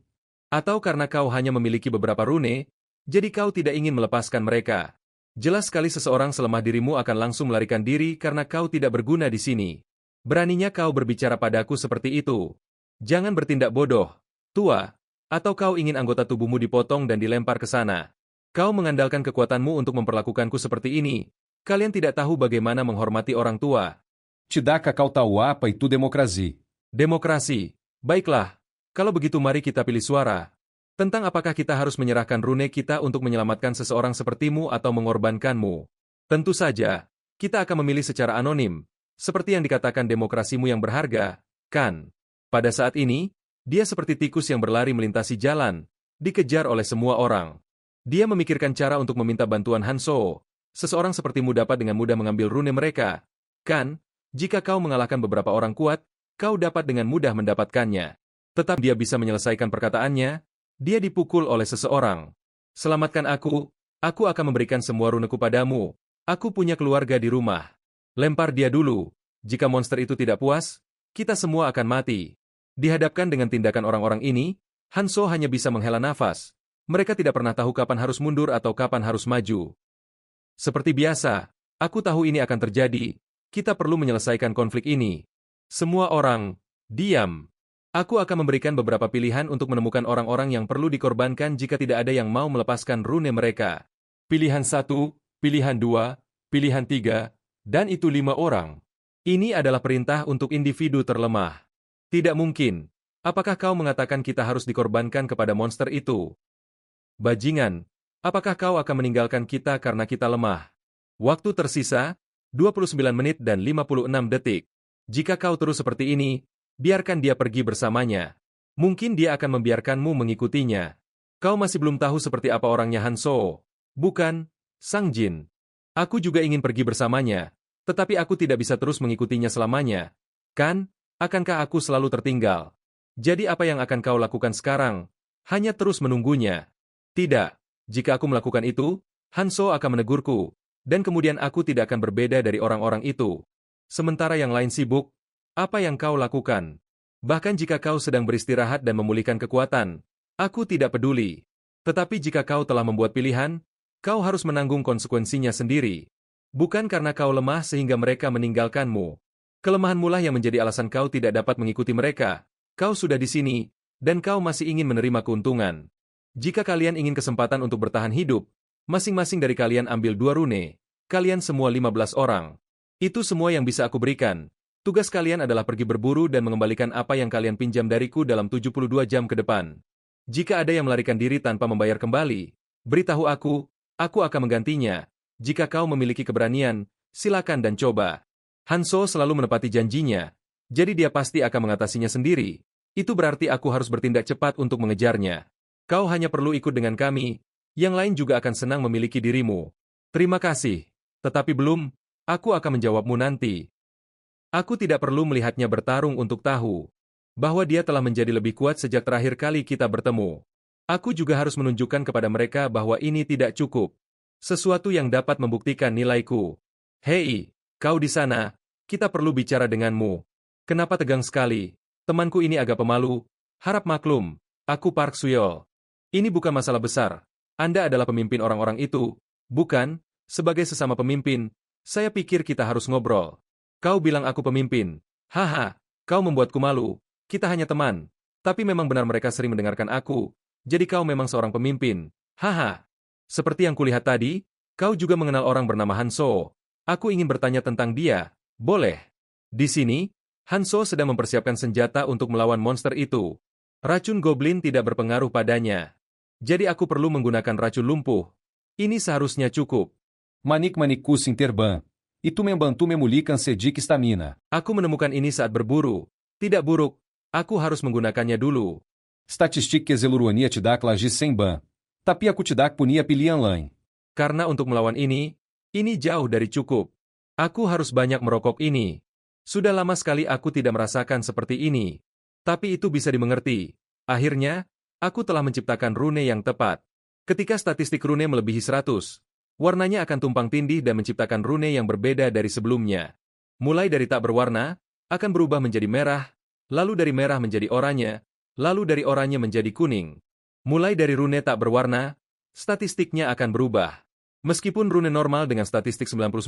A: Atau karena kau hanya memiliki beberapa rune, jadi kau tidak ingin melepaskan mereka. Jelas sekali seseorang selemah dirimu akan langsung melarikan diri karena kau tidak berguna di sini. Beraninya kau berbicara padaku seperti itu. Jangan bertindak bodoh, tua, atau kau ingin anggota tubuhmu dipotong dan dilempar ke sana. Kau mengandalkan kekuatanmu untuk memperlakukanku seperti ini. Kalian tidak tahu bagaimana menghormati orang tua.
B: Tidaka kau tahu apa itu demokrasi.
A: Demokrasi. Baiklah. Kalau begitu mari kita pilih suara. Tentang apakah kita harus menyerahkan rune kita untuk menyelamatkan seseorang sepertimu atau mengorbankanmu. Tentu saja, kita akan memilih secara anonim. Seperti yang dikatakan demokrasimu yang berharga, kan? Pada saat ini, dia seperti tikus yang berlari melintasi jalan, dikejar oleh semua orang. Dia memikirkan cara untuk meminta bantuan Hanso. Seseorang sepertimu dapat dengan mudah mengambil rune mereka. Kan? Jika kau mengalahkan beberapa orang kuat, kau dapat dengan mudah mendapatkannya. Tetap dia bisa menyelesaikan perkataannya, dia dipukul oleh seseorang. Selamatkan aku akan memberikan semua runeku padamu. Aku punya keluarga di rumah. Lempar dia dulu. Jika monster itu tidak puas, kita semua akan mati. Dihadapkan dengan tindakan orang-orang ini, Hanso hanya bisa menghela nafas. Mereka tidak pernah tahu kapan harus mundur atau kapan harus maju. Seperti biasa, aku tahu ini akan terjadi. Kita perlu menyelesaikan konflik ini. Semua orang, diam. Aku akan memberikan beberapa pilihan untuk menemukan orang-orang yang perlu dikorbankan jika tidak ada yang mau melepaskan rune mereka. Pilihan 1, pilihan 2, pilihan 3, dan itu 5 orang. Ini adalah perintah untuk individu terlemah. Tidak mungkin. Apakah kau mengatakan kita harus dikorbankan kepada monster itu? Bajingan, apakah kau akan meninggalkan kita karena kita lemah? Waktu tersisa, 29 menit dan 56 detik. Jika kau terus seperti ini, biarkan dia pergi bersamanya. Mungkin dia akan membiarkanmu mengikutinya. Kau masih belum tahu seperti apa orangnya Hanso. Bukan, Sang Jin. Aku juga ingin pergi bersamanya, tetapi aku tidak bisa terus mengikutinya selamanya. Kan, akankah aku selalu tertinggal? Jadi apa yang akan kau lakukan sekarang? Hanya terus menunggunya. Tidak, jika aku melakukan itu, Hanso akan menegurku, dan kemudian aku tidak akan berbeda dari orang-orang itu. Sementara yang lain sibuk, apa yang kau lakukan? Bahkan jika kau sedang beristirahat dan memulihkan kekuatan, aku tidak peduli. Tetapi jika kau telah membuat pilihan, kau harus menanggung konsekuensinya sendiri. Bukan karena kau lemah sehingga mereka meninggalkanmu. Kelemahanmu lah yang menjadi alasan kau tidak dapat mengikuti mereka. Kau sudah di sini, dan kau masih ingin menerima keuntungan. Jika kalian ingin kesempatan untuk bertahan hidup, masing-masing dari kalian ambil 2 rune. Kalian semua 15 orang. Itu semua yang bisa aku berikan. Tugas kalian adalah pergi berburu dan mengembalikan apa yang kalian pinjam dariku dalam 72 jam ke depan. Jika ada yang melarikan diri tanpa membayar kembali, beritahu aku akan menggantinya. Jika kau memiliki keberanian, silakan dan coba. Hanso selalu menepati janjinya, jadi dia pasti akan mengatasinya sendiri. Itu berarti aku harus bertindak cepat untuk mengejarnya. Kau hanya perlu ikut dengan kami, yang lain juga akan senang memiliki dirimu. Terima kasih. Tetapi belum, aku akan menjawabmu nanti. Aku tidak perlu melihatnya bertarung untuk tahu bahwa dia telah menjadi lebih kuat sejak terakhir kali kita bertemu. Aku juga harus menunjukkan kepada mereka bahwa ini tidak cukup. Sesuatu yang dapat membuktikan nilaiku. Hei, kau di sana, kita perlu bicara denganmu. Kenapa tegang sekali? Temanku ini agak pemalu. Harap maklum, aku Park Suyol. Ini bukan masalah besar. Anda adalah pemimpin orang-orang itu, bukan? Sebagai sesama pemimpin, saya pikir kita harus ngobrol. Kau bilang aku pemimpin. Haha, kau membuatku malu. Kita hanya teman. Tapi memang benar mereka sering mendengarkan aku. Jadi kau memang seorang pemimpin. Haha. Seperti yang kulihat tadi, kau juga mengenal orang bernama Hanso. Aku ingin bertanya tentang dia. Boleh. Di sini, Hanso sedang mempersiapkan senjata untuk melawan monster itu. Racun goblin tidak berpengaruh padanya. Jadi aku perlu menggunakan racun lumpuh. Ini seharusnya cukup.
B: Manik-manik kusin terban. Itu membantu memulihkan sedik stamina.
A: Aku menemukan ini saat berburu. Tidak buruk. Aku harus menggunakannya dulu.
B: Statistik kezeluruania tidak lagi sem ban. Tapi aku tidak punya pilihan lain.
A: Karena untuk melawan ini jauh dari cukup. Aku harus banyak merokok ini. Sudah lama sekali aku tidak merasakan seperti ini. Tapi itu bisa dimengerti. Akhirnya, aku telah menciptakan rune yang tepat. Ketika statistik rune melebihi 100, warnanya akan tumpang tindih dan menciptakan rune yang berbeda dari sebelumnya. Mulai dari tak berwarna, akan berubah menjadi merah, lalu dari merah menjadi oranye, lalu dari oranye menjadi kuning. Mulai dari rune tak berwarna, statistiknya akan berubah. Meskipun rune normal dengan statistik 99,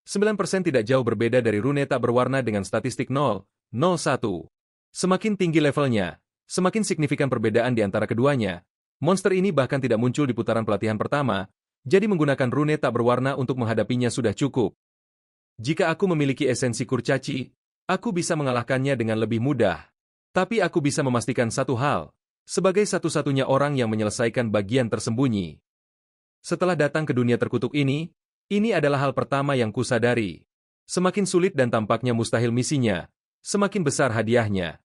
A: 9% tidak jauh berbeda dari rune tak berwarna dengan statistik 0,01. Semakin tinggi levelnya, semakin signifikan perbedaan di antara keduanya. Monster ini bahkan tidak muncul di putaran pelatihan pertama, jadi menggunakan rune tak berwarna untuk menghadapinya sudah cukup. Jika aku memiliki esensi kurcaci, aku bisa mengalahkannya dengan lebih mudah. Tapi aku bisa memastikan satu hal, sebagai satu-satunya orang yang menyelesaikan bagian tersembunyi. Setelah datang ke dunia terkutuk ini adalah hal pertama yang kusadari. Semakin sulit dan tampaknya mustahil misinya, semakin besar hadiahnya.